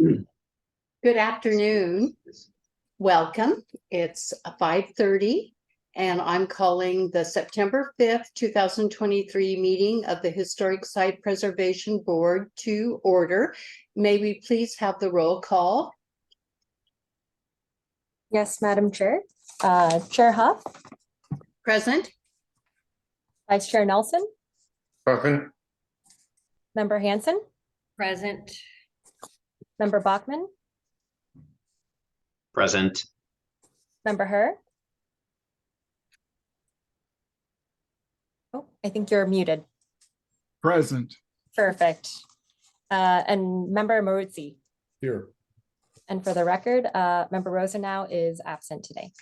Good afternoon. Welcome. It's 5:30 and I'm calling the September 5th, 2023 meeting of the Historic Site Preservation Board to order. May we please have the roll call? Yes, Madam Chair. Chair Huff, Present. Vice Chair Nelson, Present. Member Hanson, Present. Member Bachman, Present. Member Herr. Oh, I think you're muted. Present. Perfect. And Member Maruzzi. Here. And for the record, Member Rosenau is absent today.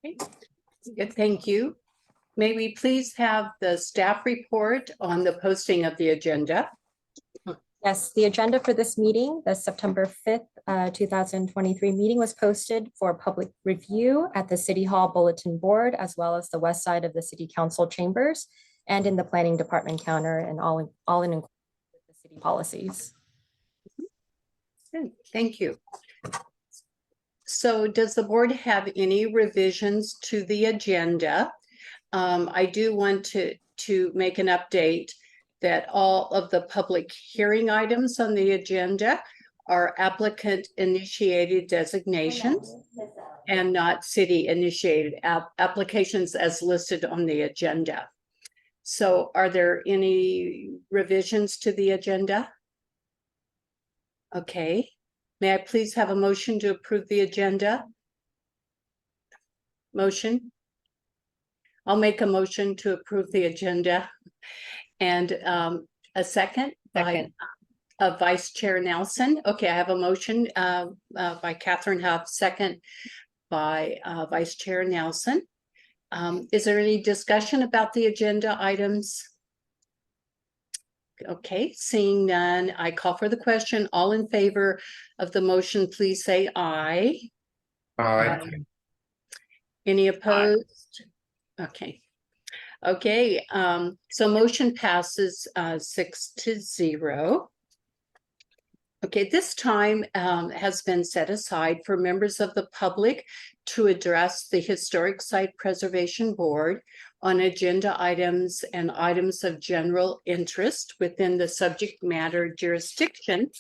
Good, thank you. May we please have the staff report on the posting of the agenda? Yes, the agenda for this meeting, the September 5th, 2023 meeting was posted for public review at the City Hall Bulletin Board, as well as the west side of the City Council chambers and in the Planning Department counter, and all in accordance with the city policies. Good, thank you. So does the board have any revisions to the agenda? I do want to make an update that all of the public hearing items on the agenda are applicant initiated designations and not city initiated applications as listed on the agenda. So are there any revisions to the agenda? Okay, may I please have a motion to approve the agenda? Motion? I'll make a motion to approve the agenda. And a second by Vice Chair Nelson. Okay, I have a motion by Catherine Huff, second by Vice Chair Nelson. Is there any discussion about the agenda items? Okay, seeing none, I call for the question. All in favor of the motion, please say aye. Aye. Any opposed? Okay. Okay, so motion passes 6-0. Okay, this time has been set aside for members of the public to address the Historic Site Preservation Board on agenda items and items of general interest within the subject matter jurisdiction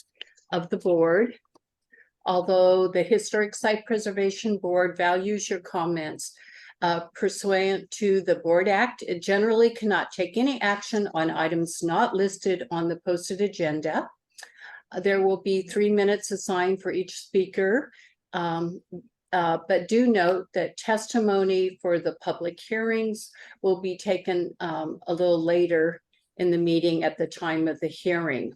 of the board. Although the Historic Site Preservation Board values your comments, pursuant to the Board Act, it generally cannot take any action on items not listed on the posted agenda. There will be 3 minutes assigned for each speaker, but do note that testimony for the public hearings will be taken a little later in the meeting at the time of the hearing.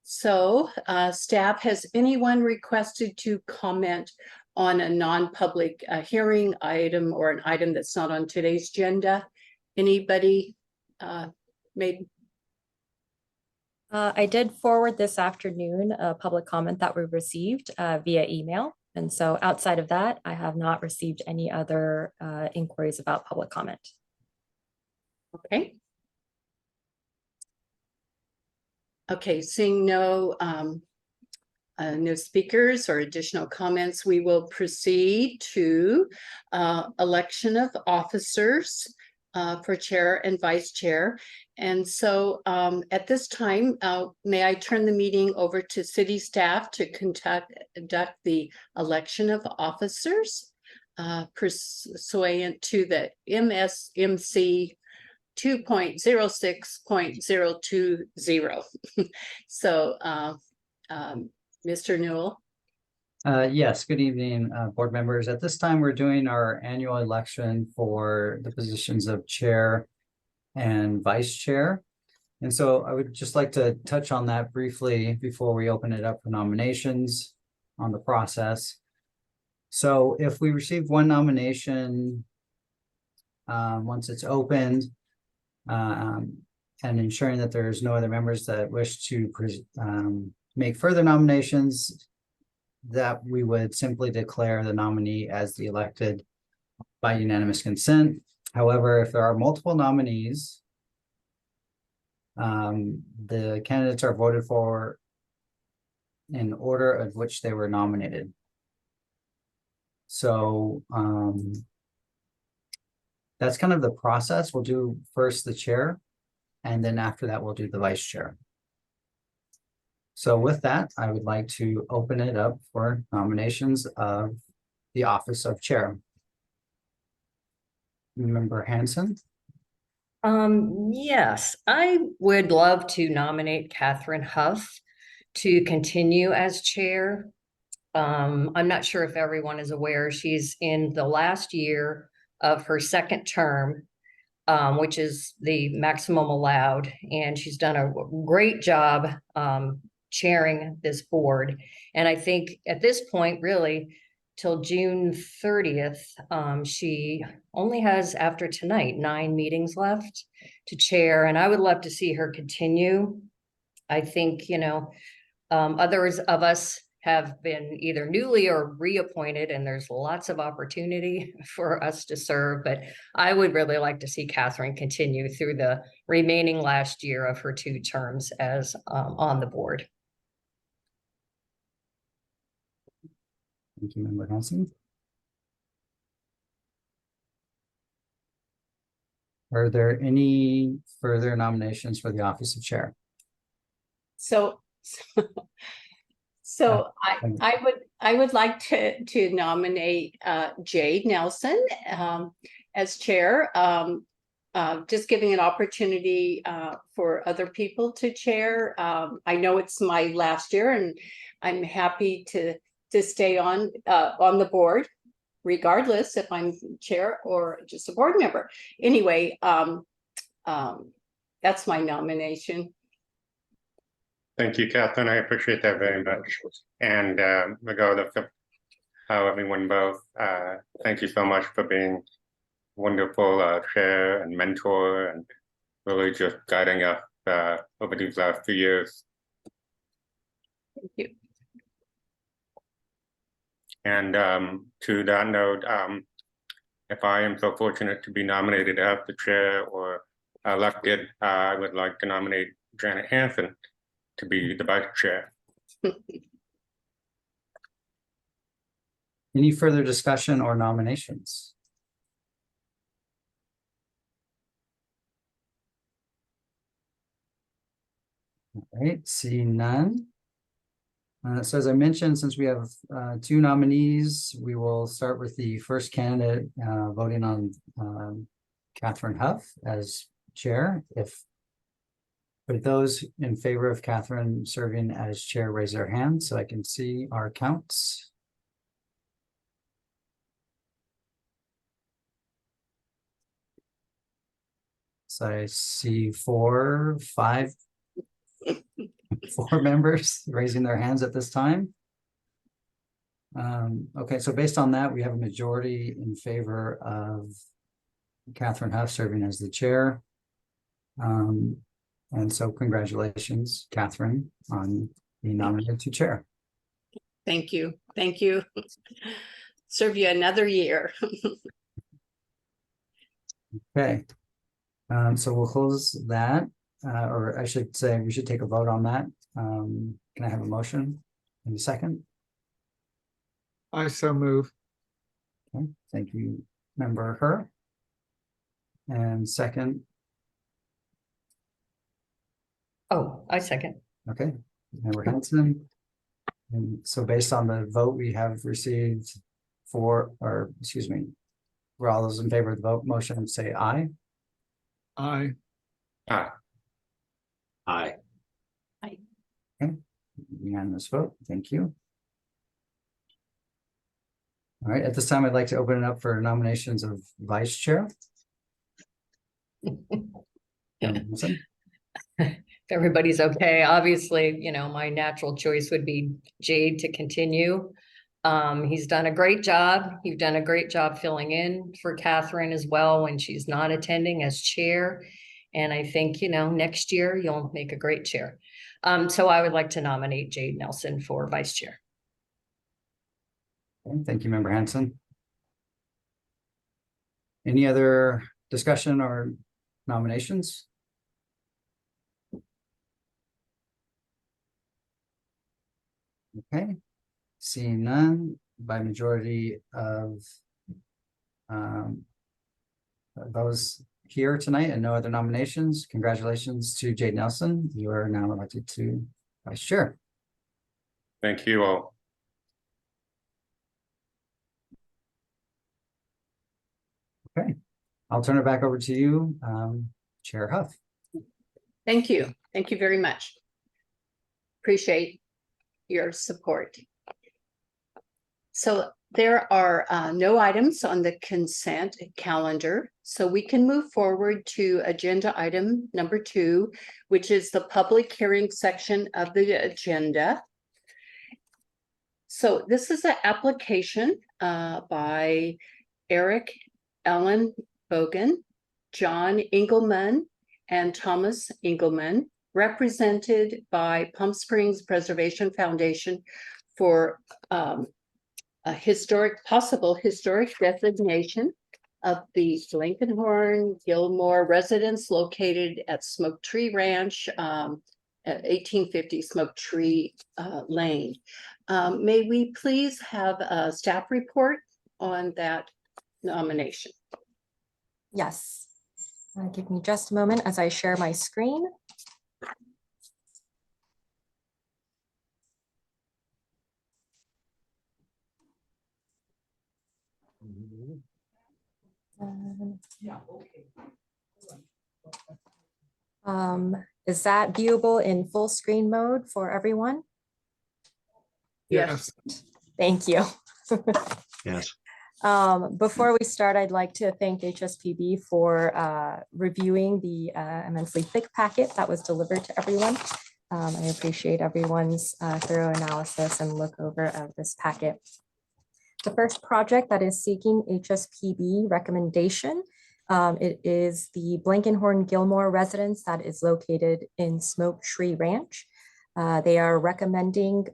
So, staff, has anyone requested to comment on a non-public hearing item or an item that's not on today's agenda? Anybody made? I did forward this afternoon a public comment that we received via email. And so outside of that, I have not received any other inquiries about public comment. Okay. Okay, seeing no no speakers or additional comments, we will proceed to election of officers for chair and vice chair. And so at this time, may I turn the meeting over to city staff to conduct the election of officers pursuant to the MSMC 2.06.020. So Mr. Newell. Yes, good evening, board members. At this time, we're doing our annual election for the positions of chair and vice chair. And so I would just like to touch on that briefly before we open it up for nominations on the process. So if we receive one nomination, once it's opened, and ensuring that there's no other members that wish to make further nominations, that we would simply declare the nominee as the elected by unanimous consent. However, if there are multiple nominees, the candidates are voted for in order of which they were nominated. So that's kind of the process. We'll do first the chair, and then after that, we'll do the vice chair. So with that, I would like to open it up for nominations of the office of chair. Member Hanson. Yes, I would love to nominate Catherine Huff to continue as chair. I'm not sure if everyone is aware, she's in the last year of her second term, which is the maximum allowed, and she's done a great job chairing this board. And I think at this point, really, till June 30th, she only has, after tonight, 9 meetings left to chair, and I would love to see her continue. I think, others of us have been either newly or reappointed, and there's lots of opportunity for us to serve, but I would really like to see Catherine continue through the remaining last year of her 2 terms as on the board. Thank you, Member Hanson. Are there any further nominations for the office of chair? So I would like to nominate Jade Nelson as chair. Just giving an opportunity for other people to chair. I know it's my last year, and I'm happy to stay on the board, regardless if I'm chair or just a board member. Anyway, that's my nomination. Thank you, Catherine. I appreciate that very much. And regardless of how everyone votes, thank you so much for being wonderful chair and mentor, and really just guiding us over these last 2 years. Thank you. And to that note, if I am so fortunate to be nominated as the chair or elected, I would like to nominate Janet Hanson to be the vice chair. Any further discussion or nominations? All right, seeing none. So as I mentioned, since we have 2 nominees, we will start with the first candidate voting on Catherine Huff as chair. But those in favor of Catherine serving as chair, raise their hands so I can see our counts. So I see 4 members raising their hands at this time. Okay, so based on that, we have a majority in favor of Catherine Huff serving as the chair. And so congratulations, Catherine, on being nominated to chair. Thank you. Thank you. Serve you another year. Okay. So we'll close that, or I should say we should take a vote on that. Can I have a motion in a second? I so move. Okay, thank you, Member Her. And second, Oh, I second. okay, Member Hanson. And so based on the vote we have received for all those in favor of the vote motion, say aye. Aye. Aye. Aye. Okay, unanimous vote, thank you. All right, at this time, I'd like to open it up for nominations of vice chair. If everybody's okay, obviously, my natural choice would be Jade to continue. He's done a great job. You've done a great job filling in for Catherine as well when she's not attending as chair. And I think, next year you'll make a great chair. So I would like to nominate Jade Nelson for vice chair. Okay, thank you, Member Hanson. Any other discussion or nominations? Okay, seeing none by majority of those here tonight and no other nominations. Congratulations to Jade Nelson. You are now elected to vice chair. Thank you all. Okay, I'll turn it back over to you, Chair Huff. Thank you. Thank you very much. Appreciate your support. So there are no items on the consent calendar, so we can move forward to agenda item number 2, which is the public hearing section of the agenda. So this is an application by Eric Ellen Bogan, John Engelman, and Thomas Engelman, represented by Palm Springs Preservation Foundation for a possible historic designation of the Blankenhorn Gilmore residence located at Smoke Tree Ranch, at 1850 Smoke Tree Lane. May we please have a staff report on that nomination? Yes. Give me just a moment as I share my screen. Is that viewable in full screen mode for everyone? Yes. Thank you. Yes. Before we start, I'd like to thank HSPB for reviewing the immensely thick packet that was delivered to everyone. I appreciate everyone's thorough analysis and look over of this packet. The first project that is seeking HSPB recommendation, it is the Blankenhorn Gilmore residence that is located in Smoke Tree Ranch. They are requesting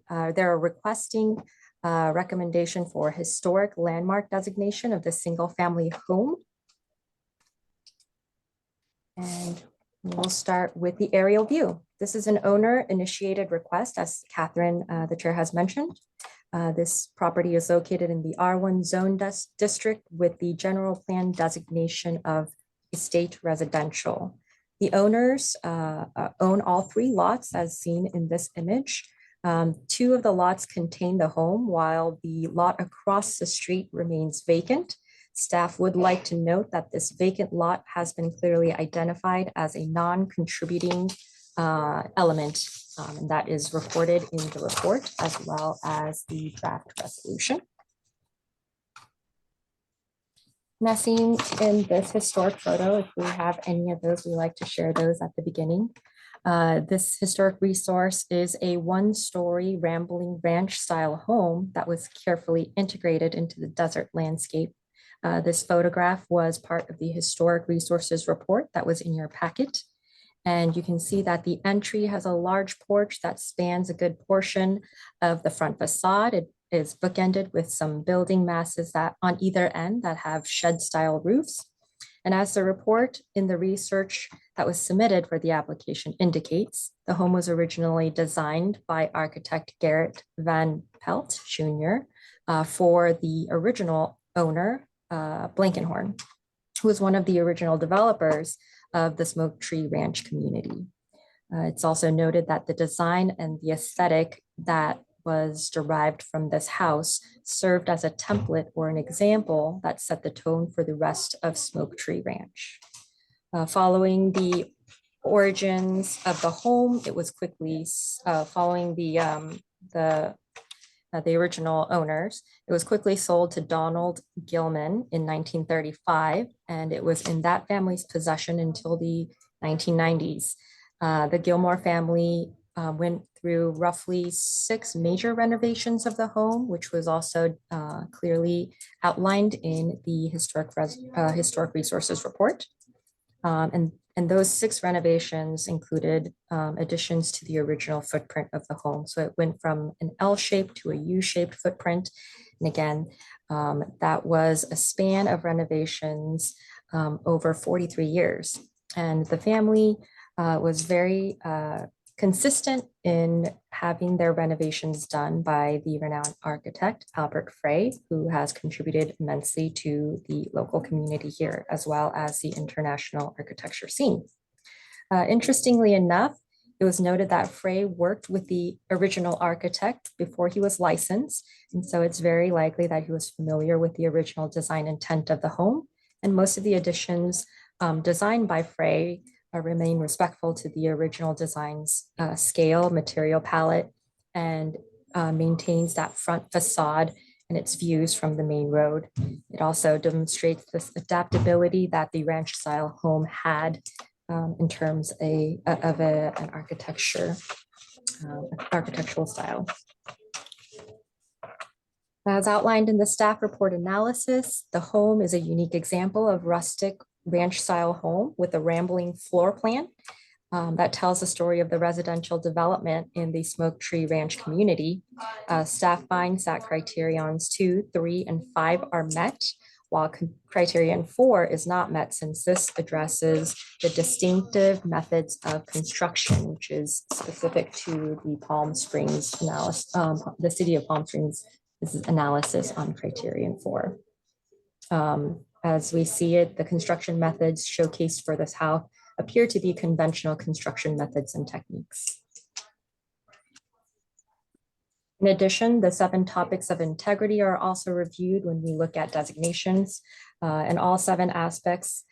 recommendation for historic landmark designation of the single family home. And we'll start with the aerial view. This is an owner initiated request, as Catherine, the chair, has mentioned. This property is located in the R1 zone district with the general plan designation of estate residential. The owners own all 3 lots as seen in this image. 2 of the lots contain the home, while the lot across the street remains vacant. Staff would like to note that this vacant lot has been clearly identified as a non-contributing element, and that is reported in the report as well as the draft resolution. Nesting in this historic photo, if we have any of those, we like to share those at the beginning. This historic resource is a 1-story rambling ranch style home that was carefully integrated into the desert landscape. This photograph was part of the historic resources report that was in your packet. And you can see that the entry has a large porch that spans a good portion of the front facade. It is bookended with some building masses that on either end that have shed style roofs. And as the report in the research that was submitted for the application indicates, the home was originally designed by architect Garrett Van Pelt Jr. For the original owner, Blankenhorn, who was one of the original developers of the Smoke Tree Ranch community. It's also noted that the design and the aesthetic that was derived from this house served as a template or an example that set the tone for the rest of Smoke Tree Ranch. Following the origins of the home, it was quickly following the original owners. It was quickly sold to Donald Gilman in 1935, and it was in that family's possession until the 1990s. The Gilmore family went through roughly 6 major renovations of the home, which was also clearly outlined in the historic resources report. And those 6 renovations included additions to the original footprint of the home. So it went from an L-shaped to a U-shaped footprint. And again, that was a span of renovations over 43 years. And the family was very consistent in having their renovations done by the renowned architect Albert Frey, who has contributed immensely to the local community here, as well as the international architecture scene. Interestingly enough, it was noted that Frey worked with the original architect before he was licensed, and so it's very likely that he was familiar with the original design intent of the home. And most of the additions designed by Frey remain respectful to the original design's scale, material palette, and maintains that front facade and its views from the main road. It also demonstrates this adaptability that the ranch style home had in terms of an architectural style. As outlined in the staff report analysis, the home is a unique example of rustic ranch style home with a rambling floor plan that tells the story of the residential development in the Smoke Tree Ranch community. Staff finds that criterions 2, 3, and 5 are met, while criterion 4 is not met, since this addresses the distinctive methods of construction, which is specific to the Palm Springs analysis, the city of Palm Springs analysis on criterion 4. As we see it, the construction methods showcased for this house appear to be conventional construction methods and techniques. In addition, the 7 topics of integrity are also reviewed when we look at designations, and all 7 aspects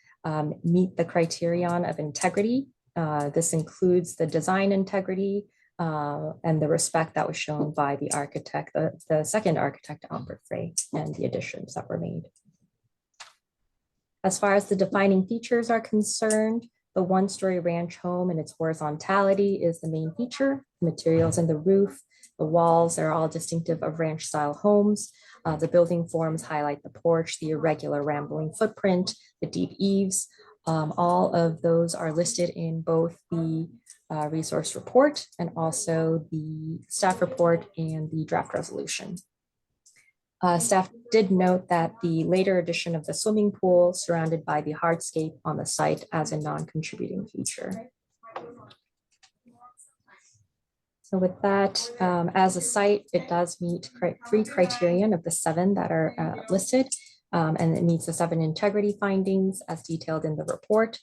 meet the criterion of integrity. This includes the design integrity and the respect that was shown by the architect, the second architect, Albert Frey, and the additions that were made. As far as the defining features are concerned, the 1-story ranch home and its horizontality is the main feature. Materials in the roof, the walls are all distinctive of ranch style homes. The building forms highlight the porch, the irregular rambling footprint, the deep eaves. All of those are listed in both the resource report and also the staff report and the draft resolution. Staff did note that the later addition of the swimming pool surrounded by the hardscape on the site as a non-contributing feature. So with that, as a site, it does meet 3 criterion of the 7 that are listed, and it meets the 7 integrity findings as detailed in the report.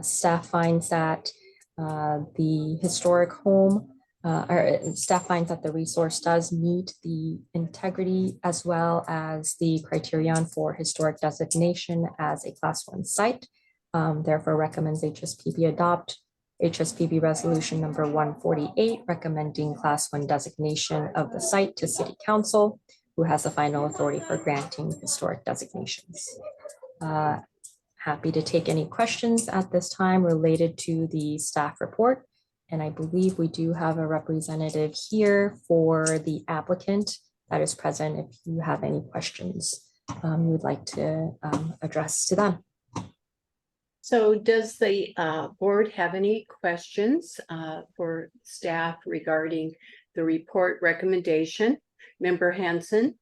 Staff finds that the historic home, or staff finds that the resource does meet the integrity as well as the criterion for historic designation as a Class 1 site. Therefore recommends HSPB adopt HSPB resolution number 148, recommending Class 1 designation of the site to City Council, who has the final authority for granting historic designations. Happy to take any questions at this time related to the staff report. And I believe we do have a representative here for the applicant that is present if you have any questions you would like to address to them. So does the board have any questions for staff regarding the report recommendation? Member Hanson?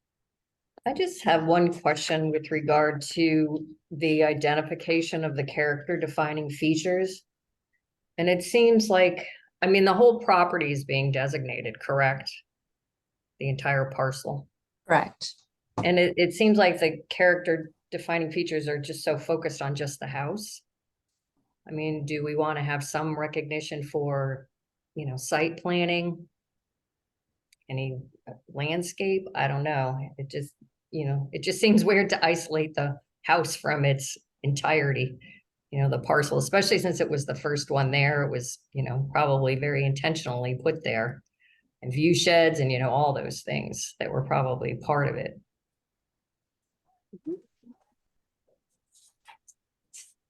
I just have one question with regard to the identification of the character defining features. And it seems like, I mean, the whole property is being designated, correct? The entire parcel. Correct. And it seems like the character defining features are just so focused on just the house. I mean, do we want to have some recognition for, you know, site planning? Any landscape? I don't know. It just, you know, it just seems weird to isolate the house from its entirety. You know, the parcel, especially since it was the first one there, it was, you know, probably very intentionally put there. And view sheds and, you know, all those things that were probably part of it.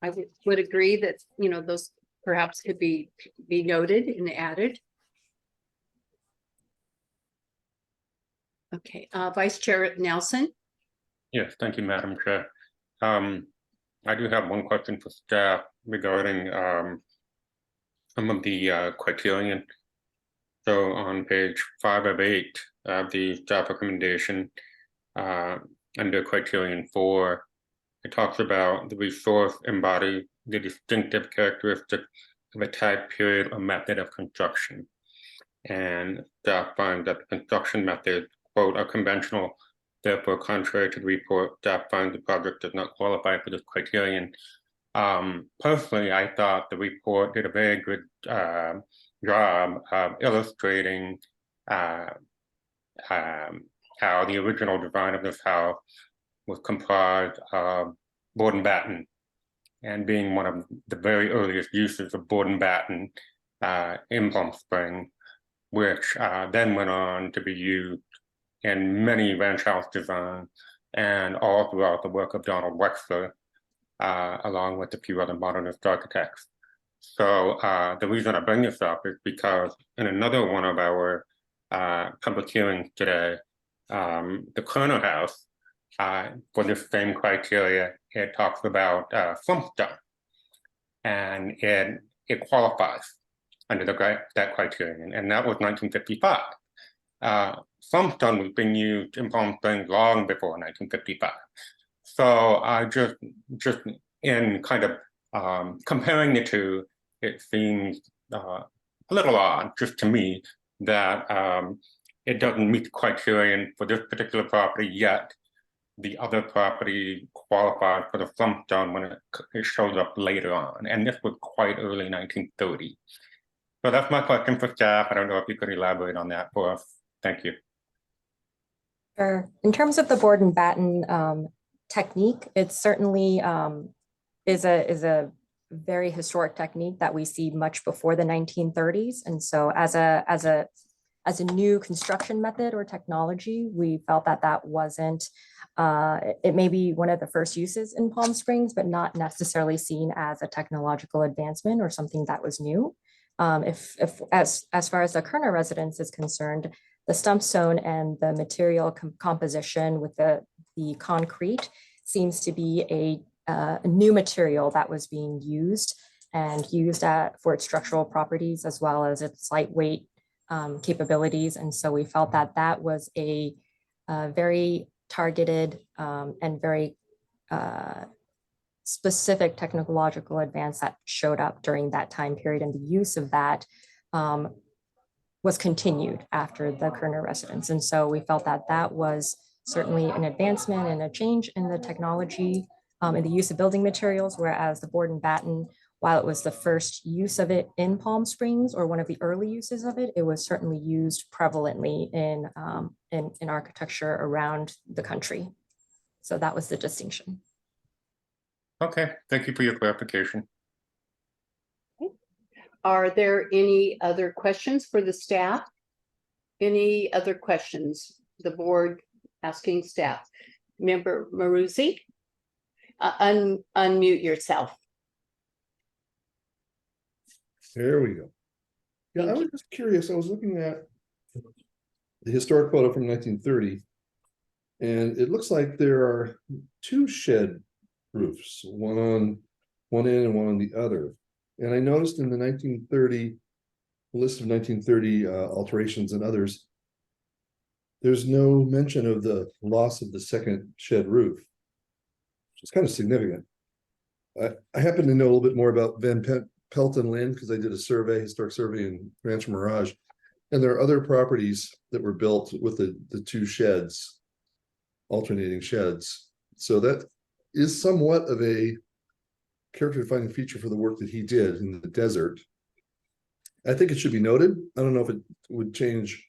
I would agree that, you know, those perhaps could be noted and added. Okay, Vice Chair Nelson. Yes, thank you, Madam Chair. I do have one question for staff regarding some of the criterion. So on page 5 of 8 of the staff recommendation, under criterion 4, it talks about the resource embody the distinctive characteristics the type period or method of construction. And staff finds that the construction method, quote, are conventional, therefore contrary to the report, staff finds the project does not qualify for this criterion. Personally, I thought the report did a very good job of illustrating how the original design of this house was comprised of board and batten, and being one of the very earliest uses of board and batten in Palm Springs, which then went on to be used in many ranch house designs and all throughout the work of Donald Wexler, along with a few other modernist architects. So the reason I bring this up is because in another one of our public hearings today, the Kerner House, for the same criteria, it talks about Flintstone, and it qualifies under that criterion, and that was 1955. Flintstone was being used in Palm Springs long before 1955. So I just in kind of comparing the two, it seems a little odd, just to me, that it doesn't meet the criterion for this particular property yet. The other property qualified for the Flintstone when it shows up later on, and this was quite early 1930. So that's my question for staff. I don't know if you could elaborate on that for us. Thank you. Sure. In terms of the board and batten technique, it certainly is a very historic technique that we see much before the 1930s. And so as a new construction method or technology, we felt that wasn't, it may be one of the first uses in Palm Springs, but not necessarily seen as a technological advancement or something that was new. As far as the Kerner residence is concerned, the stump stone and the material composition with the concrete seems to be a new material that was being used for its structural properties as well as its lightweight capabilities. And so we felt that was a very targeted and very specific technological advance that showed up during that time period, and the use of that was continued after the Kerner residence. And so we felt that was certainly an advancement and a change in the technology in the use of building materials, whereas the board and batten, while it was the first use of it in Palm Springs or one of the early uses of it, it was certainly used prevalently in architecture around the country. So that was the distinction. Okay, thank you for your clarification. Are there any other questions for the staff? Any other questions? The board asking staff. Member Maruzzi, unmute yourself. There we go. Yeah, I Thank was just curious. I was looking at the historic photo from 1930, and it looks like there are two shed roofs, one on one end and one on the other. And I noticed in the 1930 list of 1930 alterations and others, there's no mention of the loss of the second shed roof, which is kind of significant. I happen to know a little bit more about Van Pelton Land because I did a historic survey in Rancho Mirage, and there are other properties that were built with the two sheds, alternating sheds. So that is somewhat of a character-defining feature for the work that he did in the desert. I think it should be noted. I don't know if it would change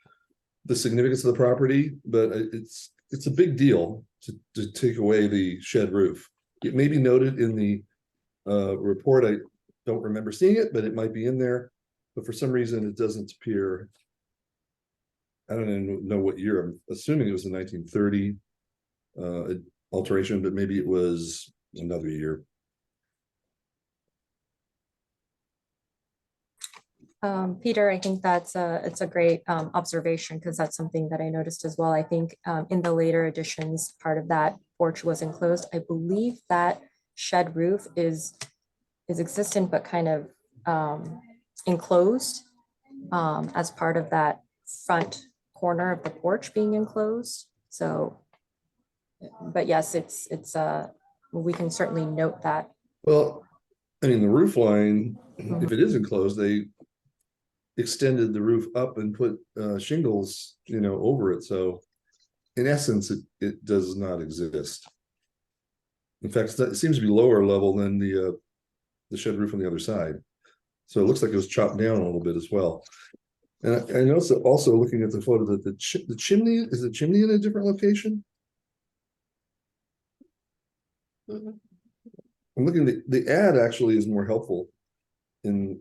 the significance of the property, but it's a big deal to take away the shed roof. It may be noted in the report. I don't remember seeing it, but it might be in there. But for some reason, it doesn't appear. I don't even know what year. I'm assuming it was the 1930 alteration, but maybe it was another year. Peter, I think it's a great observation because that's something that I noticed as well. I think in the later editions, part of that porch was enclosed. I believe that shed roof is existent, but kind of enclosed as part of that front corner of the porch being enclosed. So, but yes, it's we can certainly note that. Well, I mean, the roof line, if it is enclosed, they extended the roof up and put shingles, over it. So in essence, it does not exist. In fact, it seems to be lower level than the shed roof on the other side. So it looks like it was chopped down a little bit as well. And I noticed that also looking at the photo that the chimney, is the chimney in a different location? Mhm. I'm looking, the ad actually is more helpful in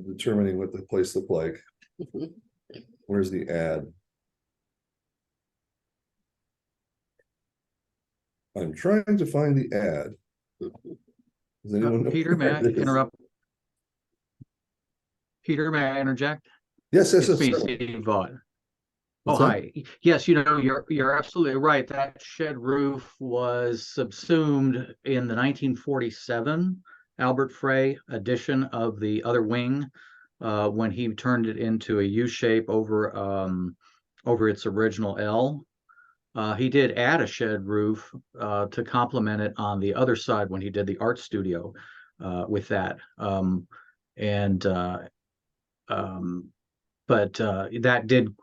determining what the place looked like. Mhm. Where's the ad? I'm trying to find the ad. Does anyone know Peter, may where I it is? interrupt? Peter, may I interject? Yes, yes, It's yes. me, certainly. Steve Vaught. What's Oh, that? hi. Yes, you're absolutely right. That shed roof was subsumed in the 1947 Albert Frey edition of the other wing, when he turned it into a U shape over its original L. He did add a shed roof to complement it on the other side when he did the art studio with that. And but that did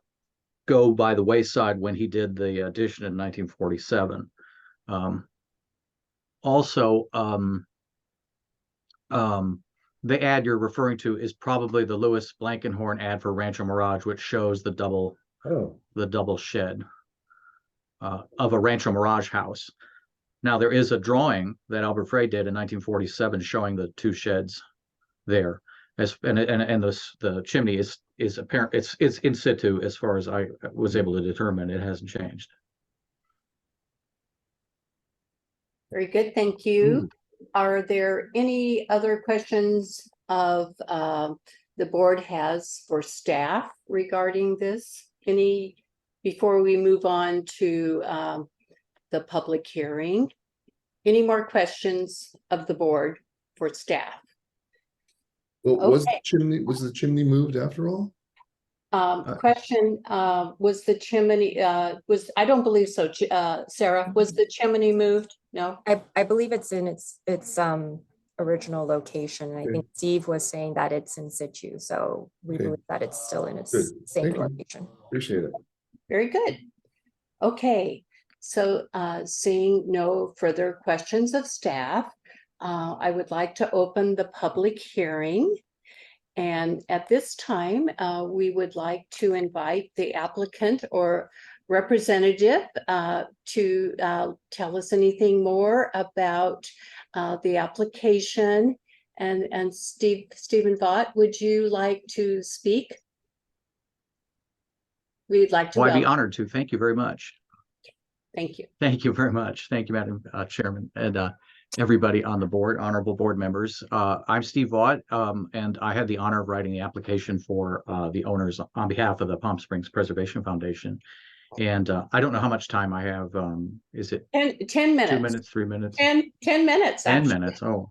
go by the wayside when he did the addition in 1947. Also, the ad you're referring to is probably the Louis Blankenhorn ad for Rancho Mirage, which shows the double shed of a Rancho Mirage house. Now there is a drawing that Albert Frey did in 1947 showing the two sheds there, and the chimney is apparent. It's in situ as far as I was able to determine. It hasn't changed. Very good, thank you. Are there any other questions of the board has for staff regarding this? Any, before we move on to the public hearing? Any more questions of the board for staff? Well, was Okay. the chimney moved after all? Question, was the chimney, I don't believe so, Sarah, was the chimney moved? No? I believe it's in its original location. And I Okay. think Steve was saying that it's in situ, so we Okay. believe that it's still in its Good. same Thank you. location. Appreciate it. Very good. Okay, so seeing no further questions of staff, I would like to open the public hearing. And at this time, we would like to invite the applicant or representative to tell us anything more about the application. And Stephen Vaught, would you like to speak? We'd like to Well, I'd be welcome. honored to. Thank you very much. Thank you. Thank you very much. Thank you, Madam Chairman, and everybody on the board, honorable board members. I'm Steve Vaught, and I had the honor of writing the application for the owners on behalf of the Palm Springs Preservation Foundation. And I don't know how much time I have. Is it 10 minutes. 2 minutes, 3 minutes? 10 minutes. 10 actually. minutes. Oh,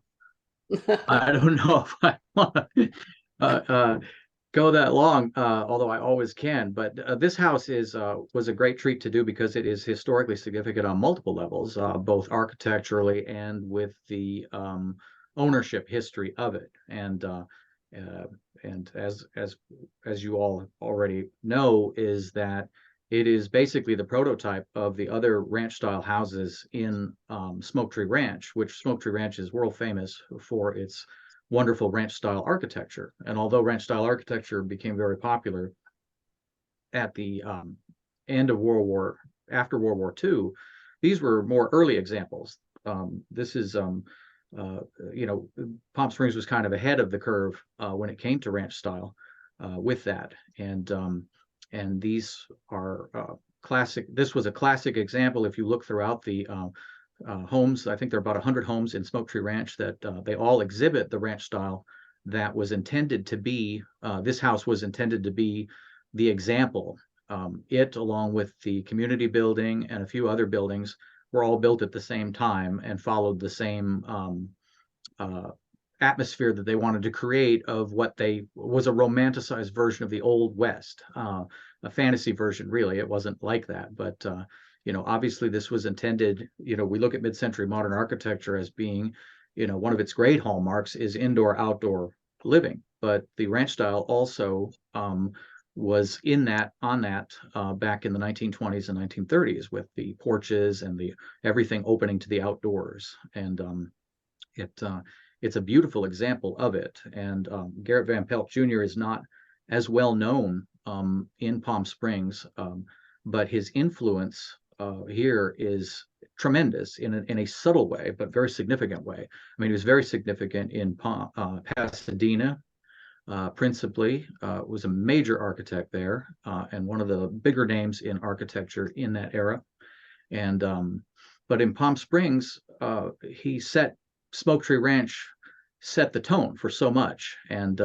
I don't know if I want to go that long, although I always can. But this house was a great treat to do because it is historically significant on multiple levels, both architecturally and with the ownership history of it. And as you all already know, is that it is basically the prototype of the other ranch style houses in Smoke Tree Ranch, which Smoke Tree Ranch is world famous for its wonderful ranch style architecture. And although ranch style architecture became very popular at the end of after World War II, these were more early examples. This is, Palm Springs was kind of ahead of the curve when it came to ranch style with that. And these are classic. This was a classic example. If you look throughout the homes, I think there are about 100 homes in Smoke Tree Ranch that they all exhibit the ranch style that was intended to be, this house was intended to be the example. It, along with the community building and a few other buildings, were all built at the same time and followed the same atmosphere that they wanted to create of what was a romanticized version of the Old West, a fantasy version, really. It wasn't like that, but obviously this was intended, we look at mid-century modern architecture as being, one of its great hallmarks is indoor-outdoor living. But the ranch style also was on that back in the 1920s and 1930s with the porches and the everything opening to the outdoors. And it's a beautiful example of it. And Garrett Van Pelt Jr. is not as well known in Palm Springs, but his influence here is tremendous in a subtle way, but very significant way. I mean, he was very significant in Pasadena, principally, was a major architect there, and one of the bigger names in architecture in that era. And but in Palm Springs, Smoke Tree Ranch set the tone for so much, and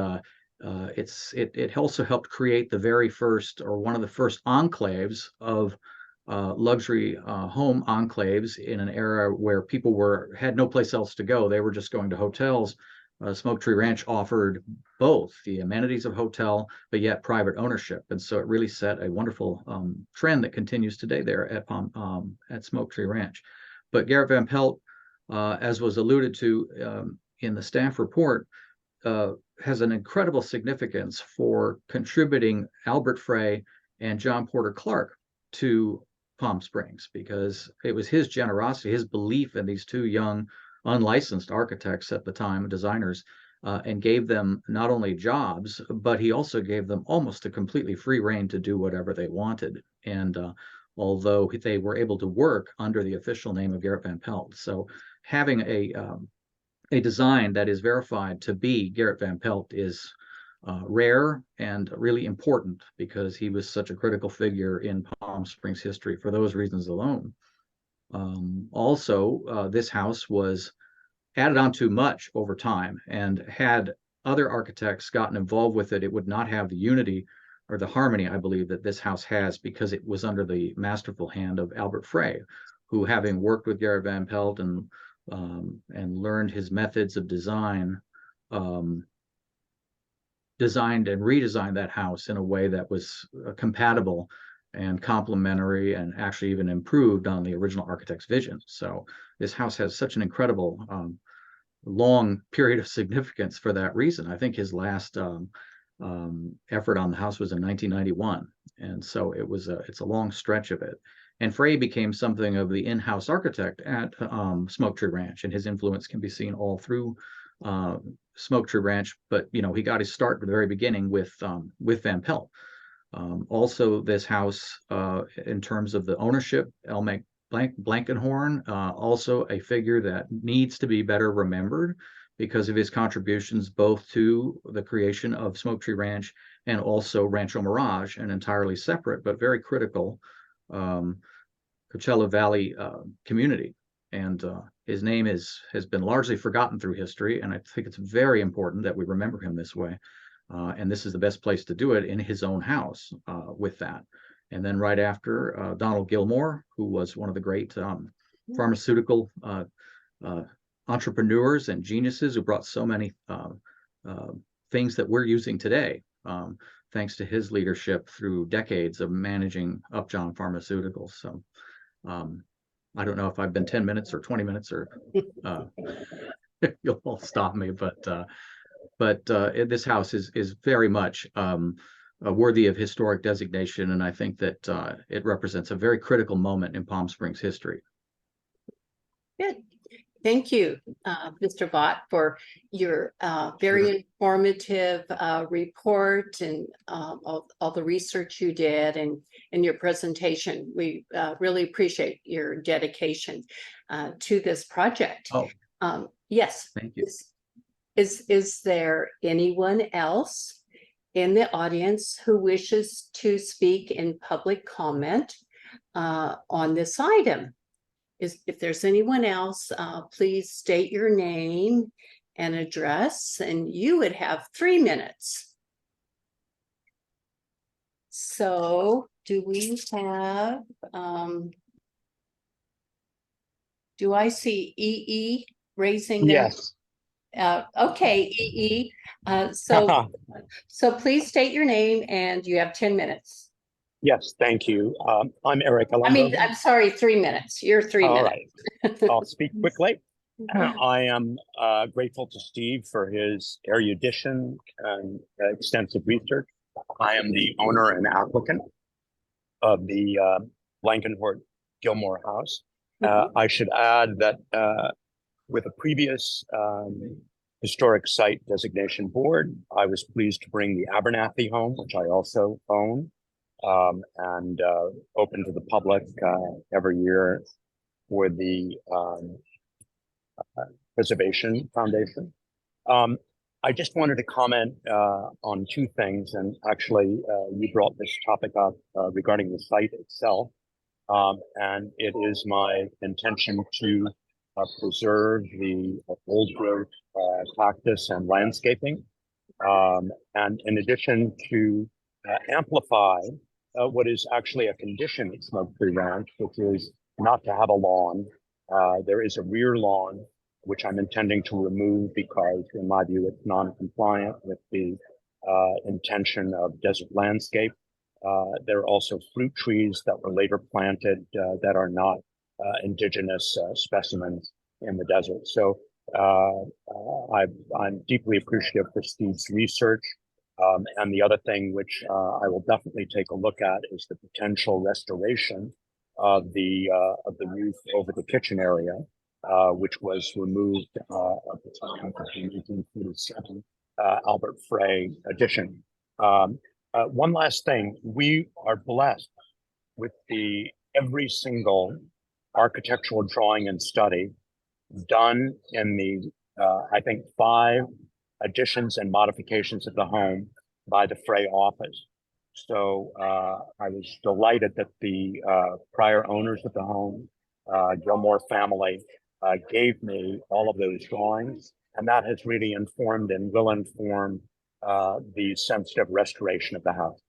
it also helped create the very first, or one of the first enclaves of luxury home enclaves in an era where people had no place else to go. They were just going to hotels. Smoke Tree Ranch offered both the amenities of hotel, but yet private ownership. And so it really set a wonderful trend that continues today there at Smoke Tree Ranch. But Garrett Van Pelt, as was alluded to in the staff report, has an incredible significance for contributing Albert Frey and John Porter Clark to Palm Springs, because it was his generosity, his belief in these two young unlicensed architects at the time, designers, and gave them not only jobs, but he also gave them almost a completely free rein to do whatever they wanted. And although they were able to work under the official name of Garrett Van Pelt, so having a design that is verified to be Garrett Van Pelt is rare and really important, because he was such a critical figure in Palm Springs history for those reasons alone. Also, this house was added on too much over time, and had other architects gotten involved with it, it would not have the unity or the harmony, I believe, that this house has, because it was under the masterful hand of Albert Frey, who, having worked with Garrett Van Pelt and learned his methods of design, designed and redesigned that house in a way that was compatible and complementary, and actually even improved on the original architect's vision. So this house has such an incredible long period of significance for that reason. I think his last effort on the house was in 1991, and so it's a long stretch of it. And Frey became something of the in-house architect at Smoke Tree Ranch, and his influence can be seen all through Smoke Tree Ranch. But he got his start at the very beginning with Van Pelt. Also, this house, in terms of the ownership, Elmec Blankenhorn, also a figure that needs to be better remembered because of his contributions both to the creation of Smoke Tree Ranch and also Rancho Mirage, an entirely separate but very critical Coachella Valley community. And his name has been largely forgotten through history, and I think it's very important that we remember him this way. And this is the best place to do it, in his own house with that. And then right after, Donald Gilmore, who was one of the great pharmaceutical entrepreneurs and geniuses who brought so many things that we're using today, thanks to his leadership through decades of managing Upjohn Pharmaceuticals. So I don't know if I've been 10 minutes or 20 minutes, or you'll all stop me, but this house is very much worthy of historic designation, and I think that it represents a very critical moment in Palm Springs history. Good. Thank you, Mr. Vaught, for your very informative report, and all the research you did, and your presentation. We really appreciate your dedication to this project. Oh, yes. thank you. Is there anyone else in the audience who wishes to speak in public comment on this item? If there's anyone else, please state your name and address, and you would have 3 minutes. So do we have, do I see EE raising their? Yes. Okay, EE. So please state your name, and you have 10 minutes. Yes, thank you. I'm Eric. I'm sorry, 3 minutes. You're 3 minutes. All right. I'll speak quickly. I am grateful to Steve for his erudition and extensive research. I am the owner and applicant of the Blankenhorn Gilmore House. I should add that with a previous historic site designation board, I was pleased to bring the Abernathy home, which I also own, and open to the public every year for the Preservation Foundation. I just wanted to comment on two things, and actually you brought this topic up regarding the site itself, and it is my intention to preserve the old growth cactus and landscaping, and in addition to amplify what is actually a condition at Smoke Tree Ranch, which is not to have a lawn. There is a rear lawn, which I'm intending to remove because, in my view, it's non-compliant with the intention of desert landscape. There are also fruit trees that were later planted that are not indigenous specimens in the desert. So I'm deeply appreciative for Steve's research. And the other thing which I will definitely take a look at is the potential restoration of the roof over the kitchen area, which was removed at the time of the 1847 Albert Frey addition. One last thing, we are blessed with every single architectural drawing and study done in the, I think, 5 additions and modifications of the home by the Frey office. So I was delighted that the prior owners of the home, Gilmore family, gave me all of those drawings, and that has really informed and will inform the sensitive restoration of the house.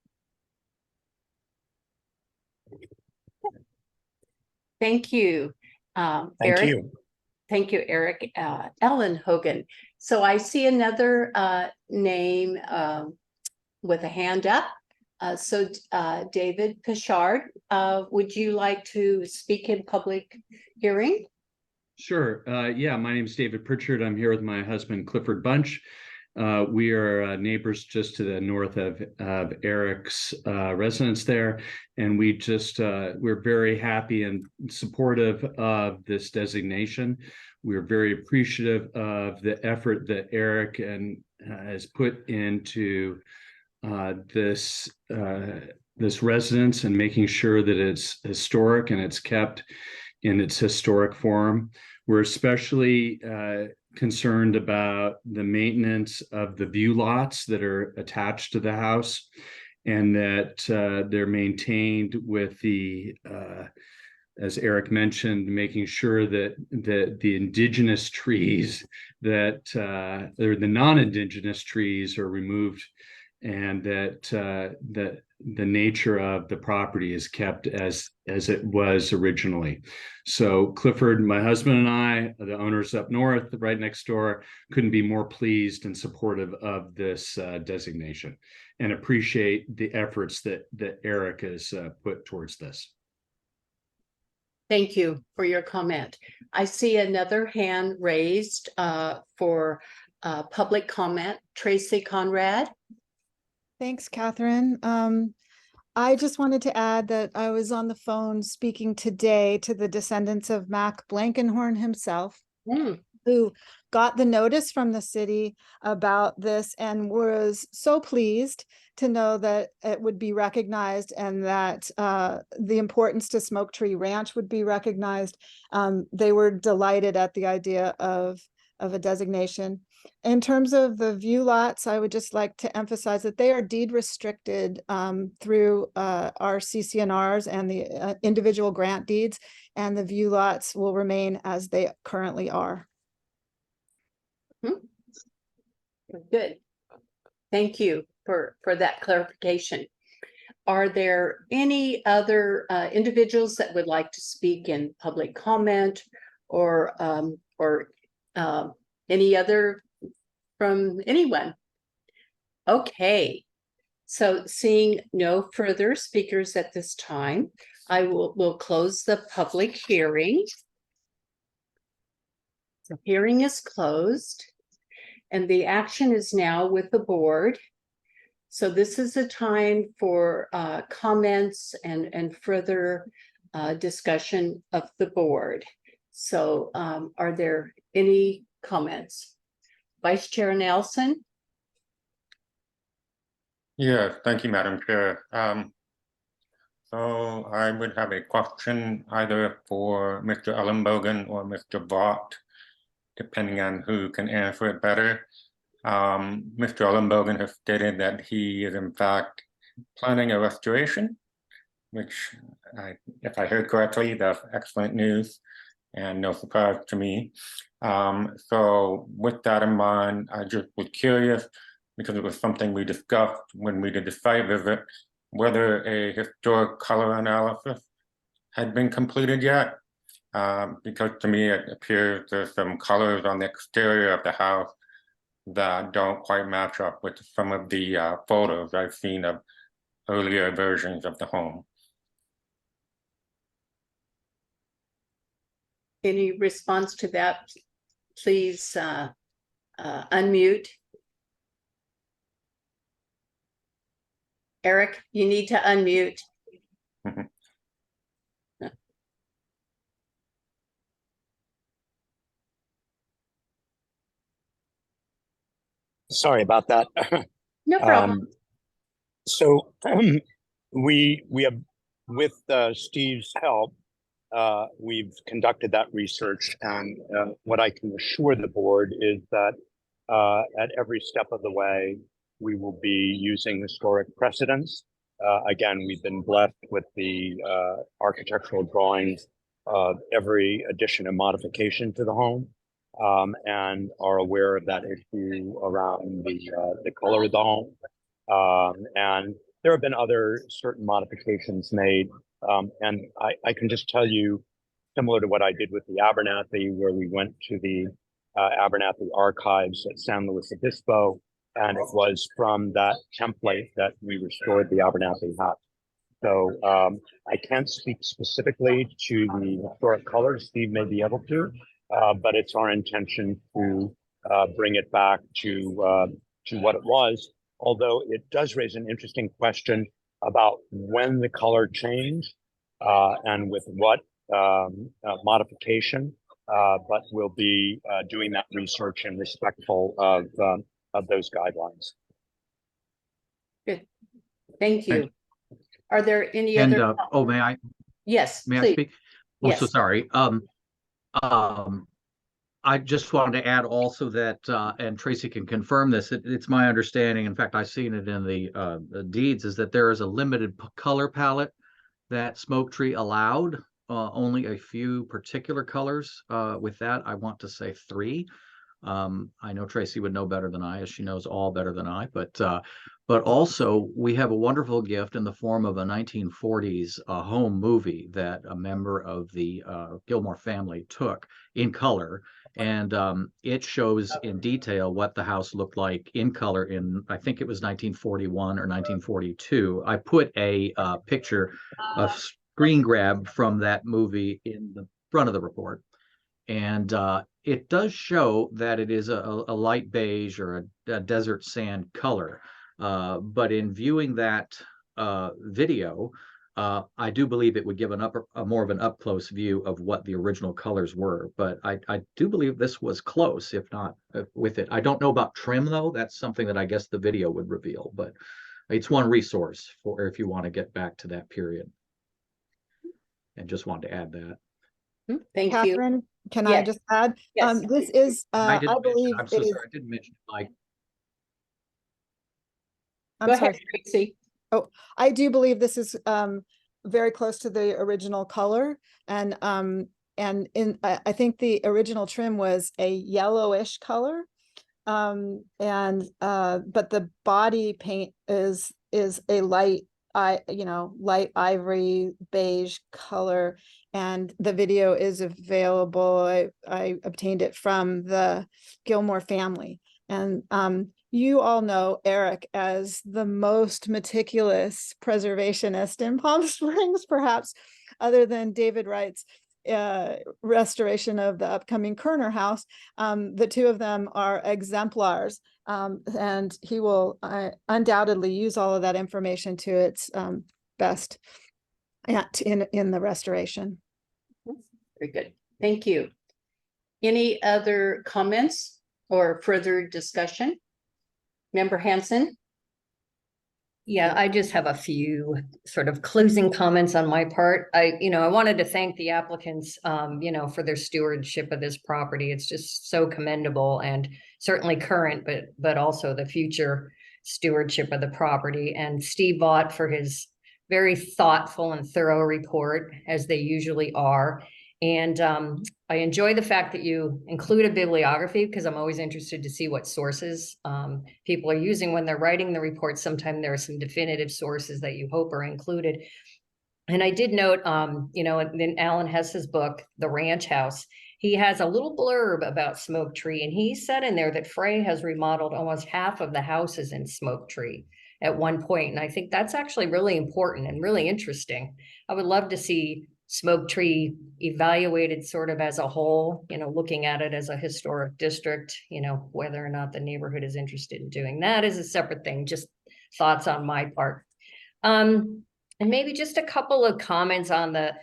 Thank you, Thank Eric. you. Thank you, Eric. Ellen Hogan. So I see another name with a hand up. David Pichard, would you like to speak in public hearing? Sure. Yeah, my name is David Pritchard. I'm here with my husband, Clifford Bunch. We are neighbors just to the north of Eric's residence there. And we just, we're very happy and supportive of this designation. We're very appreciative of the effort that Eric has put into this residence and making sure that it's historic and it's kept in its historic form. We're especially concerned about the maintenance of the view lots that are attached to the house, and that they're maintained with the, as Eric mentioned, making sure that the indigenous trees or the non-indigenous trees are removed, and that the nature of the property is kept as it was originally. So Clifford, my husband, and I, the owners up north, right next door, couldn't be more pleased and supportive of this designation, and appreciate the efforts that Eric has put towards this. Thank you for your comment. I see another hand raised for public comment. Tracy Conrad. Thanks, Catherine. I just wanted to add that I was on the phone speaking today to the descendants of Mac Blankenhorn himself, who got the notice from the city about this and was so pleased to know that it would be recognized, and that the importance to Smoke Tree Ranch would be recognized. They were delighted at the idea of a designation. In terms of the view lots, I would just like to emphasize that they are deed restricted through our CCNRs and the individual grant deeds, and the view lots will remain as they currently are. Good. Thank you for that clarification. Are there any other individuals that would like to speak in public comment, or any other from anyone? Okay, so seeing no further speakers at this time, I will close the public hearing. The hearing is closed, and the action is now with the board. So this is a time for comments and further discussion of the board. So are there any comments? Vice Chair Nelson? Yes, thank you, Madam Chair. So I would have a question either for Mr. Ellenbogen or Mr. Vaught, depending on who can answer it better. Mr. Ellenbogen has stated that he is in fact planning a restoration, which if I heard correctly, that's excellent news and no surprise to me. So with that in mind, I just was curious, because it was something we discussed when we did the site visit, whether a historic color analysis had been completed yet. Because to me, it appears there's some colors on the exterior of the house that don't quite match up with some of the photos I've seen of earlier versions of the home. Any response to that? Please unmute. Eric, you need to unmute. Sorry about that. No problem. So we have, with Steve's help, we've conducted that research, and what I can assure the board is that at every step of the way, we will be using historic precedents. Again, we've been blessed with the architectural drawings of every addition and modification to the home, and are aware of that issue around the color of the home. And there have been other certain modifications made. And I can just tell you, similar to what I did with the Abernathy, where we went to the Abernathy archives at San Luis Obispo, and it was from that template that we restored the Abernathy house. So I can't speak specifically to the historic colors. Steve may be able to, but it's our intention to bring it back to what it was. Although it does raise an interesting question about when the color changed and with what modification, but we'll be doing that research and respectful of those guidelines. Good. Thank you. Are there any And other? may I? Yes, May please. I speak? Oh, Yes. so sorry. I just wanted to add also that, and Tracy can confirm this, it's my understanding, in fact, I've seen it in the deeds, is that there is a limited color palette that Smoke Tree allowed, only a few particular colors. With that, I want to say 3. I know Tracy would know better than I, as she knows all better than I, but also we have a wonderful gift in the form of a 1940s home movie that a member of the Gilmore family took in color. And it shows in detail what the house looked like in color in, I think it was 1941 or 1942. I put a picture, a screen grab from that movie in the front of the report. And it does show that it is a light beige or a desert sand color. But in viewing that video, I do believe it would give a more of an up close view of what the original colors were. But I do believe this was close, if not with it. I don't know about trim, though. That's something that I guess the video would reveal. But it's one resource for if you want to get back to that period. And just wanted to add that. Thank you. Catherine, can I Yes. just add? Yes. This is, I I believe I'm so it is, sorry. I didn't mention like. I'm Go sorry. ahead, Tracy. I do believe this is very close to the original color, and I think the original trim was a yellowish color, but the body paint is a light ivory beige color, and the video is available. I obtained it from the Gilmore family, and you all know Eric as the most meticulous preservationist in Palm Springs, perhaps, other than David Wrights. restoration of the upcoming Kerner House. The two of them are exemplars, and he will undoubtedly use all of that information to its best in the restoration. Very good. Thank you. Any other comments or further discussion? Member Hanson? Yeah, I just have a few sort of closing comments on my part. I wanted to thank the applicants, for their stewardship of this property. It's just so commendable and certainly current, but also the future stewardship of the property. And Steve Vaught for his very thoughtful and thorough report, as they usually are. And I enjoy the fact that you include a bibliography, because I'm always interested to see what sources people are using when they're writing the report. Sometimes there are some definitive sources that you hope are included. And I did note, in Alan Hess's book, The Ranch House, he has a little blurb about Smoke Tree, and he said in there that Frey has remodeled almost half of the houses in Smoke Tree at one point. And I think that's actually really important and really interesting. I would love to see Smoke Tree evaluated sort of as a whole, looking at it as a historic district, whether or not the neighborhood is interested in doing that is a separate thing, just thoughts on my part. And maybe just a couple of comments on the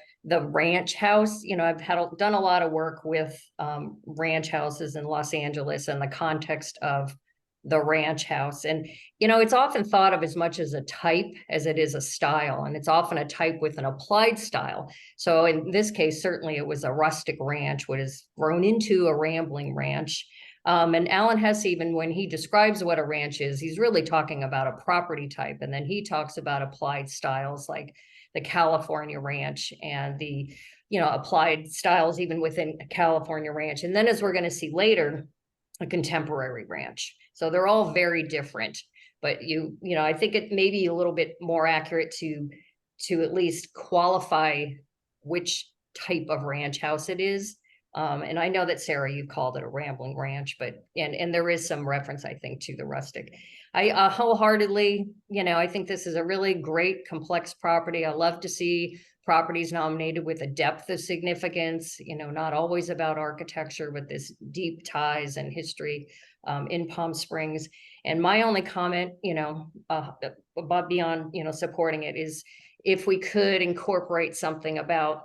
ranch house. I've done a lot of work with ranch houses in Los Angeles and the context of the ranch house. And, it's often thought of as much as a type as it is a style, and it's often a type with an applied style. So in this case, certainly it was a rustic ranch, what has grown into a rambling ranch. And Alan Hess, even when he describes what a ranch is, he's really talking about a property type. And then he talks about applied styles like the California ranch and the, applied styles even within a California ranch. And then, as we're going to see later, a contemporary ranch. So they're all very different, but I think it may be a little bit more accurate to at least qualify which type of ranch house it is. And I know that, Sarah, you called it a rambling ranch, but and there is some reference, I think, to the rustic. I wholeheartedly, I think this is a really great, complex property. I love to see properties nominated with a depth of significance, not always about architecture, but this deep ties and history in Palm Springs. And my only comment, above beyond, supporting it is if we could incorporate something about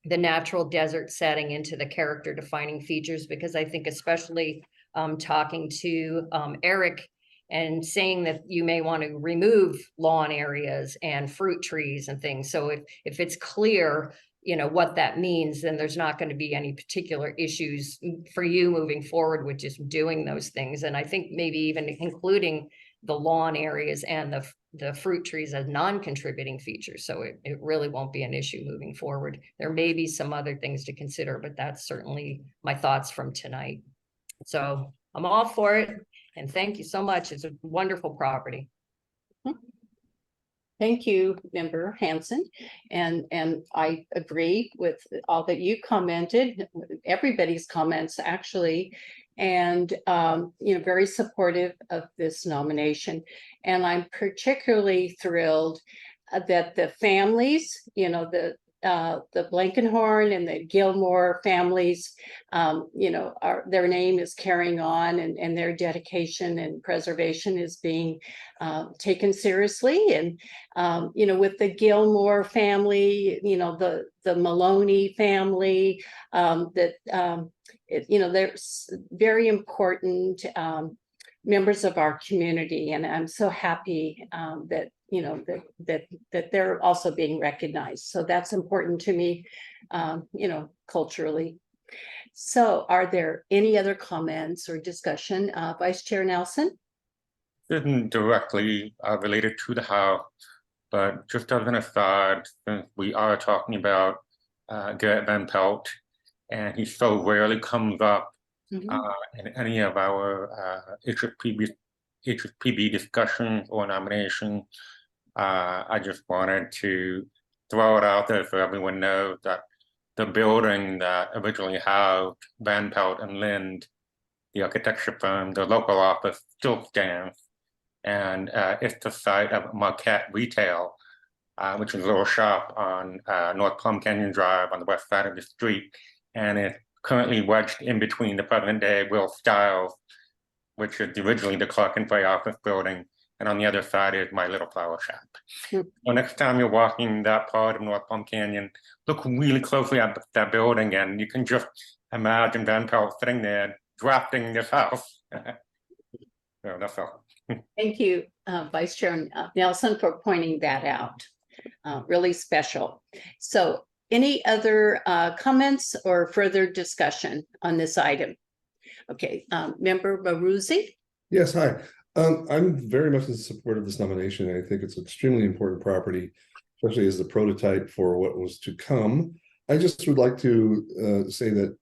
the natural desert setting into the character defining features, because I think especially talking to Eric and saying that you may want to remove lawn areas and fruit trees and things. So if it's clear, what that means, then there's not going to be any particular issues for you moving forward with just doing those things. And I think maybe even including the lawn areas and the fruit trees as non-contributing features. So it really won't be an issue moving forward. There may be some other things to consider, but that's certainly my thoughts from tonight. So I'm all for it. And thank you so much. It's a wonderful property. Thank you, Member Hanson. And I agree with all that you commented, everybody's comments actually, and very supportive of this nomination. And I'm particularly thrilled that the families, the Blankenhorn and the Gilmore families, their name is carrying on, and their dedication and preservation is being taken seriously. And, with the Gilmore family, the Maloney family, they're very important members of our community. And I'm so happy that that they're also being recognized. So that's important to me, culturally. So are there any other comments or discussion? Vice Chair Nelson? Isn't directly related to the house, but just as an aside, since we are talking about Garrett Van Pelt, and he so rarely comes up in any of our HSPB discussions or nominations. I just wanted to throw it out there so everyone knows that the building that originally housed Van Pelt and Lind, the architecture firm, the local office, still stands. And it's the site of Marquette Retail, which is a little shop on North Plum Canyon Drive on the west side of the street. And it's currently wedged in between the present day Will Stiles, which is originally the Clark and Frey office building. And on the other side is my little flower shop. So next time you're walking that part of North Plum Canyon, look really closely at that building, and you can just imagine Van Pelt sitting there drafting this house. So that's all. Thank you, Vice Chair Nelson, for pointing that out. Really special. So any other comments or further discussion on this item? Okay, Member Maruzzi? Yes, hi. I'm very much in support of this nomination. I think it's extremely important property, especially as the prototype for what was to come. I just would like to say that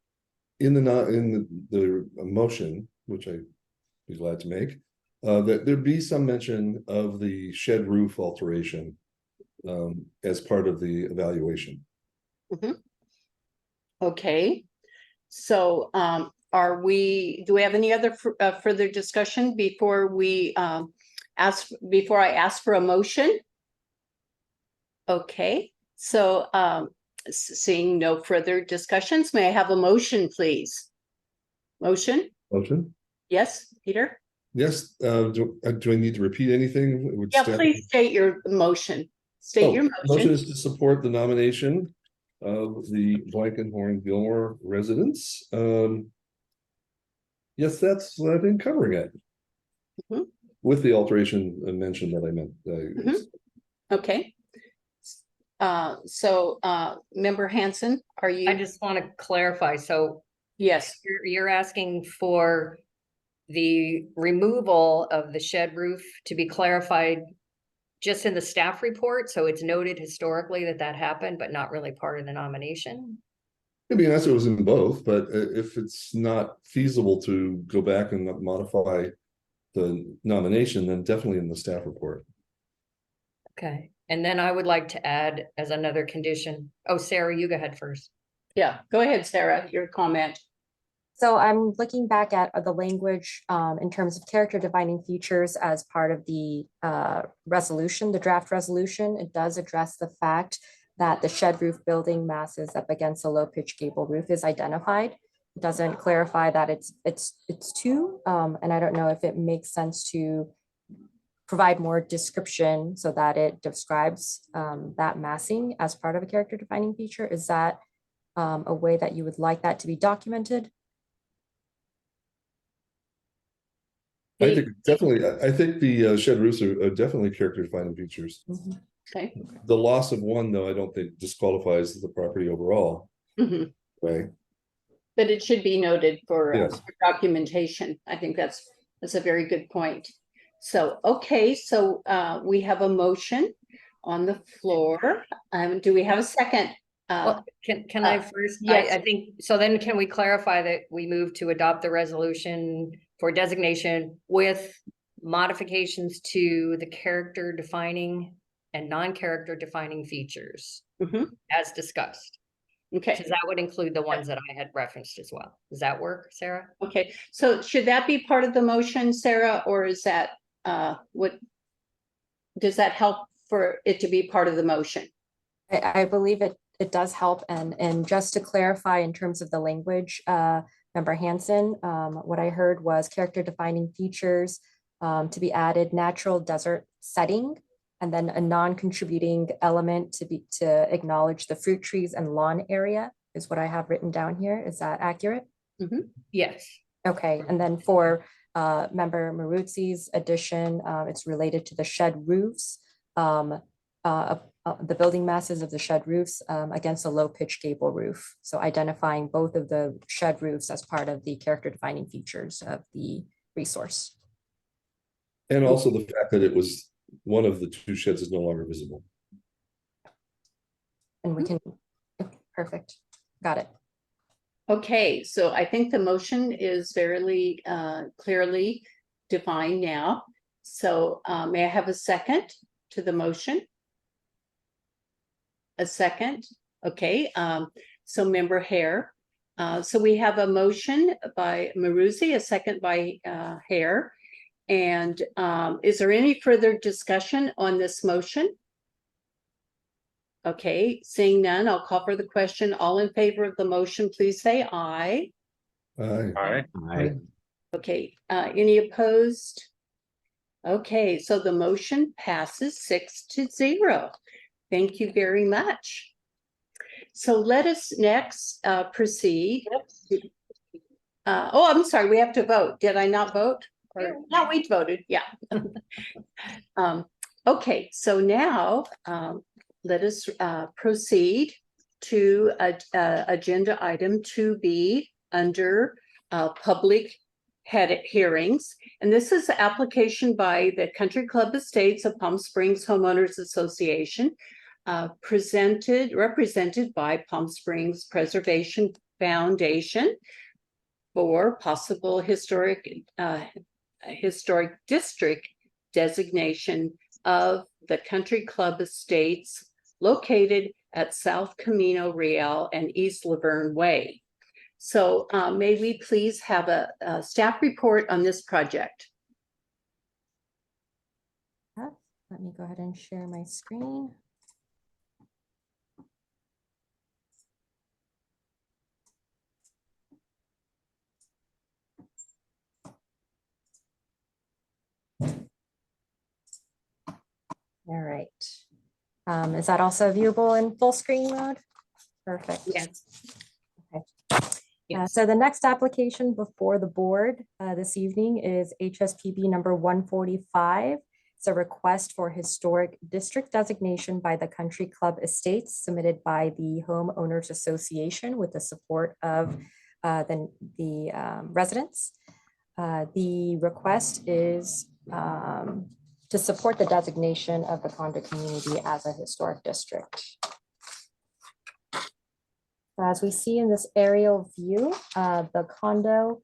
in the motion, which I'd be glad to make, that there be some mention of the shed roof alteration as part of the evaluation. Okay, so do we have any other further discussion before we before I ask for a motion? Okay, so seeing no further discussions, may I have a motion, please? Motion? Motion? Yes, Peter? Yes. Do I need to repeat anything? Would Yeah, staff- please state your motion. State your Motion motion. is to support the nomination of the Blankenhorn Gilmore residents. Yes, that's, I think, covering it. With the alteration mentioned that I meant. Okay. So Member Hanson, are you? I just want to clarify. So Yes. you're asking for the removal of the shed roof to be clarified just in the staff report, so it's noted historically that that happened, but not really part of the nomination? It'd be nice if it was in both, but if it's not feasible to go back and modify the nomination, then definitely in the staff report. Okay, and then I would like to add as another condition. Oh, Sarah, you go ahead first. Yeah, go ahead, Sarah, your comment. So I'm looking back at the language in terms of character defining features as part of the resolution, the draft resolution. It does address the fact that the shed roof building masses up against a low pitch gable roof is identified. It doesn't clarify that it's two, and I don't know if it makes sense to provide more description so that it describes that massing as part of a character defining feature. Is that a way that you would like that to be documented? I think definitely, I think the shed roofs are definitely character defining features. Okay. The loss of one, though, I don't think disqualifies the property overall. Right. But it should be noted for Yes. documentation. I think that's a very good point. So, okay, so we have a motion on the floor. Do we have a second? Well, can I first? yes. I think, so then can we clarify that we move to adopt the resolution for designation with modifications to the character defining and non-character defining features as discussed? Okay. Because that would include the ones that I had referenced as well. Does that work, Sarah? Okay, so should that be part of the motion, Sarah, or is that what does that help for it to be part of the motion? I believe it does help, and just to clarify in terms of the language, Member Hanson, what I heard was character defining features to be added, natural desert setting, and then a non-contributing element to acknowledge the fruit trees and lawn area is what I have written down here. Is that accurate? Yes. Okay, and then for Member Maruzzi's addition, it's related to the shed roofs. The building masses of the shed roofs against a low pitch gable roof. So identifying both of the shed roofs as part of the character defining features of the resource. And also the fact that it was one of the two sheds is no longer visible. And we can, perfect, got it. Okay, so I think the motion is very clearly defined now. So may I have a second to the motion? A second, okay. So Member Hare. So we have a motion by Maruzzi, a second by Hare. And is there any further discussion on this motion? Okay, seeing none, I'll call for the question. All in favor of the motion, please say aye. Aye. Aye. Aye. Okay, any opposed? Okay, so the motion passes 6-0. Thank you very much. So let us next proceed. Oh, I'm sorry, we have to vote. Did I not vote? No, we voted, yeah. Okay, so now let us proceed to agenda item 2B under public hearings. And this is the application by the Country Club Estates of Palm Springs Homeowners Association, represented by Palm Springs Preservation Foundation for possible historic district designation of the Country Club Estates located at South Camino Real and East Laverne Way. So may we please have a staff report on this project? Let me go ahead and share my screen. All right. Is that also viewable in full screen mode? Perfect. Yes. So the next application before the board this evening is HSPB number 145. It's a request for historic district designation by the Country Club Estates submitted by the Homeowners Association with the support of the residents. The request is to support the designation of the condo community as a historic district. As we see in this aerial view, the condo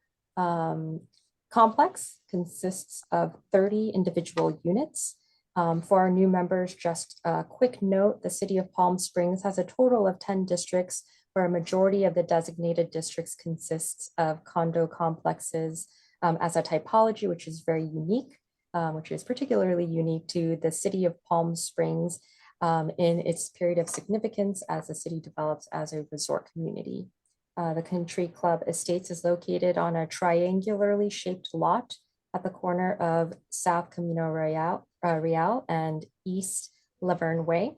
complex consists of 30 individual units. For our new members, just a quick note, the city of Palm Springs has a total of 10 districts where a majority of the designated districts consists of condo complexes as a typology, which is very unique, which is particularly unique to the city of Palm Springs in its period of significance as the city develops as a resort community. The Country Club Estates is located on a triangularly shaped lot at the corner of South Camino Real and East Laverne Way.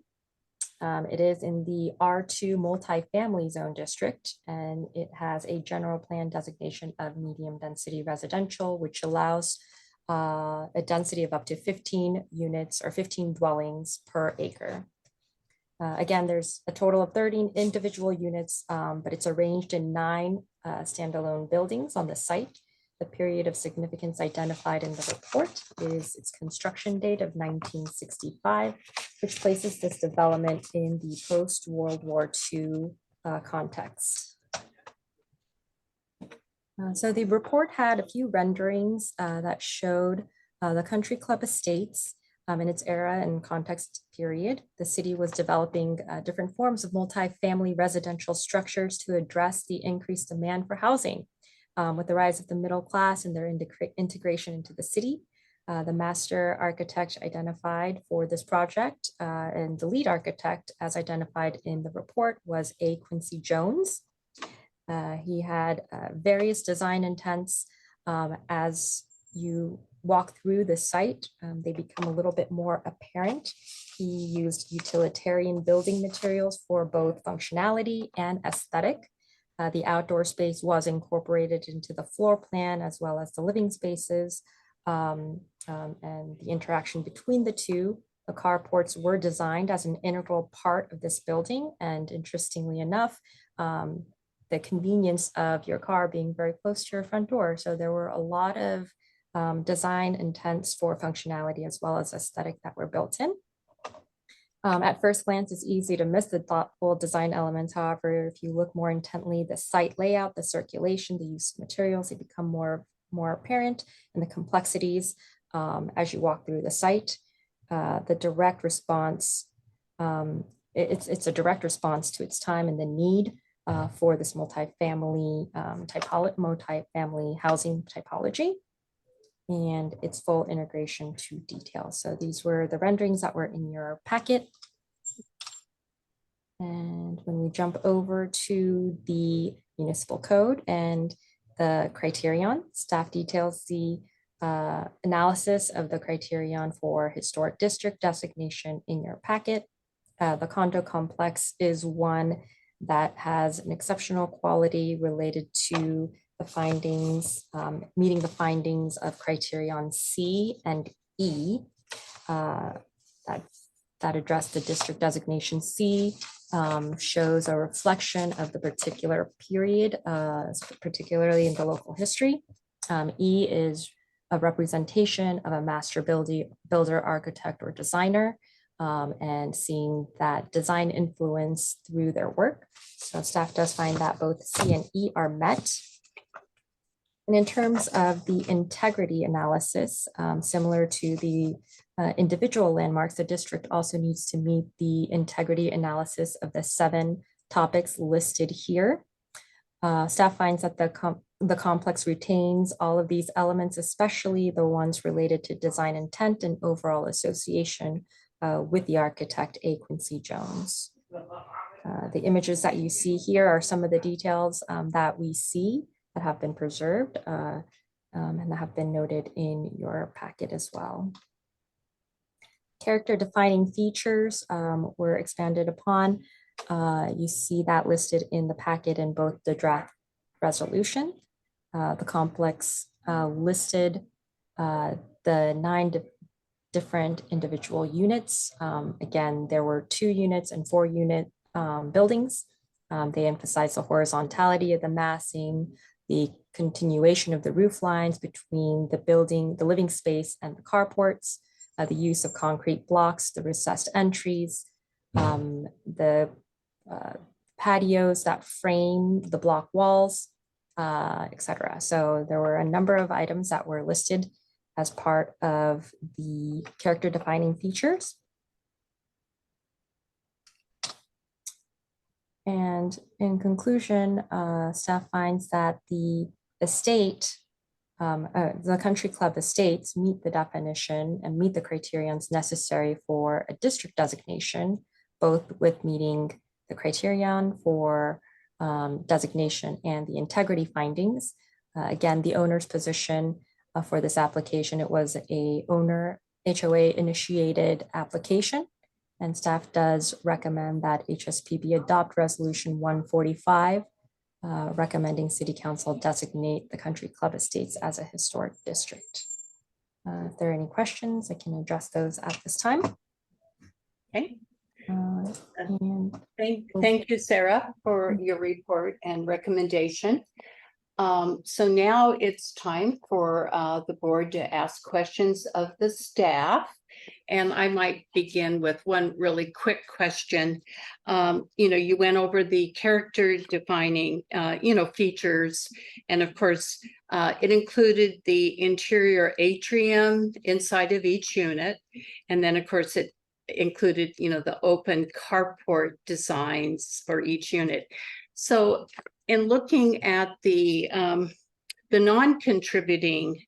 It is in the R2 multifamily zone district, and it has a general plan designation of medium density residential, which allows a density of up to 15 units or 15 dwellings per acre. Again, there's a total of 13 individual units, but it's arranged in 9 standalone buildings on the site. The period of significance identified in the report is its construction date of 1965, which places this development in the post-World War II context. So the report had a few renderings that showed the Country Club Estates in its era and context period. The city was developing different forms of multifamily residential structures to address the increased demand for housing. With the rise of the middle class and their integration into the city, the master architect identified for this project and the lead architect as identified in the report was A. Quincy Jones. He had various design intents. As you walk through the site, they become a little bit more apparent. He used utilitarian building materials for both functionality and aesthetic. The outdoor space was incorporated into the floor plan as well as the living spaces and the interaction between the two. The carports were designed as an integral part of this building, and interestingly enough, the convenience of your car being very close to your front door. So there were a lot of design intents for functionality as well as aesthetic that were built in. At first glance, it's easy to miss the thoughtful design elements. However, if you look more intently, the site layout, the circulation, the use of materials, they become more apparent, and the complexities as you walk through the site. The direct response, it's a direct response to its time and the need for this multifamily housing typology and its full integration to detail. So these were the renderings that were in your packet. And when we jump over to the municipal code and the criterion, staff details the analysis of the criterion for historic district designation in your packet. The condo complex is one that has an exceptional quality related to the findings, meeting the findings of criterion C and E that address the district designation. C shows a reflection of the particular period, particularly in the local history. E is a representation of a master builder, architect, or designer, and seeing that design influence through their work. So staff does find that both C and E are met. And in terms of the integrity analysis, similar to the individual landmarks, the district also needs to meet the integrity analysis of the 7 topics listed here. Staff finds that the complex retains all of these elements, especially the ones related to design intent and overall association with the architect A. Quincy Jones. The images that you see here are some of the details that we see that have been preserved and that have been noted in your packet as well. Character defining features were expanded upon. You see that listed in the packet in both the draft resolution. The complex listed the 9 different individual units. Again, there were 2 units and 4 unit buildings. They emphasize the horizontality of the massing, the continuation of the roof lines between the building, the living space, and the carports, the use of concrete blocks, the recessed entries, the patios that frame the block walls, etc. So there were a number of items that were listed as part of the character defining features. And in conclusion, staff finds that the estate, the country club estates meet the definition and meet the criterions necessary for a district designation, both with meeting the criterion for designation and the integrity findings. Again, the owner's position for this application, it was a owner HOA initiated application, and staff does recommend that HSPB adopt resolution 145, recommending City Council designate the country club estates as a historic district. If there are any questions, I can address those at this time. Okay. And Thank you, Sarah, for your report and recommendation. So now it's time for the board to ask questions of the staff. And I might begin with one really quick question. You went over the character defining, features. And of course, it included the interior atrium inside of each unit. And then of course, it included, the open carport designs for each unit. So in looking at the non-contributing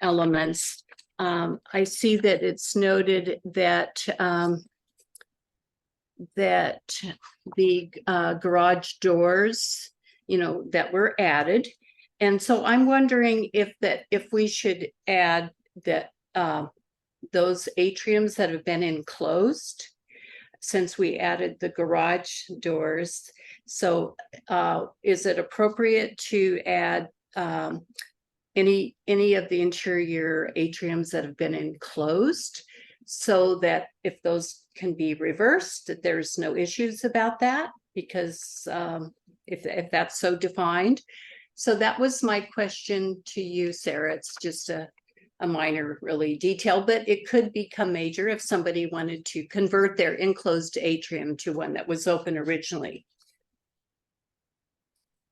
elements, I see that it's noted that that the garage doors, that were added. And so I'm wondering if we should add that those atriums that have been enclosed, since we added the garage doors. So is it appropriate to add any of the interior atriums that have been enclosed, so that if those can be reversed, that there's no issues about that, because if that's so defined. So that was my question to you, Sarah. It's just a minor really detail, but it could become major if somebody wanted to convert their enclosed atrium to one that was open originally.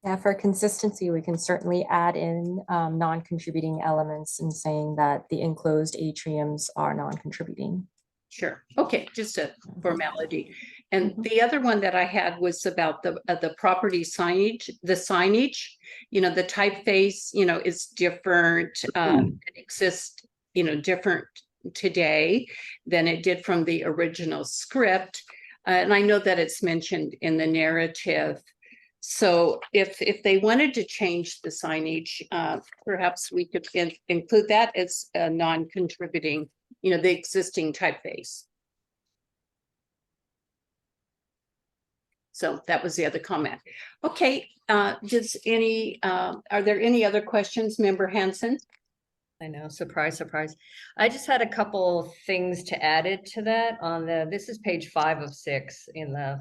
yeah, for consistency, we can certainly add in non-contributing elements and saying that the enclosed atriums are non-contributing. Sure. Okay, just a formality. And the other one that I had was about the property signage, the typeface, is different. It exists, different today than it did from the original script. And I know that it's mentioned in the narrative. So if they wanted to change the signage, perhaps we could include that as a non-contributing, the existing typeface. So that was the other comment. Okay, are there any other questions, Member Hanson? I know, surprise, surprise. I just had a couple things to add it to that this is page 5 of 6 in the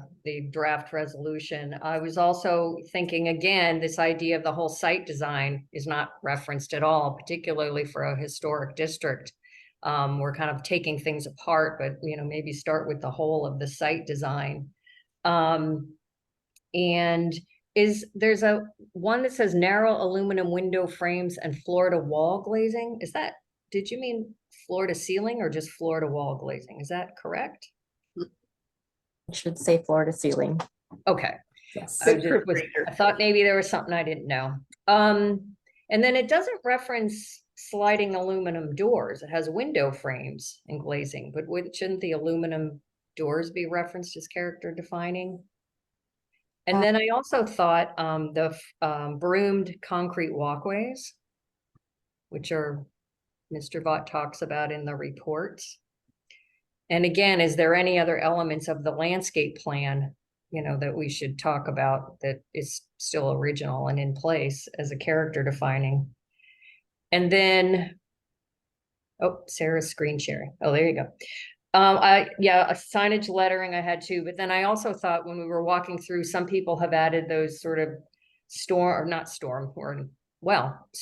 draft resolution. I was also thinking, again, this idea of the whole site design is not referenced at all, particularly for a historic district. We're kind of taking things apart, but maybe start with the whole of the site design. And there's a one that says narrow aluminum window frames and floor to wall glazing. Did you mean floor to ceiling or just floor to wall glazing? Is that correct? It should say floor to ceiling. Okay. Yes. I thought maybe there was something I didn't know. And then it doesn't reference sliding aluminum doors. It has window frames and glazing, but shouldn't the aluminum doors be referenced as character defining? And then I also thought the broomed concrete walkways, which Mr. Vaught talks about in the reports. And again, is there any other elements of the landscape plan, that we should talk about that is still original and in place as a character defining? And then, Sarah's screen sharing. Oh, there you go. A signage lettering I had too, but then I also thought when we were walking through, some people have added those sort of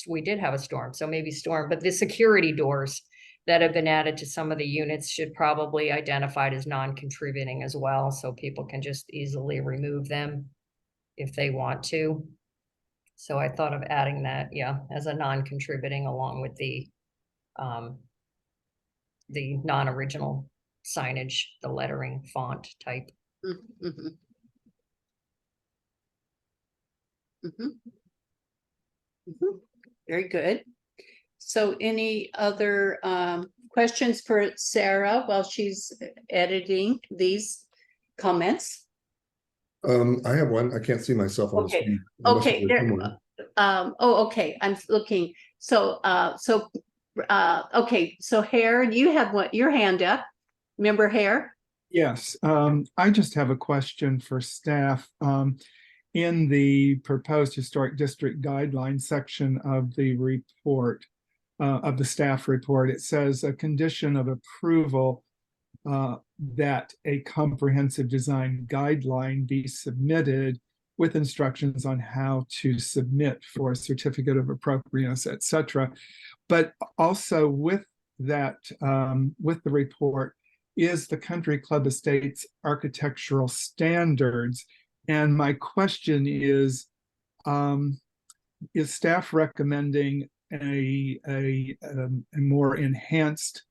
we did have a storm, so maybe storm, but the security doors that have been added to some of the units should probably identified as non-contributing as well, so people can just easily remove them if they want to. So I thought of adding that, as a non-contributing along with the non-original signage, the lettering font type. Mm-hmm. Mm-hmm. Mm-hmm. Very good. So any other questions for Sarah while she's editing these comments? I have one. I can't see myself on the Okay. screen. Okay. Okay. I'm looking. So okay. So Hare, you have your hand up. Member Hare? Yes, I just have a question for staff. In the proposed historic district guidelines section of the report, of the staff report, it says a condition of approval that a comprehensive design guideline be submitted with instructions on how to submit for a certificate of appropriateness, etc. But also with that, with the report, is the Country Club Estates architectural standards. And my question is staff recommending a more enhanced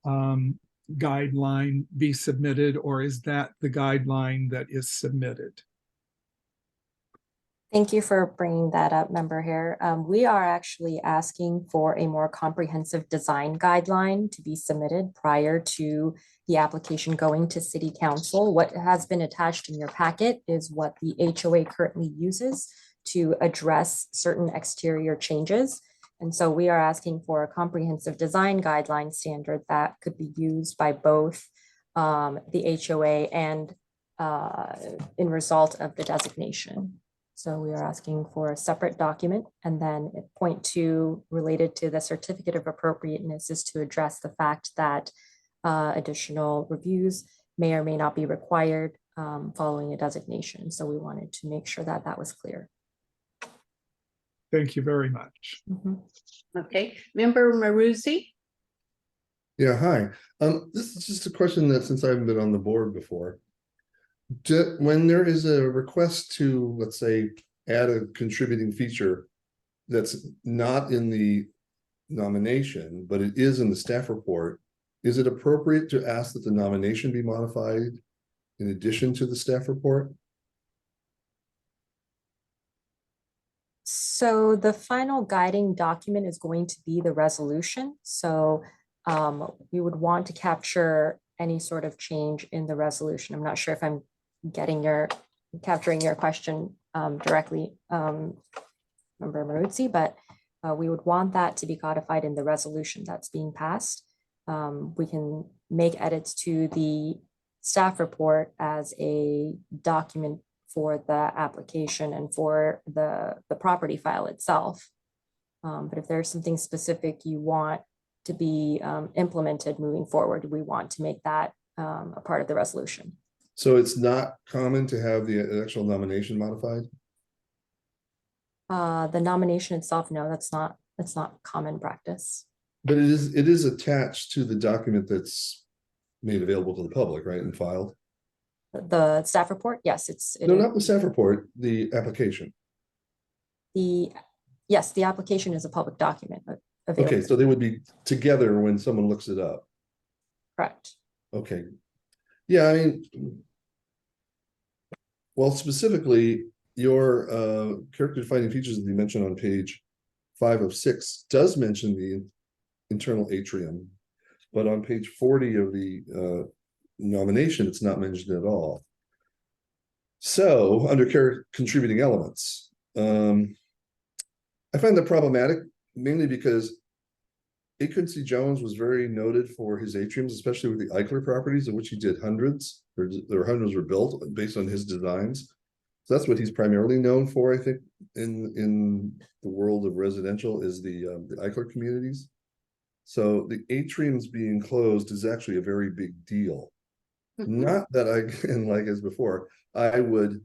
guideline be submitted, or is that the guideline that is submitted? Thank you for bringing that up, Member Hare. We are actually asking for a more comprehensive design guideline to be submitted prior to the application going to City Council. What has been attached in your packet is what the HOA currently uses to address certain exterior changes. And so we are asking for a comprehensive design guideline standard that could be used by both the HOA and in result of the designation. So we are asking for a separate document, and then point 2 related to the certificate of appropriateness is to address the fact that additional reviews may or may not be required following a designation. So we wanted to make sure that that was clear. Thank you very much. Mm-hmm. Okay, Member Maruzzi? Yeah, hi. This is just a question that since I haven't been on the board before, when there is a request to, let's say, add a contributing feature that's not in the nomination, but it is in the staff report, is it appropriate to ask that the nomination be modified in addition to the staff report? So the final guiding document is going to be the resolution. So we would want to capture any sort of change in the resolution. I'm not sure if I'm capturing your question directly, Member Maruzzi, but we would want that to be codified in the resolution that's being passed. We can make edits to the staff report as a document for the application and for the property file itself. But if there's something specific you want to be implemented moving forward, we want to make that a part of the resolution. So it's not common to have the actual nomination modified? The nomination itself, no, that's not common practice. But it is attached to the document that's made available to the public, right, and filed? The staff report, yes, No, not the staff report, the application. Yes, the application is a public document available. Okay, so they would be together when someone looks it up. Correct. Okay. Yeah, I mean, well, specifically, your character defining features that you mentioned on page 5 of 6 does mention the internal atrium, but on page 40 of the nomination, it's not mentioned at all. So under contributing elements, I find that problematic, mainly because A. Quincy Jones was very noted for his atriums, especially with the Eichler properties, of which he did hundreds, or hundreds were built based on his designs. So that's what he's primarily known for, I think, in the world of residential, is the Eichler communities. So the atriums being closed is actually a very big deal. Not that and like as before, I would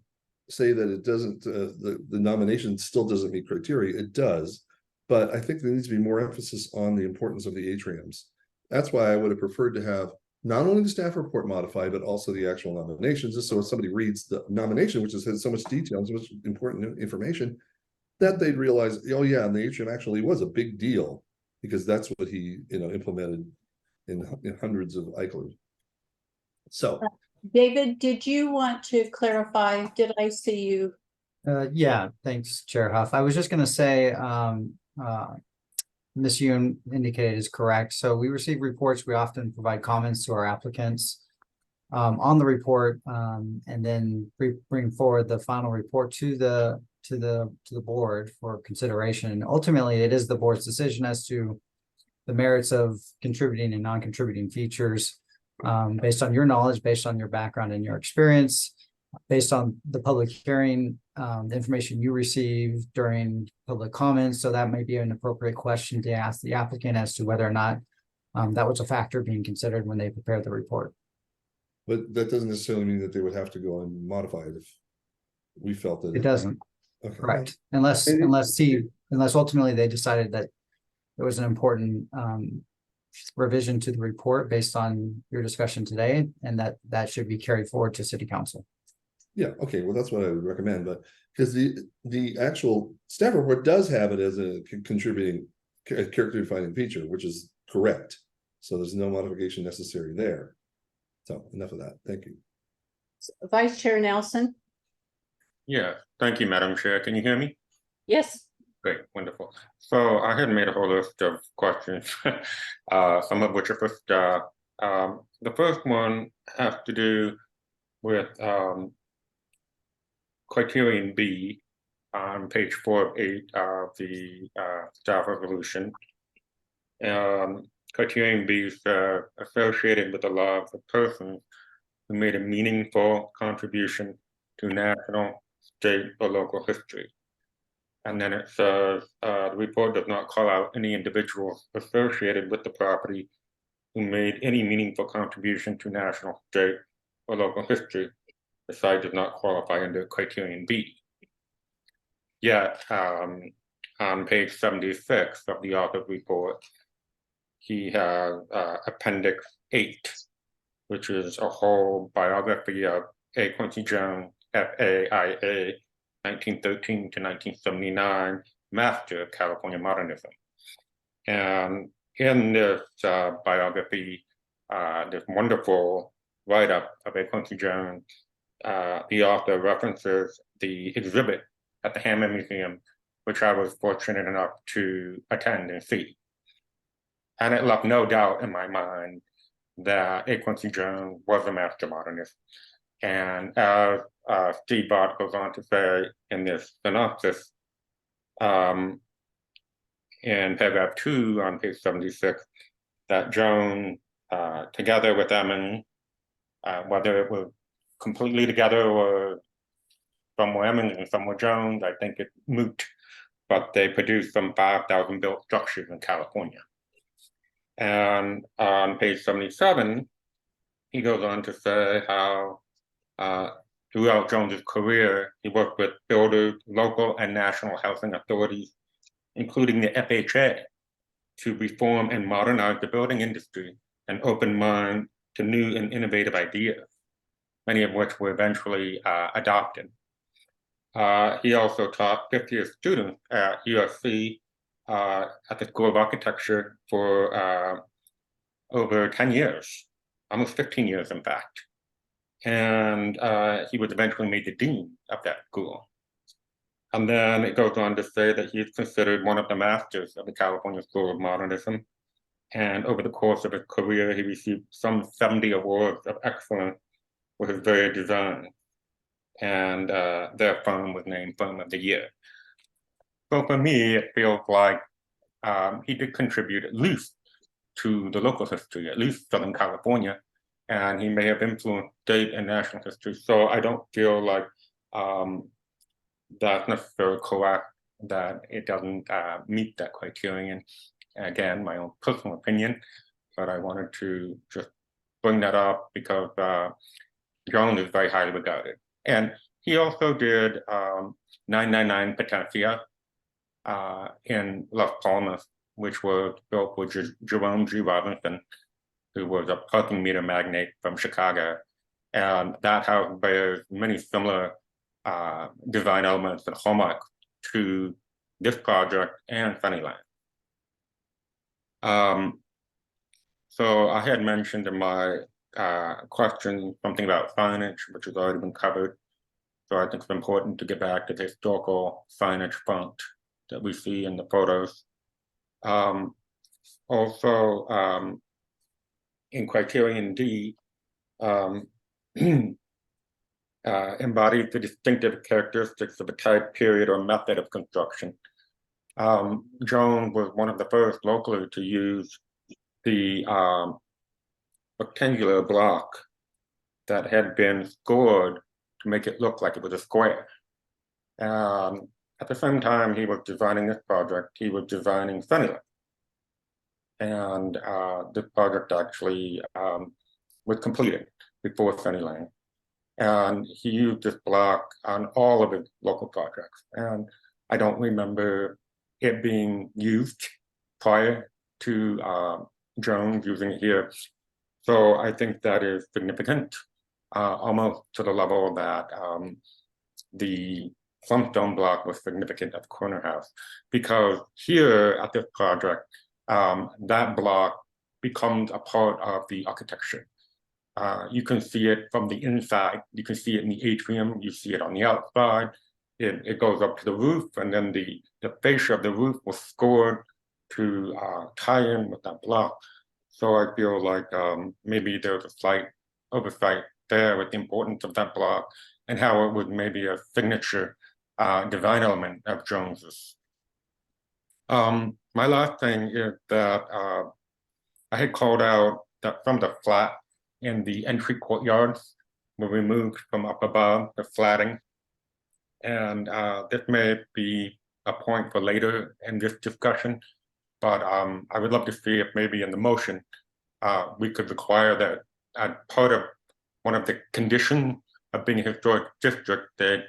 say that it doesn't, the nomination still doesn't meet criteria. It does, but I think there needs to be more emphasis on the importance of the atriums. That's why I would have preferred to have not only the staff report modified, but also the actual nominations, just so if somebody reads the nomination, which has so much detail and so much important information, that they'd realize, oh yeah, and the atrium actually was a big deal, because that's what he, implemented in hundreds of Eichlers. So, David, did you want to clarify? Did I see you? Yeah, thanks, Chair Huff. I was just going to say, Ms. Yoon indicated is correct. So we receive reports. We often provide comments to our applicants on the report, and then bring forward the final report to the board for consideration. And ultimately, it is the board's decision as to the merits of contributing and non-contributing features, based on your knowledge, based on your background and your experience, based on the public hearing, the information you received during public comments. So that may be an appropriate question to ask the applicant as to whether or not that was a factor being considered when they prepared the report. but that doesn't necessarily mean that they would have to go and modify it if we felt that It doesn't, okay. correct, unless ultimately they decided that there was an important revision to the report based on your discussion today, and that should be carried forward to City Council. Yeah, okay, well, that's what I would recommend, but because the actual staff report does have it as a contributing character defining feature, which is correct. So there's no modification necessary there. So enough of that. Thank you. Vice Chair Nelson? Yeah, thank you, Madam Chair. Can you hear me? Yes. Great, wonderful. So I had made a whole list of questions, some of which are for staff. The first one has to do with criterion B on page 4 of 8 of the staff resolution. Criterion B is associated with the law of the person who made a meaningful contribution to national, state, or local history. And then it says the report does not call out any individuals associated with the property who made any meaningful contribution to national, state, or local history. The site does not qualify under criterion B. Yet, on page 76 of the author's report, he has appendix 8, which is a whole biography of A. Quincy Jones, FAIA, 1913 to 1979, master of California modernism. And in this biography, this wonderful write-up of A. Quincy Jones, the author references the exhibit at the Hammond Museum, which I was fortunate enough to attend and see. And it left no doubt in my mind that A. Quincy Jones was a master modernist. And as Steve Bott goes on to say in this synopsis, in paragraph 2 on page 76, that Jones, together with Emmons, whether it was completely together or some were Emmons and some were Jones, I think it's moot, but they produced some 5,000 built structures in California. And on page 77, he goes on to say how throughout Jones's career, he worked with builders, local and national housing authorities, including the FHA, to reform and modernize the building industry and open mind to new and innovative ideas, many of which were eventually adopted. He also taught 50 students at USC at the School of Architecture for over 10 years, almost 15 years, in fact. And he was eventually made the dean of that school. And then it goes on to say that he is considered one of the masters of the California School of Modernism. And over the course of his career, he received some 70 awards of excellence for his various designs. And their firm was named Firm of the Year. So for me, it feels like he did contribute at least to the local history, at least Southern California, and he may have influenced state and national history. So I don't feel like that's necessarily correct, that it doesn't meet that criterion. Again, my own personal opinion, but I wanted to just bring that up because Jones is very highly regarded. And he also did 999 Potencia in Las Palmas, which was built for Jerome G. Robinson, who was a parking meter magnate from Chicago. And that house bears many similar design elements and hallmarks to this project and Sunnyland. So I had mentioned in my question something about signage, which has already been covered. So I think it's important to get back to the historical signage font that we see in the photos. Also, in criterion D, embodies the distinctive characteristics of a type, period, or method of construction. Jones was one of the first locally to use the rectangular block that had been scored to make it look like it was a square. At the same time he was designing this project, he was designing Sunnyland. And this project actually was completed before Sunnyland. And he used this block on all of his local projects. And I don't remember it being used prior to Jones using it here. So I think that is significant, almost to the level that the Plumstone block was significant at the corner house, because here at this project, that block becomes a part of the architecture. You can see it from the inside, you can see it in the atrium, you see it on the outside, it goes up to the roof, and then the fascia of the roof was scored to tie in with that block. So I feel like maybe there's a slight oversight there with the importance of that block and how it was maybe a signature design element of Jones's. My last thing is that I had called out that from the flat in the entry courtyards were removed from up above, the flatting. And this may be a point for later in this discussion, but I would love to see if maybe in the motion we could require that as part of one of the conditions of being a historic district, that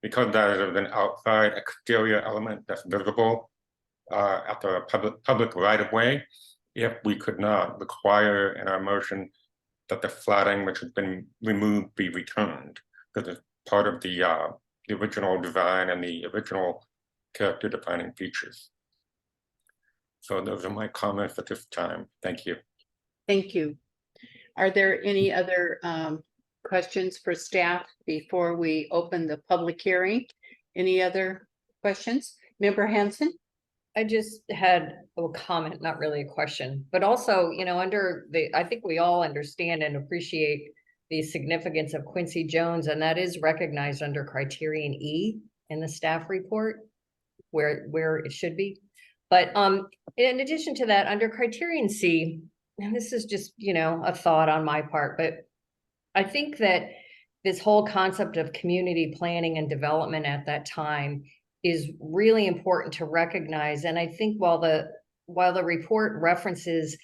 because that is an outside exterior element that's visible after a public right of way, if we could not require in our motion that the flatting which has been removed be returned, because it's part of the original design and the original character defining features. So those are my comments at this time. Thank you. Thank you. Are there any other questions for staff before we open the public hearing? Any other questions? Member Hanson? I just had a comment, not really a question, but also, you know, I think we all understand and appreciate the significance of Quincy Jones, and that is recognized under criterion E in the staff report, where it should be. But in addition to that, under criterion C, and this is just, you know, a thought on my part, but I think that this whole concept of community planning and development at that time is really important to recognize. And I think while the report references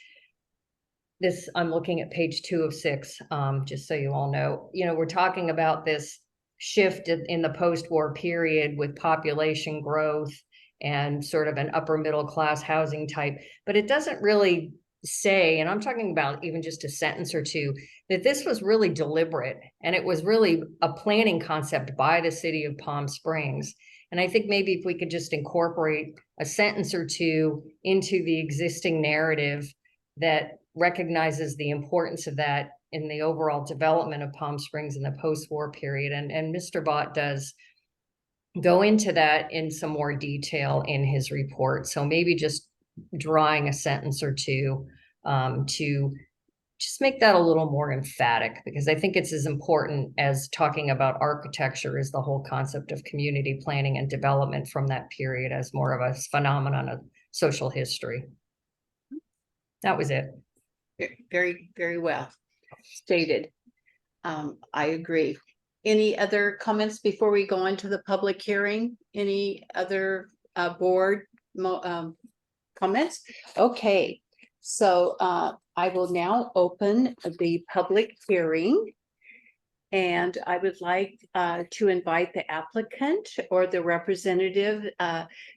this, I'm looking at page 2 of 6, just so you all know, you know, we're talking about this shift in the post-war period with population growth and sort of an upper middle class housing type, but it doesn't really say, and I'm talking about even just a sentence or two, that this was really deliberate and it was really a planning concept by the city of Palm Springs. And I think maybe if we could just incorporate a sentence or two into the existing narrative that recognizes the importance of that in the overall development of Palm Springs in the post-war period. And Mr. Bott does go into that in some more detail in his report. So maybe just drawing a sentence or two to just make that a little more emphatic, because I think it's as important as talking about architecture as the whole concept of community planning and development from that period as more of a phenomenon of social history. That was it. Very, very well stated. I agree. Any other comments before we go into the public hearing? Any other board comments? Okay, so I will now open the public hearing. And I would like to invite the applicant or the representative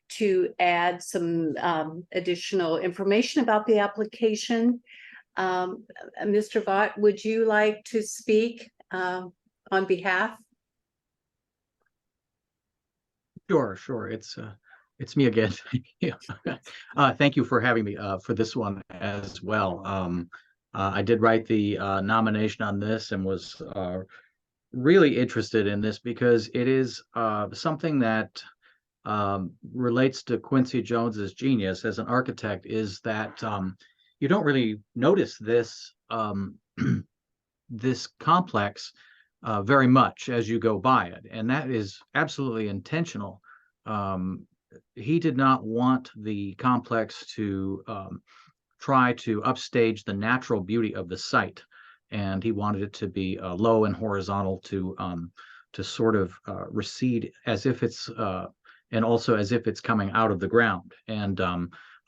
to add some additional information about the application. Mr. Vaught, would you like to speak on behalf? Sure. It's me again. Thank you for having me for this one as well. I did write the nomination on this and was really interested in this because it is something that relates to Quincy Jones's genius as an architect, is that you don't really notice this this complex very much as you go by it, and that is absolutely intentional. He did not want the complex to try to upstage the natural beauty of the site, and he wanted it to be low and horizontal to sort of recede as if it's and also as if it's coming out of the ground. And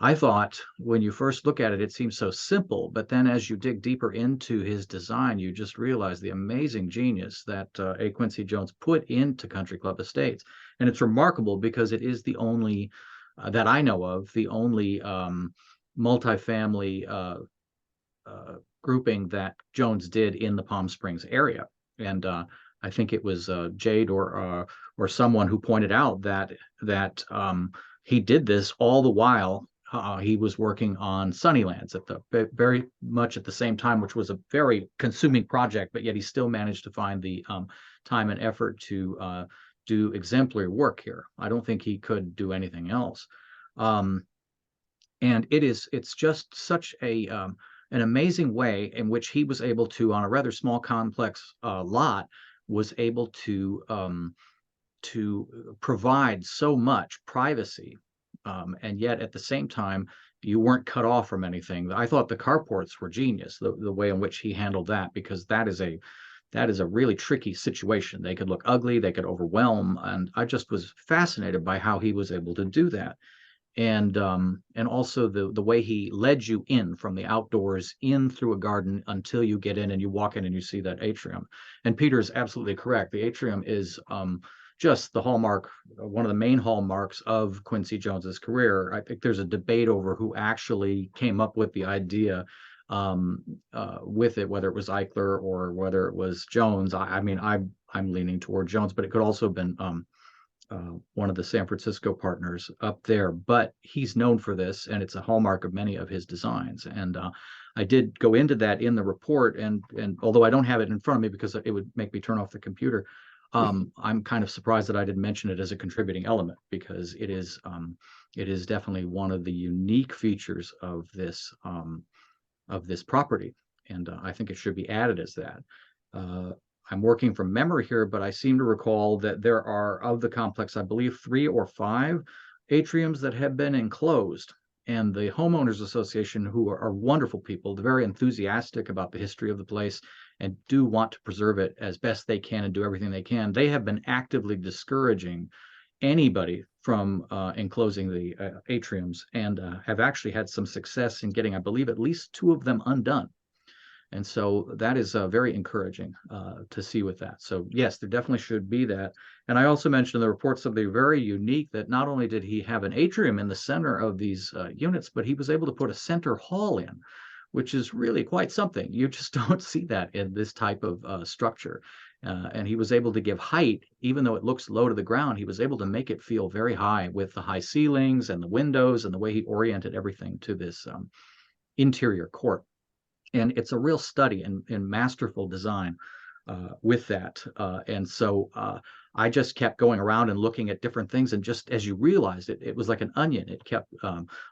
I thought when you first look at it, it seems so simple, but then as you dig deeper into his design, you just realize the amazing genius that A. Quincy Jones put into Country Club Estates. And it's remarkable because it is the only, that I know of, the only multifamily grouping that Jones did in the Palm Springs area. And I think it was Jade or someone who pointed out that he did this all the while he was working on Sunnylands at the very much at the same time, which was a very consuming project, but yet he still managed to find the time and effort to do exemplary work here. I don't think he could do anything else. And it's just such an amazing way in which he was able to, on a rather small complex lot, was able to provide so much privacy. And yet at the same time, you weren't cut off from anything. I thought the carports were genius, the way in which he handled that, because that is a really tricky situation. They could look ugly, they could overwhelm, and I just was fascinated by how he was able to do that. And also the way he led you in from the outdoors in through a garden until you get in and you walk in and you see that atrium. And Peter's absolutely correct. The atrium is just the hallmark, one of the main hallmarks of Quincy Jones's career. I think there's a debate over who actually came up with the idea with it, whether it was Eichler or whether it was Jones. I mean, I'm leaning toward Jones, but it could also have been one of the San Francisco partners up there. But he's known for this, and it's a hallmark of many of his designs. And I did go into that in the report, and although I don't have it in front of me because it would make me turn off the computer, I'm kind of surprised that I didn't mention it as a contributing element, because it is definitely one of the unique features of this property, and I think it should be added as that. I'm working from memory here, but I seem to recall that there are, of the complex, I believe 3 or 5 atriums that have been enclosed. And the homeowners association, who are wonderful people, they're very enthusiastic about the history of the place and do want to preserve it as best they can and do everything they can. They have been actively discouraging anybody from enclosing the atriums, and have actually had some success in getting, I believe, at least 2 of them undone. And so that is very encouraging to see with that. So yes, there definitely should be that. And I also mentioned in the report something very unique, that not only did he have an atrium in the center of these units, but he was able to put a center hall in, which is really quite something. You just don't see that in this type of structure. And he was able to give height, even though it looks low to the ground, he was able to make it feel very high with the high ceilings and the windows and the way he oriented everything to this interior court. And it's a real study in masterful design with that. And so I just kept going around and looking at different things. And just as you realized it, it was like an onion. It kept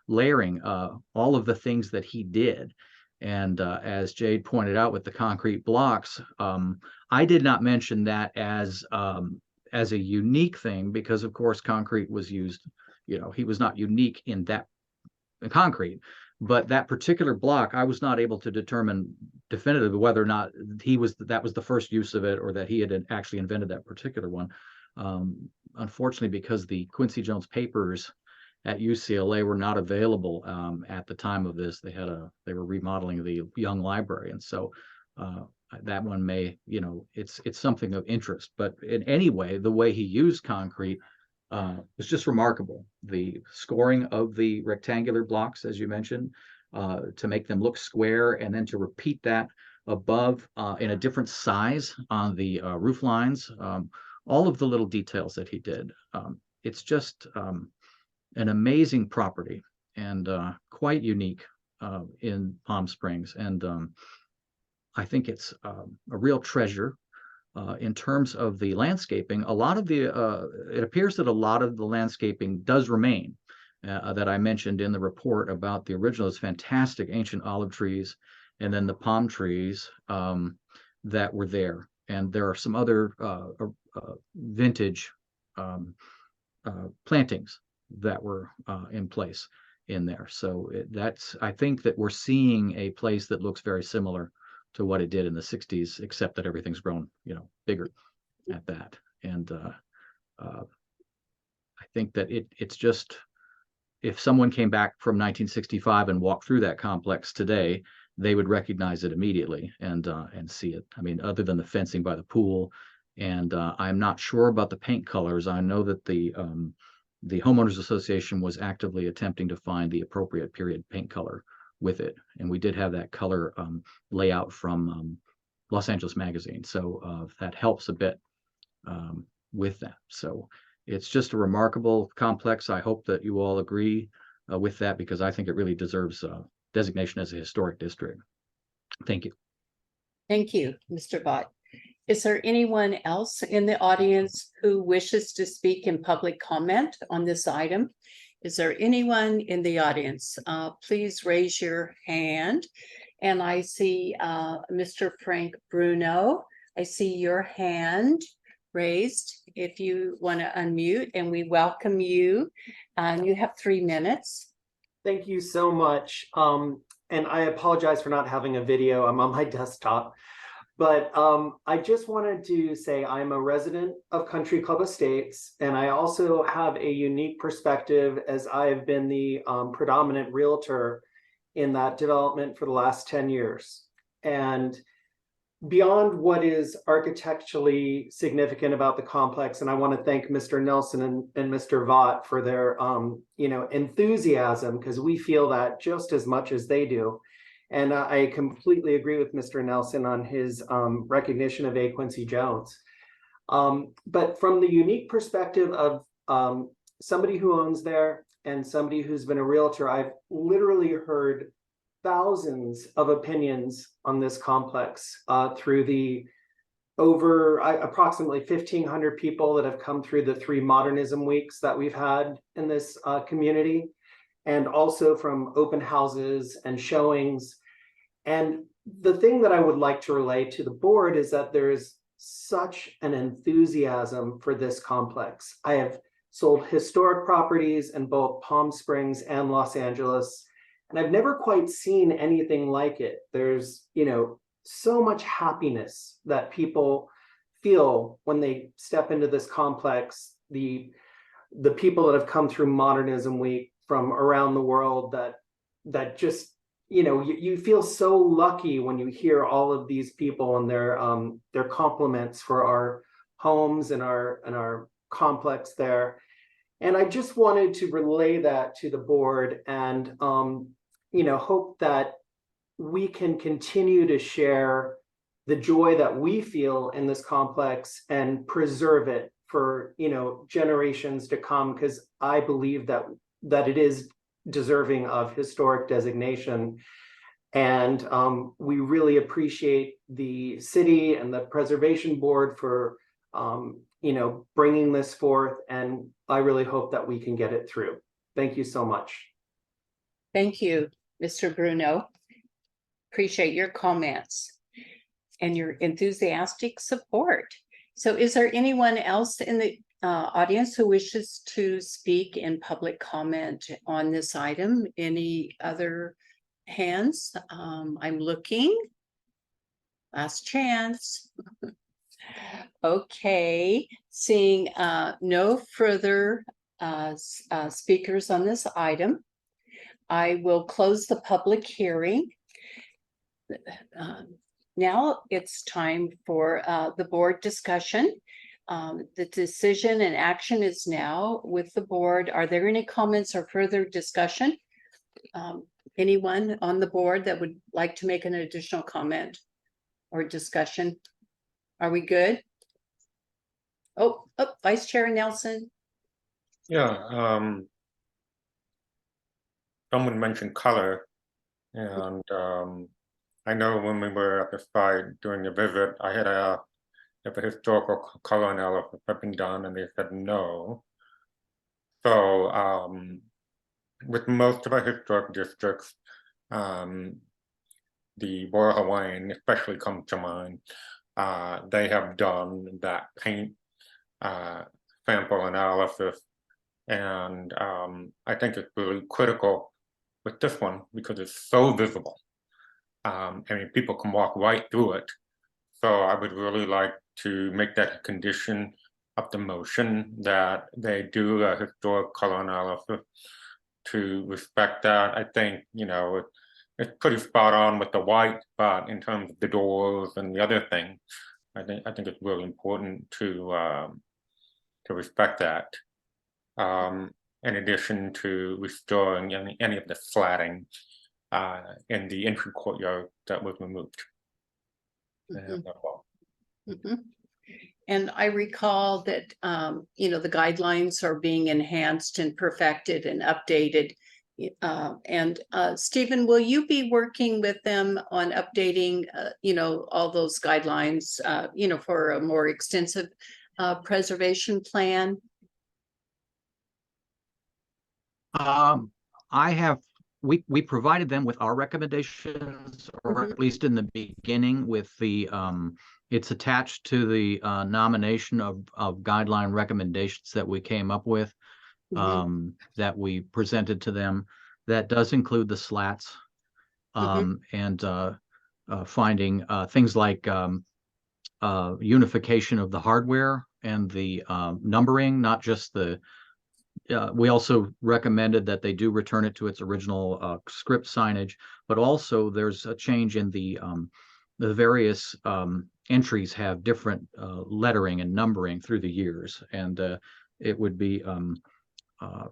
layering all of the things that he did. And as Jade pointed out with the concrete blocks, I did not mention that as a unique thing, because of course concrete was used, he was not unique in that concrete. But that particular block, I was not able to determine definitively whether or not that was the first use of it, or that he had actually invented that particular one. Unfortunately, because the Quincy Jones papers at UCLA were not available at the time of this, they were remodeling the Young Library, and so that one may, it's something of interest. But in any way, the way he used concrete was just remarkable. The scoring of the rectangular blocks, as you mentioned, to make them look square, and then to repeat that above in a different size on the roof lines, all of the little details that he did. It's just an amazing property, and quite unique in Palm Springs. And I think it's a real treasure. In terms of the landscaping, it appears that a lot of the landscaping does remain, that I mentioned in the report about the original, those fantastic ancient olive trees, and then the palm trees that were there. And there are some other vintage plantings that were in place in there. So I think that we're seeing a place that looks very similar to what it did in the 60s, except that everything's grown, bigger at that. And I think that it's just, if someone came back from 1965 and walked through that complex today, they would recognize it immediately and see it. I mean, other than the fencing by the pool, and I'm not sure about the paint colors. I know that the homeowners association was actively attempting to find the appropriate period paint color with it, and we did have that color layout from Los Angeles Magazine, so that helps a bit with that. So it's just a remarkable complex. I hope that you all agree with that, because I think it really deserves designation as a historic district. Thank you. Thank you, Mr. Vaught. Is there anyone else in the audience who wishes to speak in public comment on this item? Is there anyone in the audience? Please raise your hand. And I see Mr. Frank Bruno. I see your hand raised if you want to unmute, and we welcome you. You have 3 minutes. Thank you so much. And I apologize for not having a video. I'm on my desktop. But I just wanted to say I'm a resident of Country Club Estates, and I also have a unique perspective, as I have been the predominant realtor in that development for the last 10 years. And beyond what is architecturally significant about the complex, and I want to thank Mr. Nelson and Mr. Vaught for their enthusiasm, because we feel that just as much as they do. And I completely agree with Mr. Nelson on his recognition of A. Quincy Jones. But from the unique perspective of somebody who owns there and somebody who's been a realtor, I've literally heard thousands of opinions on this complex through the approximately 1,500 people that have come through the 3 modernism weeks that we've had in this community, and also from open houses and showings. And the thing that I would like to relay to the board is that there is such an enthusiasm for this complex. I have sold historic properties in both Palm Springs and Los Angeles, and I've never quite seen anything like it. There's, so much happiness that people feel when they step into this complex. The people that have come through Modernism Week from around the world, that just, you feel so lucky when you hear all of these people and their compliments for our homes and our complex there. And I just wanted to relay that to the board and, hope that we can continue to share the joy that we feel in this complex and preserve it for, generations to come, because I believe that it is deserving of historic designation. And we really appreciate the city and the preservation board for, bringing this forth. And I really hope that we can get it through. Thank you so much. Thank you, Mr. Bruno. Appreciate your comments and your enthusiastic support. So is there anyone else in the audience who wishes to speak in public comment on this item? Any other hands? I'm looking. Last chance. Okay, seeing no further speakers on this item, I will close the public hearing. Now it's time for the board discussion. The decision and action is now with the board. Are there any comments or further discussion? Anyone on the board that would like to make an additional comment or discussion? Are we good? Oh, Vice Chair Nelson. Yeah, someone mentioned color, and I know when we were at the site during the visit, I had asked if a historical color analysis had been done, and they said no. So with most of our historic districts, the Royal Hawaiian especially comes to mind. They have done that paint sample analysis, and I think it's really critical with this one because it's so visible. I mean, people can walk right through it. So I would really like to make that a condition of the motion that they do a historic color analysis to respect that. I think, it's pretty spot on with the white, but in terms of the doors and the other things, I think it's really important to respect that. In addition to restoring any of the slatting in the entry courtyard that was removed. And I recall that, the guidelines are being enhanced and perfected and updated. And Stephen, will you be working with them on updating, all those guidelines, for a more extensive preservation plan? We provided them with our recommendations, or at least in the beginning with the, it's attached to the nomination of guideline recommendations that we came up with, that we presented to them. That does include the slats and finding things like unification of the hardware and the numbering, not just the we also recommended that they do return it to its original script signage, but also there's a change in the various entries have different lettering and numbering through the years, and it would be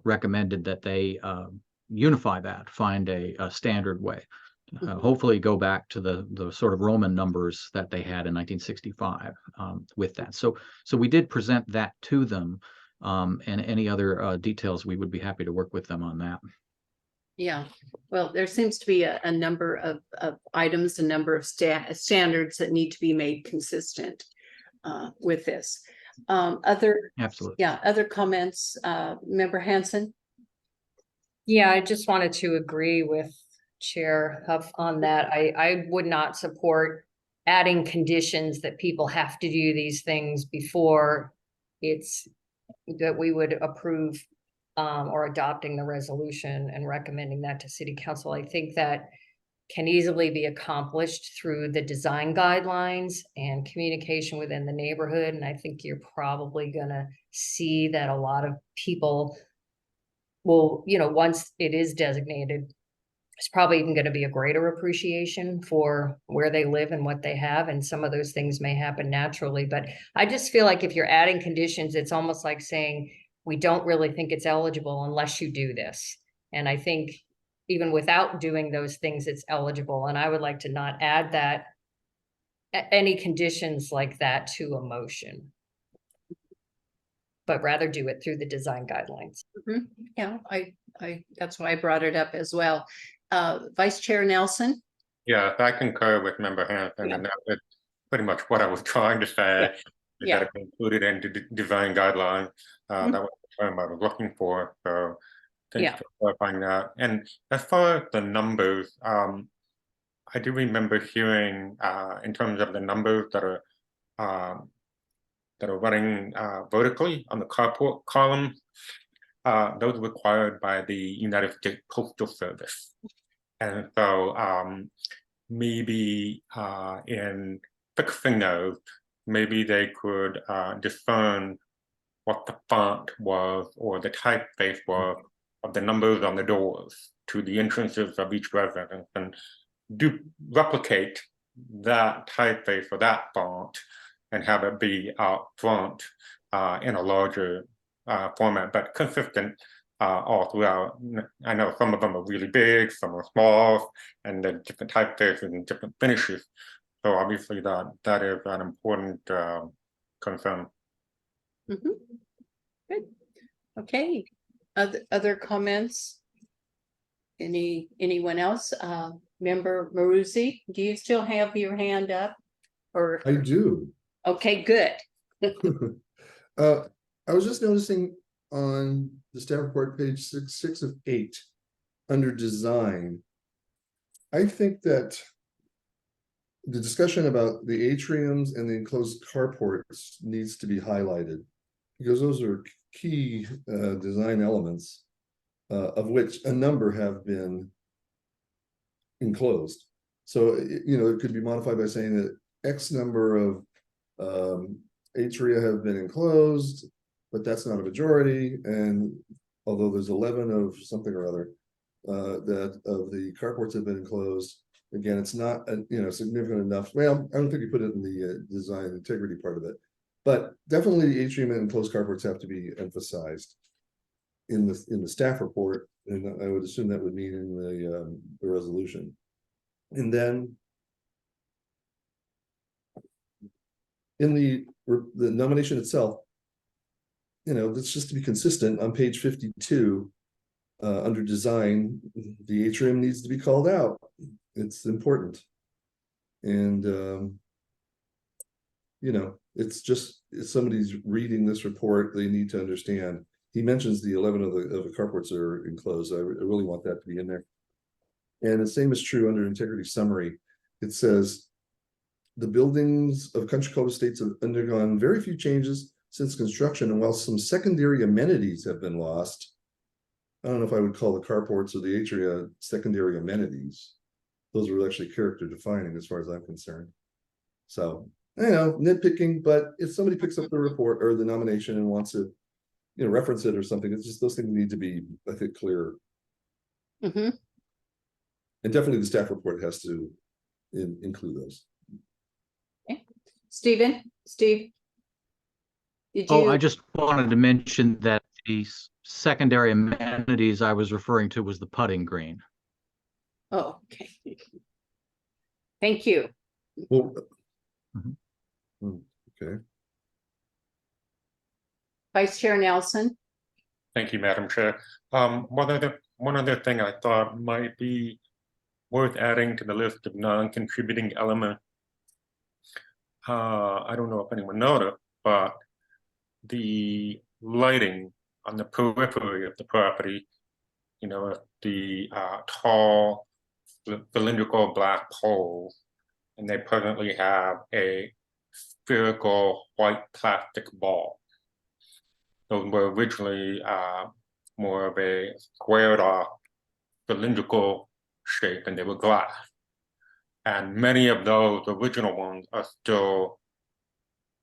recommended that they unify that, find a standard way. Hopefully go back to the sort of Roman numbers that they had in 1965 with that. So we did present that to them. And any other details, we would be happy to work with them on that. Yeah, well, there seems to be a number of items, a number of standards that need to be made consistent. with this. Other, Absolutely. yeah, other comments, Member Hanson? Yeah, I just wanted to agree with Chair Huff on that. I would not support adding conditions that people have to do these things before it's that we would approve or adopting the resolution and recommending that to City Council. I think that can easily be accomplished through the design guidelines and communication within the neighborhood. And I think you're probably gonna see that a lot of people will, once it is designated, it's probably even gonna be a greater appreciation for where they live and what they have. And some of those things may happen naturally, but I just feel like if you're adding conditions, it's almost like saying, we don't really think it's eligible unless you do this. And I think even without doing those things, it's eligible. And I would like to not add that any conditions like that to a motion, but rather do it through the design guidelines. Yeah, that's why I brought it up as well. Vice Chair Nelson? Yeah, I concur with Member Hanson, and that's pretty much what I was trying to say. Yeah. That it included in the design guidelines. That was the term I was looking for. So thanks for clarifying that. And as far as the numbers, I do remember hearing in terms of the numbers that are running vertically on the carport column, those are required by the United States Postal Service. And so maybe in fixing those, maybe they could discern what the font was or the typeface was of the numbers on the doors to the entrances of each residence, and replicate that typeface or that font and have it be out front in a larger format, but consistent all throughout. I know some of them are really big, some are small, and then different typefaces and different finishes. So obviously that is an important concern. Good. Okay. Other comments? Anyone else? Member Maruzzi, do you still have your hand up? Or I do. Okay, good. I was just noticing on the staff report, page 6 of 8, under design, I think that the discussion about the atriums and the enclosed carports needs to be highlighted, because those are key design elements, of which a number have been enclosed. So, it could be modified by saying that X number of atria have been enclosed, but that's not a majority. And although there's 11 of something or other, that of the carports have been enclosed, again, it's not significant enough. Well, I don't think you put it in the design integrity part of it, but definitely the atrium and enclosed carports have to be emphasized in the staff report, and I would assume that would mean in the resolution. And then in the nomination itself, that's just to be consistent. On page 52, under design, the atrium needs to be called out. It's important. And it's just, if somebody's reading this report, they need to understand. He mentions the 11 of the carports are enclosed. I really want that to be in there. And the same is true under integrity summary. It says the buildings of Country Club Estates have undergone very few changes since construction, and while some secondary amenities have been lost, I don't know if I would call the carports or the atria secondary amenities. Those are actually character defining as far as I'm concerned. So, nitpicking, but if somebody picks up the report or the nomination and wants to, reference it or something, it's just those things need to be, I think, clearer. And definitely the staff report has to include those. Okay. Steve, did you? Oh, I just wanted to mention that the secondary amenities I was referring to was the putting green. Oh, okay. Thank you. Well, okay. Vice Chair Nelson. Thank you, Madam Chair. One other thing I thought might be worth adding to the list of non-contributing elements. I don't know if anyone noticed, but the lighting on the periphery of the property, the tall cylindrical black poles, and they presently have a spherical white plastic ball. Those were originally more of a squared off cylindrical shape, and they were glass. And many of those original ones are still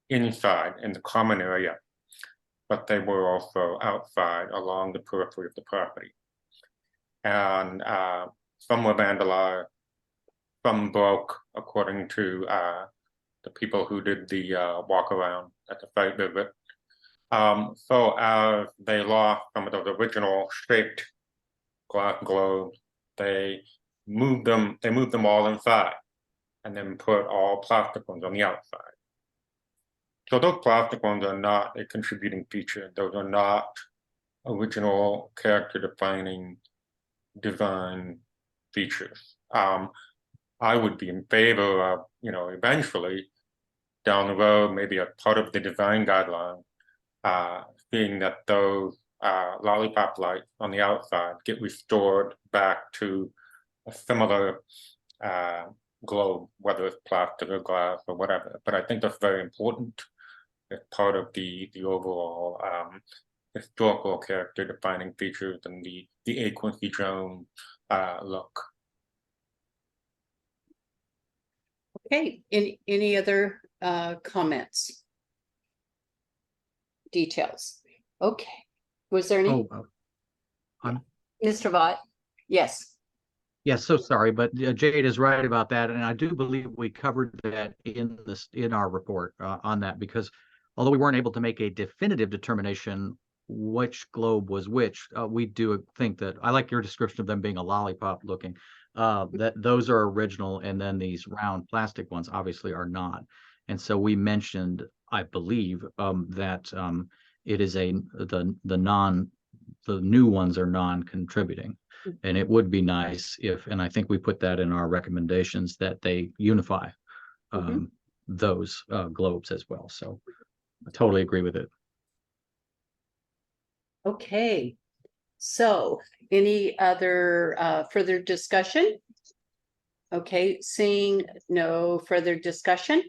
inside in the common area, but they were also outside along the periphery of the property. And some were vandalized, some broke, according to the people who did the walk around at the site visit. So as they lost some of those original shaped glass globes, they moved them all inside and then put all plastic ones on the outside. So those plastic ones are not a contributing feature. Those are not original character defining design features. I would be in favor of, eventually down the road, maybe a part of the design guideline, seeing that those lollipop lights on the outside get restored back to a similar globe, whether it's plastic or glass or whatever. But I think that's very important as part of the overall historical character defining features and the A-Quincy Jones look. Okay, any other comments? Details? Okay. Was there any? Mr. Vaught? Yes. Yes, so sorry, but Jade is right about that, and I do believe we covered that in our report on that, because although we weren't able to make a definitive determination which globe was which, we do think that I like your description of them being a lollipop looking. That those are original, and then these round plastic ones obviously are not. And so we mentioned, I believe, that it is the new ones are non-contributing. And it would be nice if, and I think we put that in our recommendations, that they unify those globes as well. So I totally agree with it. Okay. So any other further discussion? Okay, seeing no further discussion,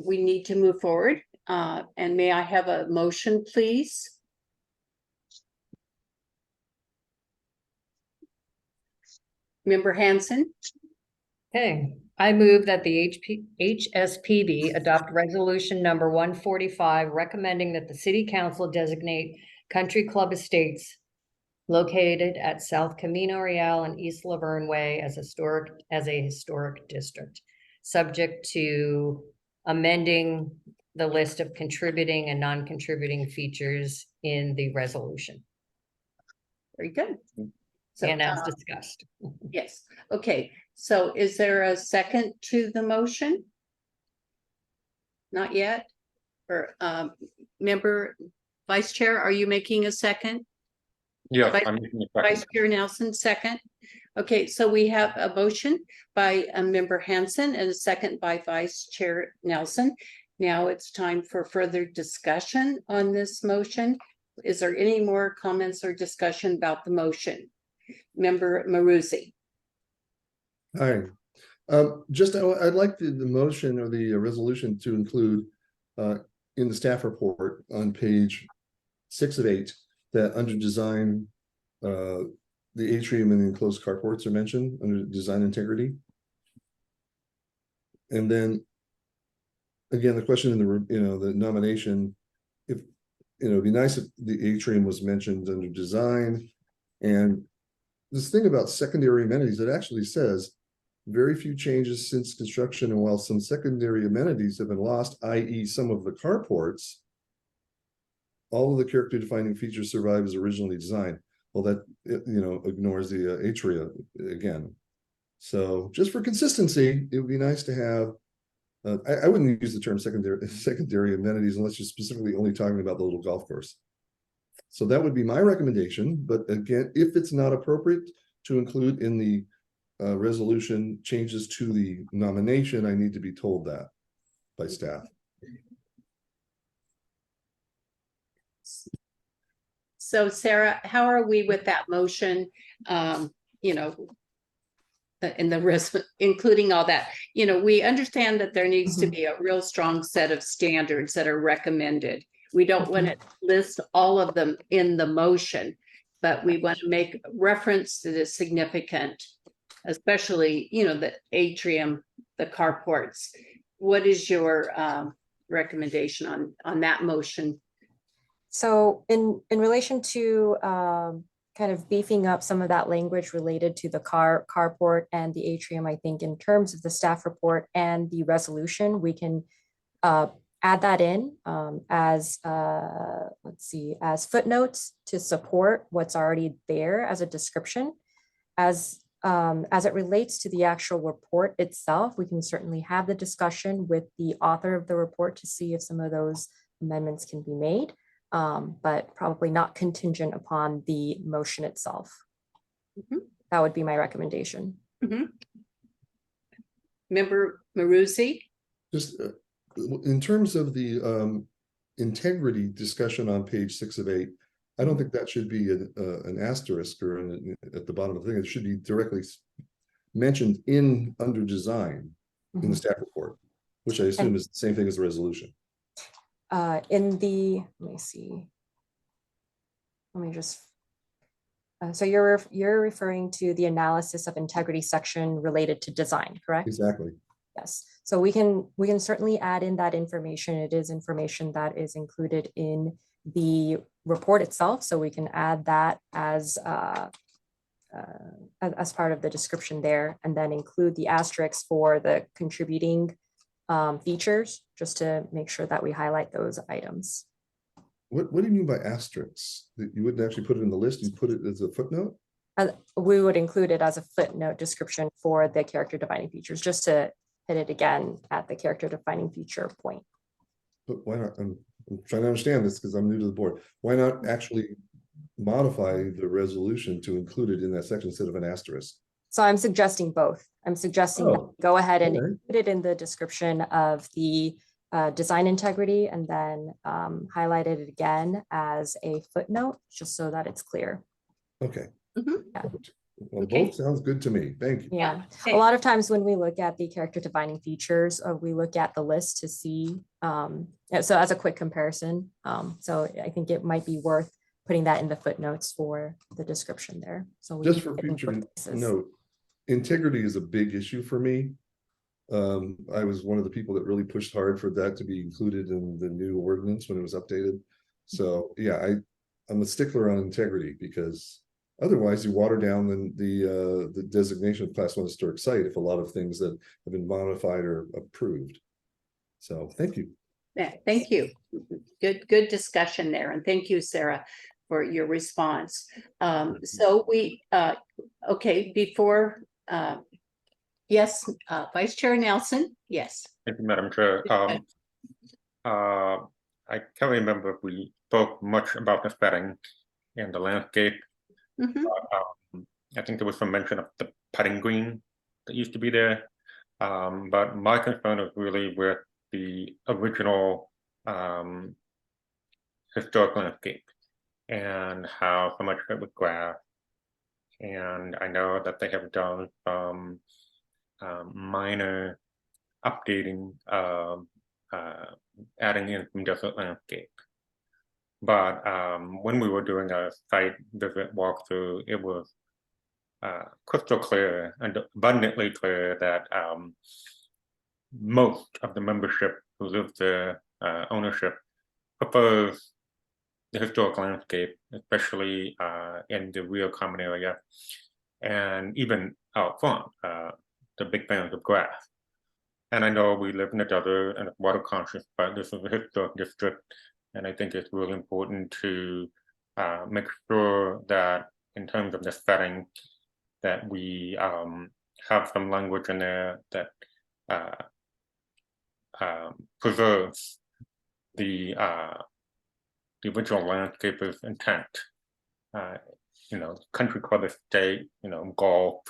we need to move forward. And may I have a motion, please? Member Hanson? Okay, I move that the HSPB adopt resolution number 145, recommending that the city council designate Country Club Estates located at South Camino Real and East Laverne Way as a historic district, subject to amending the list of contributing and non-contributing features in the resolution. Very good. So, and as discussed. Yes. Okay. So is there a second to the motion? Not yet. Or member Vice Chair, are you making a second? Yes, I'm making a second. Vice Chair Nelson, second. Okay, so we have a motion by Member Hanson and a second by Vice Chair Nelson. Now it's time for further discussion on this motion. Is there any more comments or discussion about the motion? Member Maruzzi. Hi. I'd like the motion or the resolution to include in the staff report on page 6 of 8 that under design, the atrium and the enclosed carports are mentioned under design integrity. And then again, the question in the nomination, if it'd be nice if the atrium was mentioned under design. And this thing about secondary amenities, it actually says very few changes since construction, and while some secondary amenities have been lost, i.e. some of the carports, all of the character defining features survive as originally designed. Well, that ignores the atria again. So just for consistency, it would be nice to have I wouldn't use the term secondary amenities unless you're specifically only talking about the little golf course. So that would be my recommendation. But again, if it's not appropriate to include in the resolution changes to the nomination, I need to be told that. by staff. So Sarah, how are we with that motion? You know, in the risk, including all that, you know, we understand that there needs to be a real strong set of standards that are recommended. We don't want to list all of them in the motion, but we want to make reference to the significant, especially, you know, the atrium, the carports. What is your recommendation on that motion? So in relation to kind of beefing up some of that language related to the carport and the atrium, I think in terms of the staff report and the resolution, we can add that in as let's see, as footnotes to support what's already there as a description. As it relates to the actual report itself, we can certainly have the discussion with the author of the report to see if some of those amendments can be made. But probably not contingent upon the motion itself. That would be my recommendation. Member Maruzzi? Just in terms of the integrity discussion on page 6 of 8, I don't think that should be an asterisk or at the bottom of the thing. It should be directly mentioned under design in the staff report, which I assume is the same thing as the resolution. In the, let me see. Let me just, so you're referring to the analysis of integrity section related to design, correct? Exactly. Yes. So we can certainly add in that information. It is information that is included in the report itself. So we can add that as part of the description there, and then include the asterisks for the contributing features, just to make sure that we highlight those items. What do you mean by asterisks? That you wouldn't actually put it in the list, you put it as a footnote? We would include it as a footnote description for the character defining features, just to hit it again at the character defining feature point. But why not? I'm trying to understand this because I'm new to the board. Why not actually modify the resolution to include it in that section instead of an asterisk? So I'm suggesting both. I'm suggesting that go ahead and put it in the description of the design integrity, and then highlight it again as a footnote, just so that it's clear. Okay. Yeah. Well, both sounds good to me. Thank you. Yeah. A lot of times when we look at the character defining features, we look at the list to see. So as a quick comparison, so I think it might be worth putting that in the footnotes for the description there. So just for future note, integrity is a big issue for me. I was one of the people that really pushed hard for that to be included in the new ordinance when it was updated. So yeah, I'm a stickler on integrity, because otherwise you water down the designation of Class 1 historic site if a lot of things that have been modified or approved. So thank you. Yeah, thank you. Good discussion there, and thank you, Sarah, for your response. So we okay, before yes, Vice Chair Nelson. Yes. Thank you, Madam Chair. I can't remember if we spoke much about the setting and the landscape. I think there was some mention of the putting green that used to be there. But my concern is really with the original historic landscape and how so much of it was grass. And I know that they have done some minor updating, adding in some desert landscape. But when we were doing a site visit walkthrough, it was crystal clear and abundantly clear that most of the membership who lives there, ownership, prefers the historic landscape, especially in the real common area, and even out front, the big fans of grass. And I know we live in a desert and it's water conscious, but this is a historic district, and I think it's really important to make sure that in terms of the setting, that we have some language in there that preserves the original landscaper's intent. You know, country club estate, you know, golf.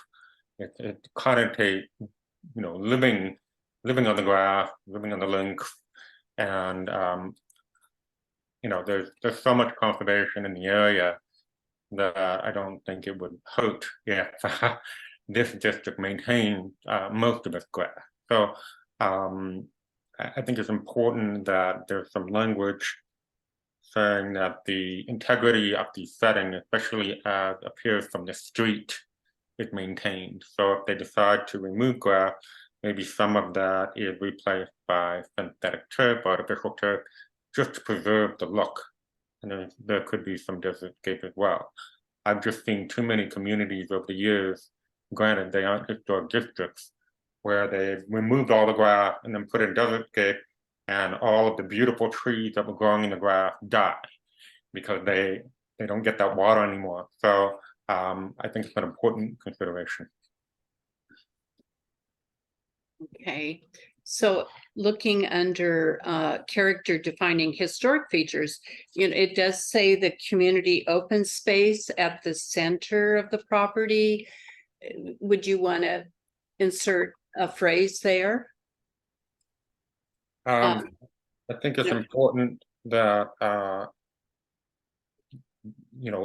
It connotate, you know, living living on the grass, living on the links, and there's so much conservation in the area that I don't think it would hurt if this district maintained most of its grass. So I think it's important that there's some language saying that the integrity of the setting, especially as appears from the street, is maintained. So if they decide to remove grass, maybe some of that is replaced by synthetic turf, artificial turf, just to preserve the look. And then there could be some desertscape as well. I've just seen too many communities over the years, granted they aren't historic districts, where they've removed all the grass and then put in desertscape, and all of the beautiful trees that were growing in the grass die because they don't get that water anymore. So I think it's an important consideration. Okay, so looking under character defining historic features, it does say the community open space at the center of the property. Would you want to insert a phrase there? I think it's important that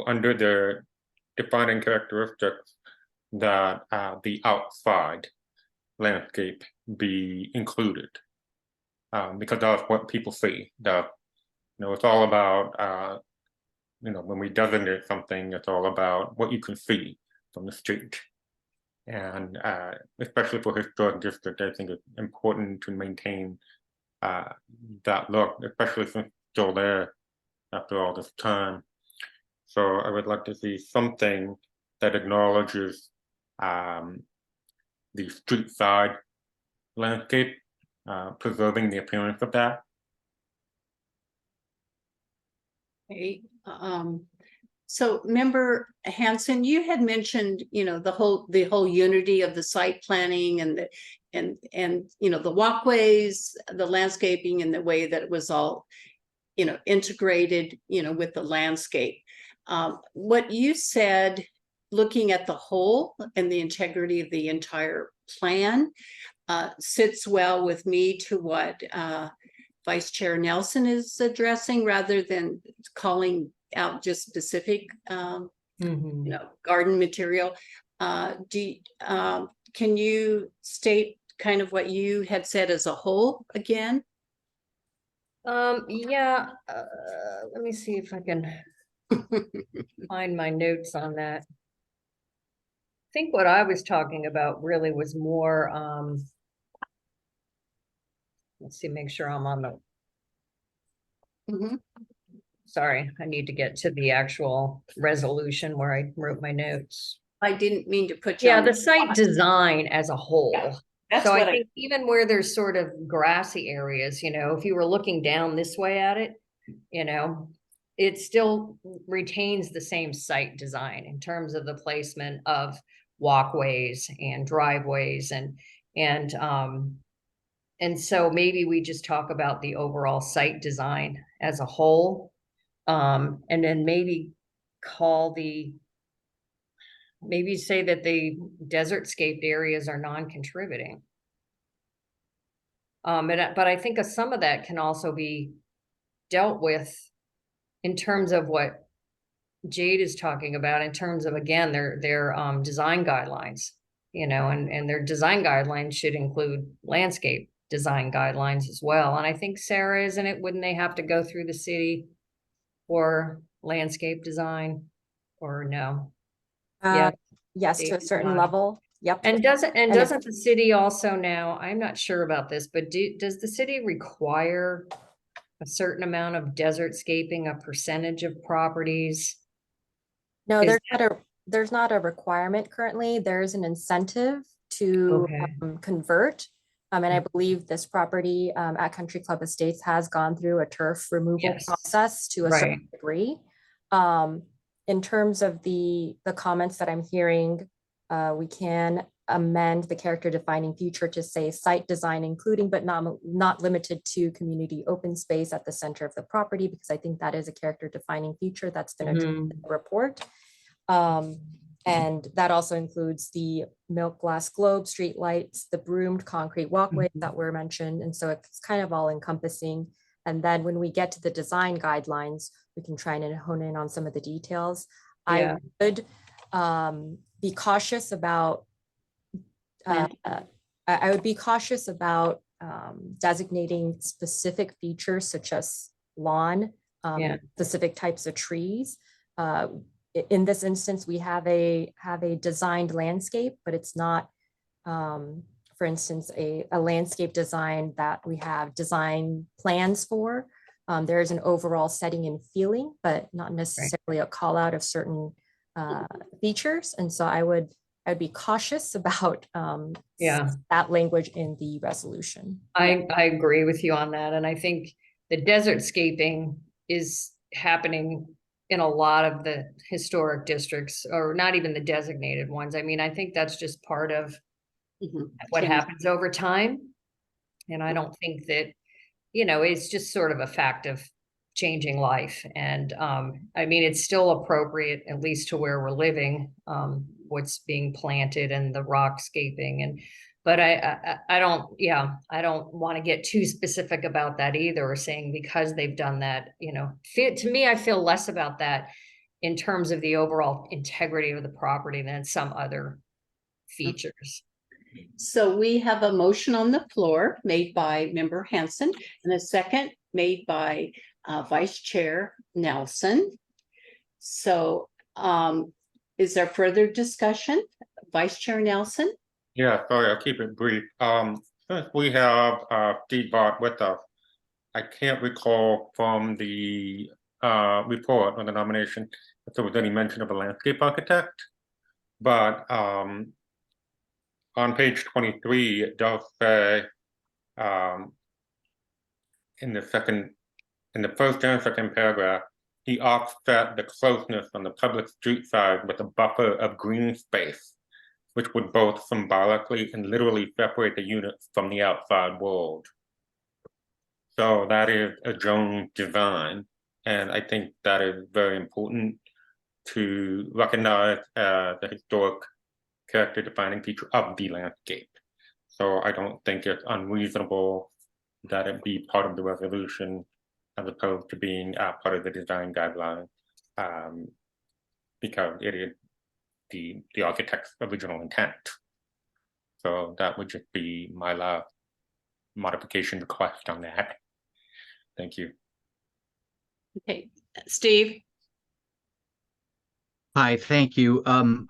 under the defining characteristics that the outside landscape be included, because that's what people see. It's all about when we designate something, it's all about what you can see from the street. And especially for historic district, I think it's important to maintain that look, especially since it's still there after all this time. So I would like to see something that acknowledges the street side landscape, preserving the appearance of that. Okay. So member Hanson, you had mentioned, the whole unity of the site planning and the walkways, the landscaping, and the way that it was all, integrated, with the landscape. What you said, looking at the whole and the integrity of the entire plan, sits well with me to what Vice Chair Nelson is addressing, rather than calling out just specific garden material. Can you state kind of what you had said as a whole again? Yeah, let me see if I can find my notes on that. I think what I was talking about really was more let's see, make sure I'm on the sorry, I need to get to the actual resolution where I wrote my notes. I didn't mean to put you Yeah, on the site design as a whole. Yeah, that's so what I think even where there's sort of grassy areas, if you were looking down this way at it, it still retains the same site design in terms of the placement of walkways and driveways and so maybe we just talk about the overall site design as a whole, and then maybe maybe say that the desert-scaped areas are non-contributing. But I think some of that can also be dealt with in terms of what Jade is talking about, in terms of, again, their design guidelines, and their design guidelines should include landscape design guidelines as well. And I think, Sarah, isn't it, wouldn't they have to go through the city for landscape design, or no? Yeah. Yes, to a certain level. Yep. And doesn't the city also now, I'm not sure about this, but does the city require a certain amount of desert-scaping, a percentage of properties? No, there's not a requirement currently. There's an incentive to convert. And I believe this property at Country Club Estates has gone through a turf removal process to a certain degree. In terms of the comments that I'm hearing, we can amend the character defining feature to say site design, including but not limited to community open space at the center of the property, because I think that is a character defining feature that's been addressed in the report. And that also includes the milk glass globe, street lights, the broomed concrete walkways that were mentioned. And so it's kind of all encompassing. And then when we get to the design guidelines, we can try and hone in on some of the details. Yeah. I would be cautious about, I would be cautious about designating specific features such as lawn, Yeah. specific types of trees. In this instance, we have a designed landscape, but it's not, for instance, a landscape design that we have design plans for. There is an overall setting and feeling, but not necessarily a call out of certain features. And so I would be cautious about that language in the resolution. I agree with you on that. And I think the desert scaping is happening in a lot of the historic districts, or not even the designated ones. I mean, I think that's just part of what happens over time. And I don't think that, you know, it's just sort of a fact of changing life. And I mean, it's still appropriate, at least to where we're living, what's being planted and the rockscaping. And but I don't want to get too specific about that either, or saying because they've done that, you know, to me, I feel less about that in terms of the overall integrity of the property than some other features. So we have a motion on the floor made by Member Hanson and a second made by Vice Chair Nelson. So is there further discussion? Vice Chair Nelson? Yeah, sorry, I'll keep it brief. Since we have Steve Bott with us, I can't recall from the report on the nomination if there was any mention of a landscape architect, but on page 23, it does say in the first and second paragraph, he offset the closeness on the public street side with a buffer of green space, which would both symbolically and literally separate the units from the outside world. So that is a Jones design, and I think that is very important to recognize the historic character defining feature of the landscape. So I don't think it's unreasonable that it be part of the resolution as opposed to being part of the design guideline, because it is the architect's original intent. So that would just be my last modification request on that. Thank you. Okay, Steve? Hi, thank you.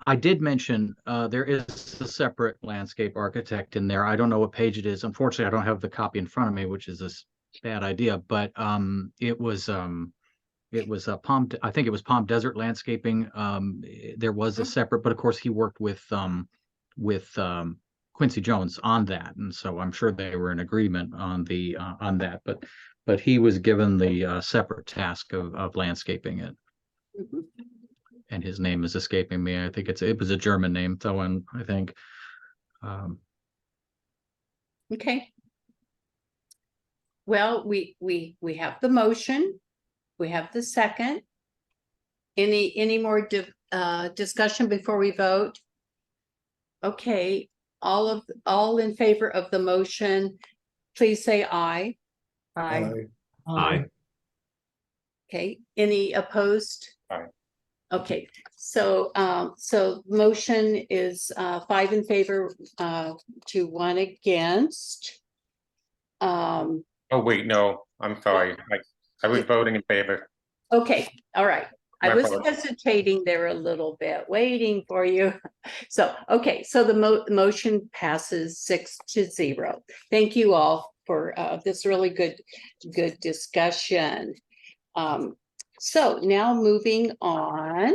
I did mention there is a separate landscape architect in there. I don't know what page it is. Unfortunately, I don't have the copy in front of me, which is a bad idea, but it was a Palm, I think it was Palm Desert Landscaping. There was a separate, but of course he worked with Quincy Jones on that, and so I'm sure they were in agreement on the on that. But he was given the separate task of landscaping it. And his name is escaping me. I think it was a German name, Thoen, I think. Okay. Well, we have the motion. We have the second. Any more discussion before we vote? Okay, all in favor of the motion, please say aye. Aye. Aye. Okay, any opposed? Aye. Okay, so motion is 5 in favor to 1 against. Oh wait, no, I'm sorry. I was voting in favor. Okay, all right. I My was apologies. hesitating there a little bit, waiting for you. So, okay, so the motion passes 6-0. Thank you all for this really good discussion. So now moving on.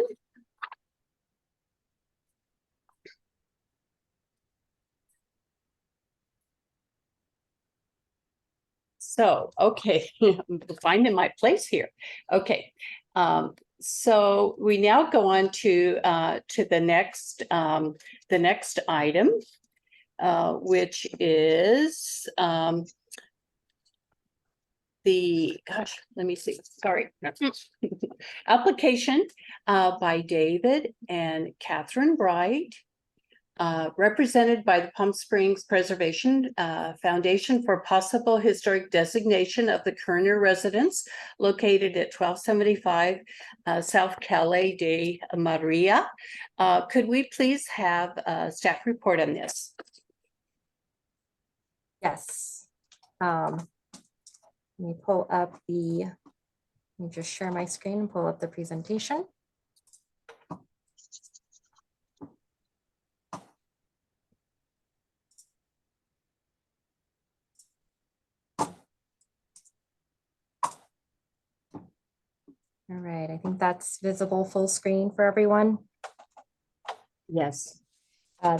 So, okay, I'm finding my place here. Okay, so we now go on to the next item, which is let me see, sorry. application by David and Catherine Bright, represented by the Palm Springs Preservation Foundation for possible historic designation of the Kerner residence located at 1275 South Calle de Maria. Could we please have a staff report on this? Yes. Let me pull up let me just share my screen and pull up the presentation. All right, I think that's visible full screen for everyone. Yes.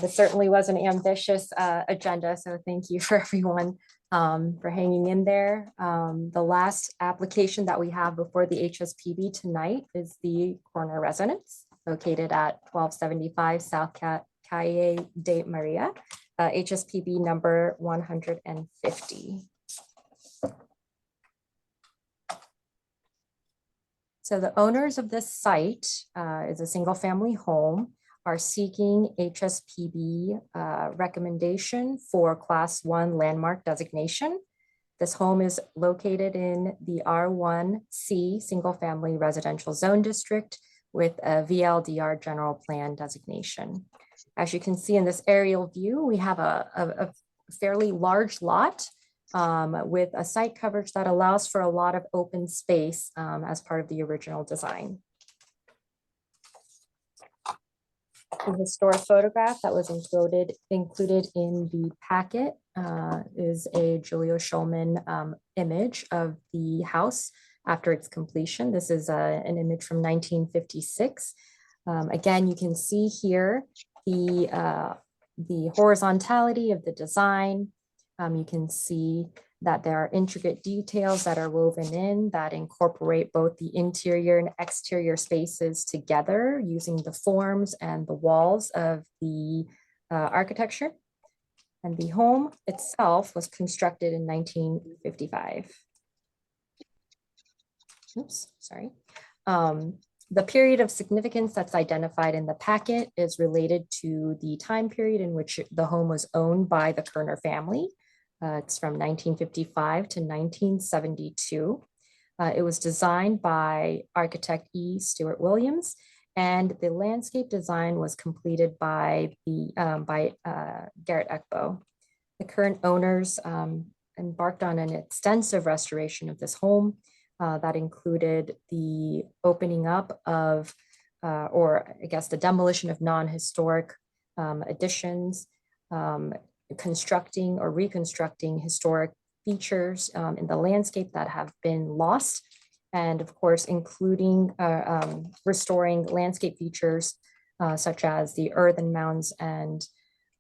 This certainly was an ambitious agenda, so thank you for everyone for hanging in there. The last application that we have before the HSPB tonight is the Corner residence located at 1275 South Calle de Maria, HSPB number 150. So the owners of this site is a single family home, are seeking HSPB recommendation for Class 1 landmark designation. This home is located in the R1C single family residential zone district with a VLDR general plan designation. As you can see in this aerial view, we have a fairly large lot with a site coverage that allows for a lot of open space as part of the original design. The historic photograph that was included in the packet is a Julio Schulman image of the house after its completion. This is an image from 1956. Again, you can see here the horizontality of the design. You can see that there are intricate details that are woven in that incorporate both the interior and exterior spaces together using the forms and the walls of the architecture. And the home itself was constructed in 1955. Oops, sorry. The period of significance that's identified in the packet is related to the time period in which the home was owned by the Kerner family. It's from 1955 to 1972. It was designed by architect E. Stewart Williams, and the landscape design was completed by Garrett Ekbo. The current owners embarked on an extensive restoration of this home that included the opening up of, or I guess the demolition of non-historic additions, constructing or reconstructing historic features in the landscape that have been lost, and of course, including restoring landscape features such as the earthen mounds and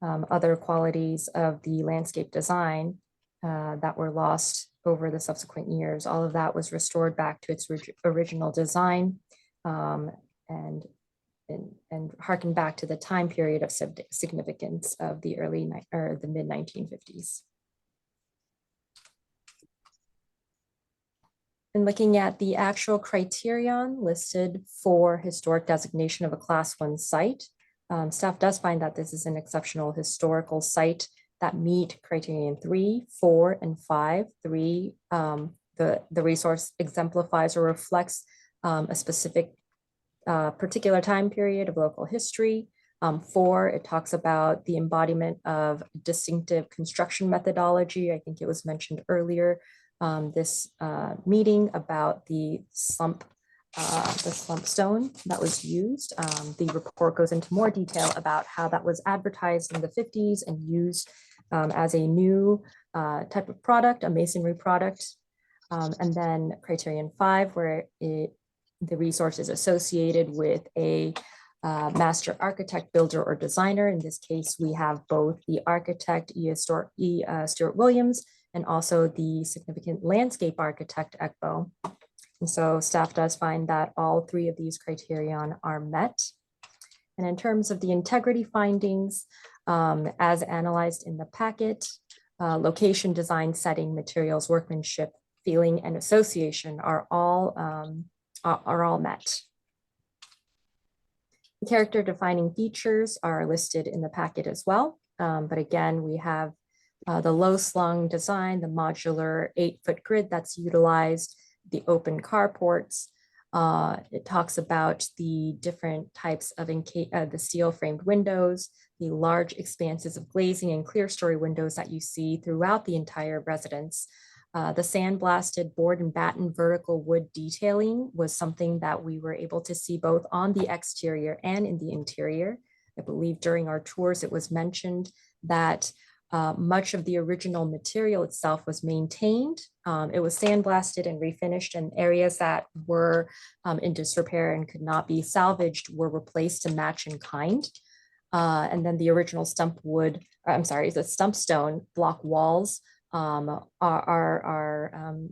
other qualities of the landscape design that were lost over the subsequent years. All of that was restored back to its original design and harken back to the time period of significance of the the mid 1950s. And looking at the actual criterion listed for historic designation of a Class 1 site, staff does find that this is an exceptional historical site that meet criterion 3, 4, and 5. 3, the resource exemplifies or reflects a specific particular time period of local history. 4, it talks about the embodiment of distinctive construction methodology. I think it was mentioned earlier, this meeting about the slump stone that was used. The report goes into more detail about how that was advertised in the 50s and used as a new type of product, a masonry product. And then criterion 5, where the resource is associated with a master architect, builder, or designer. In this case, we have both the architect, Stewart Williams, and also the significant landscape architect, Ekbo. And so staff does find that all 3 of these criterion are met. And in terms of the integrity findings, as analyzed in the packet, location, design, setting, materials, workmanship, feeling, and association are all are all met. Character defining features are listed in the packet as well. But again, we have the low slung design, the modular 8-foot grid that's utilized, the open carports. It talks about the different types of the steel framed windows, the large expanses of glazing and clear story windows that you see throughout the entire residence. The sandblasted board and batten vertical wood detailing was something that we were able to see both on the exterior and in the interior. I believe during our tours, it was mentioned that much of the original material itself was maintained. It was sandblasted and refinished, and areas that were in disrepair and could not be salvaged were replaced to match in kind. And then the original the stump stone block walls are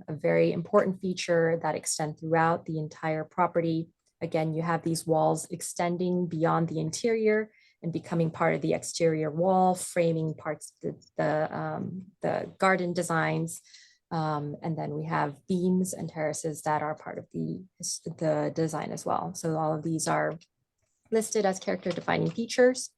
a very important feature that extend throughout the entire property. Again, you have these walls extending beyond the interior and becoming part of the exterior wall, framing parts of the garden designs. And then we have beams and terraces that are part of the design as well. So all of these are listed as character defining features.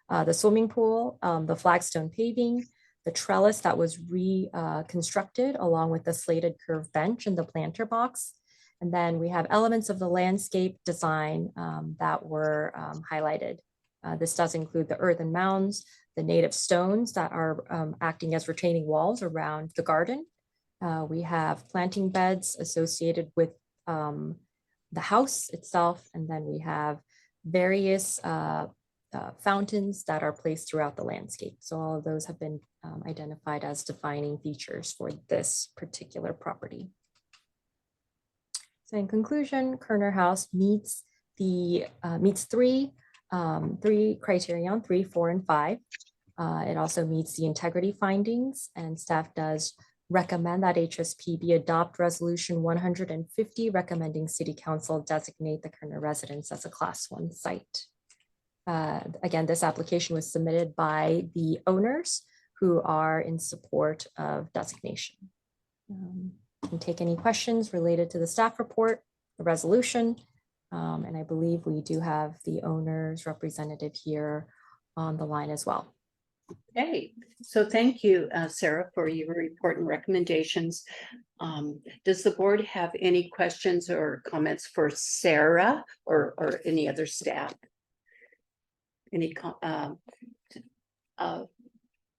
The swimming pool, the flagstone paving, the trellis that was reconstructed along with the slated curved bench and the planter box. And then we have elements of the landscape design that were highlighted. This does include the earthen mounds, the native stones that are acting as retaining walls around the garden. We have planting beds associated with the house itself. And then we have various fountains that are placed throughout the landscape. So all of those have been identified as defining features for this particular property. So in conclusion, Kerner House meets three criterion, 3, 4, and 5. It also meets the integrity findings, and staff does recommend that HSPB adopt resolution 150, recommending City Council designate the Kerner residence as a Class 1 site. Again, this application was submitted by the owners who are in support of designation. Can take any questions related to the staff report, the resolution, and I believe we do have the owner's representative here on the line as well. Okay, so thank you, Sarah, for your report and recommendations. Does the board have any questions or comments for Sarah or any other staff? Any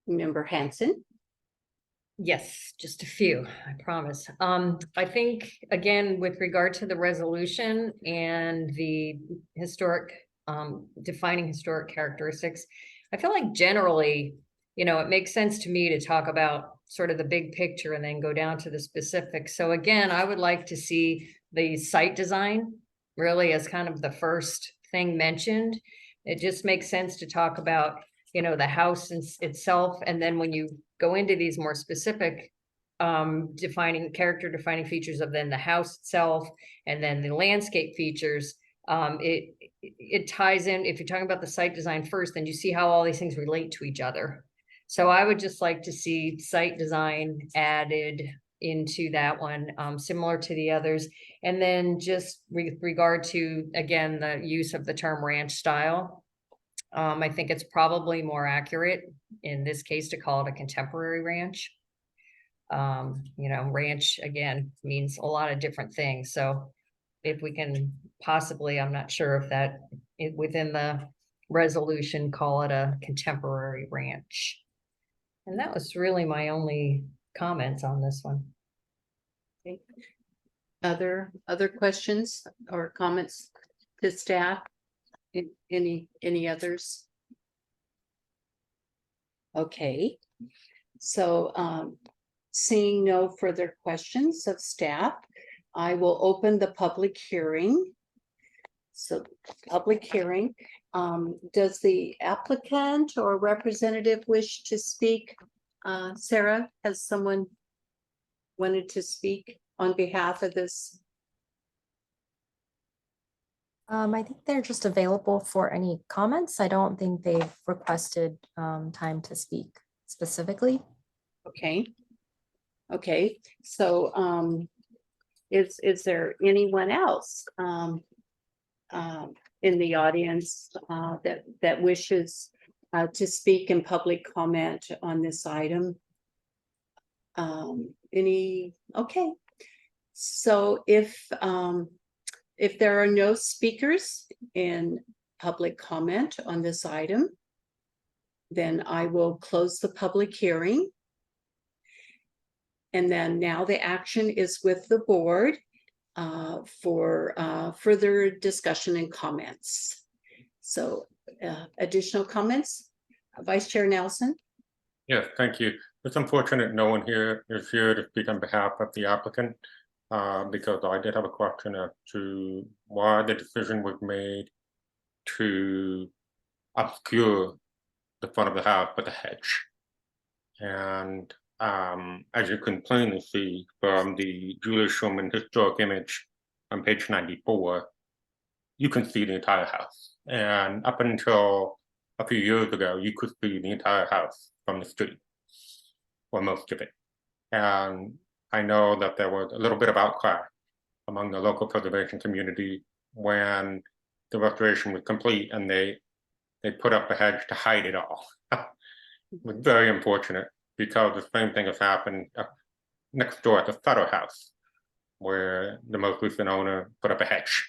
Member Hanson? Yes, just a few, I promise. I think, again, with regard to the resolution and the historic, defining historic characteristics, I feel like generally, it makes sense to me to talk about sort of the big picture and then go down to the specifics. So again, I would like to see the site design really as kind of the first thing mentioned. It just makes sense to talk about, the house itself. And then when you go into these more specific character defining features of then the house itself and then the landscape features, it ties in. If you're talking about the site design first, then you see how all these things relate to each other. So I would just like to see site design added into that one, similar to the others. And then just with regard to, again, the use of the term ranch style. I think it's probably more accurate in this case to call it a contemporary ranch. Ranch again means a lot of different things. So if we can possibly, I'm not sure if that within the resolution, call it a contemporary ranch. And that was really my only comments on this one. Okay. Other questions or comments to staff? Any others? Okay, so seeing no further questions of staff, I will open the public hearing. So public hearing, does the applicant or representative wish to speak? Sarah, has someone wanted to speak on behalf of this? I think they're just available for any comments. I don't think they've requested time to speak specifically. Okay. Okay, so is there anyone else in the audience that wishes to speak in public comment on this item? Okay. So if there are no speakers in public comment on this item, then I will close the public hearing. And then now the action is with the board for further discussion and comments. So additional comments? Vice Chair Nelson? Yes, thank you. It's unfortunate no one here is here to speak on behalf of the applicant, because I did have a question as to why the decision was made to obscure the front of the house with a hedge. And as you can plainly see from the Julia Schumann historic image on page 94, you can see the entire house. And up until a few years ago, you could see the entire house from the street, or most of it. And I know that there was a little bit of outcry among the local preservation community when the restoration was complete and they put up a hedge to hide it all. It was very unfortunate because the same thing has happened next door at the Sutter house, where the most recent owner put up a hedge.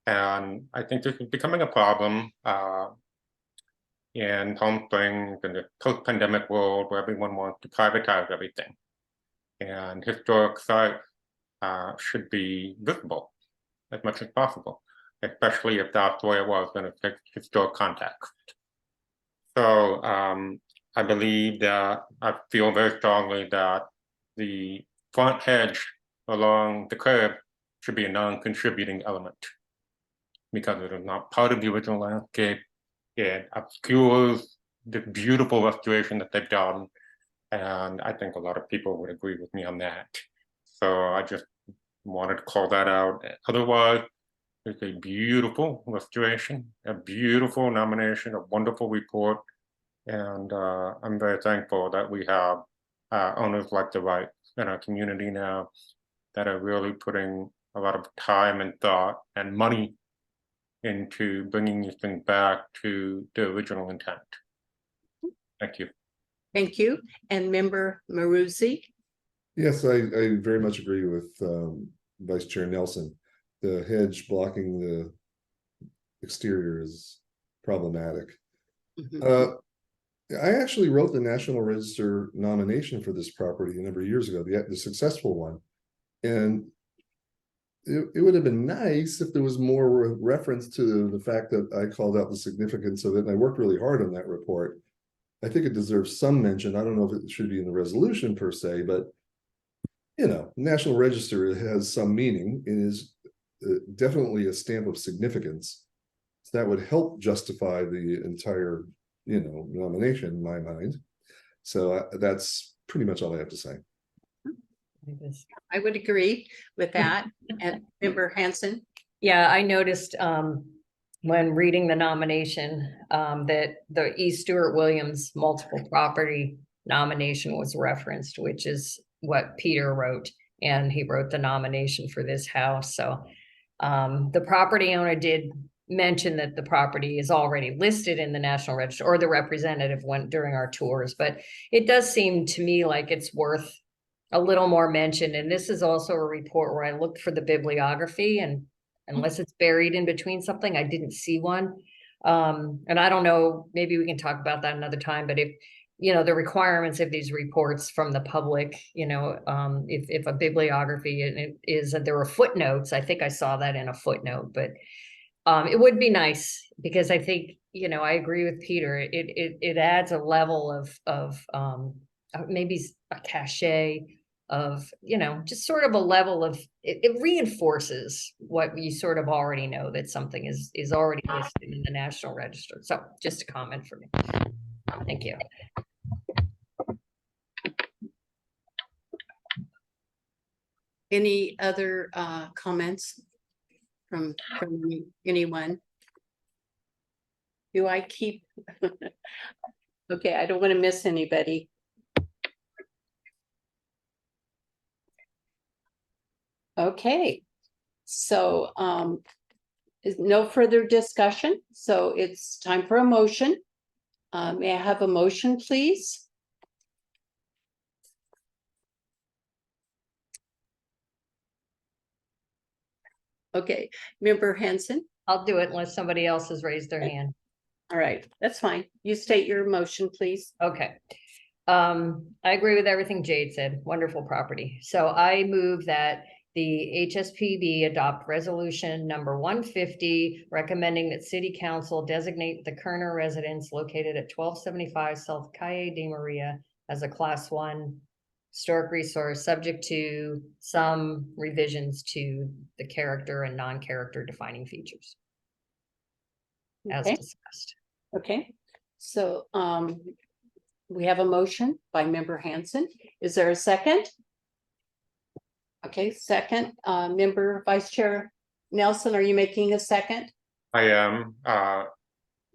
And I think this is becoming a problem in Palm Springs and the post-pandemic world where everyone wants to privatize everything. And historic sites should be visible as much as possible, especially if that's the way it was in a historic context. So I believe that I feel very strongly that the front hedge along the curb should be a non-contributing element because it is not part of the original landscape. It obscures the beautiful restoration that they've done. And I think a lot of people would agree with me on that. So I just wanted to call that out. Otherwise, it's a beautiful restoration, a beautiful nomination, a wonderful report. And I'm very thankful that we have owners like the Wright in our community now that are really putting a lot of time and thought and money into bringing these things back to the original intent. Thank you. Thank you. And Member Maruzzi? Yes, I very much agree with Vice Chair Nelson. The hedge blocking the exterior is problematic. I actually wrote the National Register nomination for this property a number of years ago, the successful one. And it would have been nice if there was more reference to the fact that I called out the significance of it. And I worked really hard on that report. I think it deserves some mention. I don't know if it should be in the resolution per se, but you know, National Register has some meaning. It is definitely a stamp of significance. So that would help justify the entire, you know, nomination in my mind. So that's pretty much all I have to say. I would agree with that. And Member Hanson? Yeah, I noticed when reading the nomination that the E. Stewart Williams multiple property nomination was referenced, which is what Peter wrote, and he wrote the nomination for this house. So the property owner did mention that the property is already listed in the National Register, or the representative went during our tours, but it does seem to me like it's worth a little more mention. And this is also a report where I looked for the bibliography, and unless it's buried in between something, I didn't see one. And I don't know, maybe we can talk about that another time, but if, you know, the requirements of these reports from the public, you know, if a bibliography is that there were footnotes, I think I saw that in a footnote, but it would be nice because I think, you know, I agree with Peter. It adds a level of maybe a cachet of, you know, just sort of a level of, it reinforces what you sort of already know, that something is already listed in the National Register. So just a comment for me. Thank you. Any other comments from anyone? Do I keep? Okay, I don't want to miss anybody. Okay, so is no further discussion, so it's time for a motion. May I have a motion, please? Okay, Member Hanson. I'll do it unless somebody else has raised their hand. All right, that's fine. You state your motion, please. Okay. I agree with everything Jade said. Wonderful property. So I move that the HSPB adopt resolution number 150, recommending that city council designate the Kerner residence located at 1275 South Calle de Maria as a class 1 historic resource, subject to some revisions to the character and non-character defining features as Okay. discussed. Okay, so we have a motion by Member Hanson. Is there a second? Okay, second, Member Vice Chair Nelson, are you making a second? I am,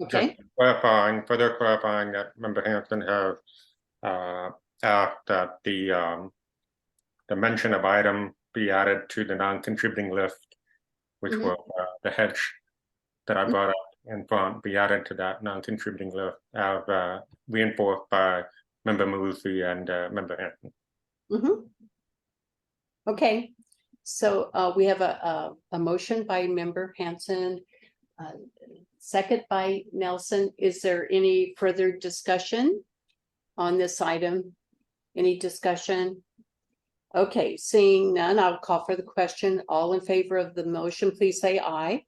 Okay, just further clarifying that Member Hanson has asked that the mention of item be added to the non-contributing list, which Mhm. will, the hedge that I brought up in front be added to that non-contributing list, as reinforced by Member Malusi and Member Hanson. mhm. Okay, so we have a motion by Member Hanson, second by Nelson. Is there any further discussion on this item? Any discussion? Okay, seeing none, I'll call for the question. All in favor of the motion, please say aye.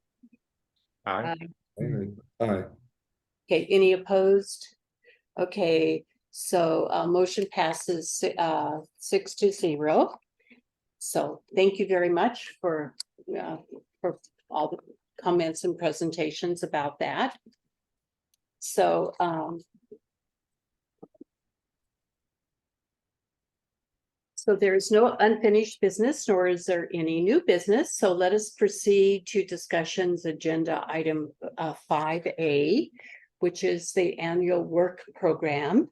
Aye. Aye. Okay, any opposed? Okay, so motion passes 6-0. So thank you very much for all the comments and presentations about that. So so there is no unfinished business, nor is there any new business. So let us proceed to discussions agenda item 5A, which is the annual work program.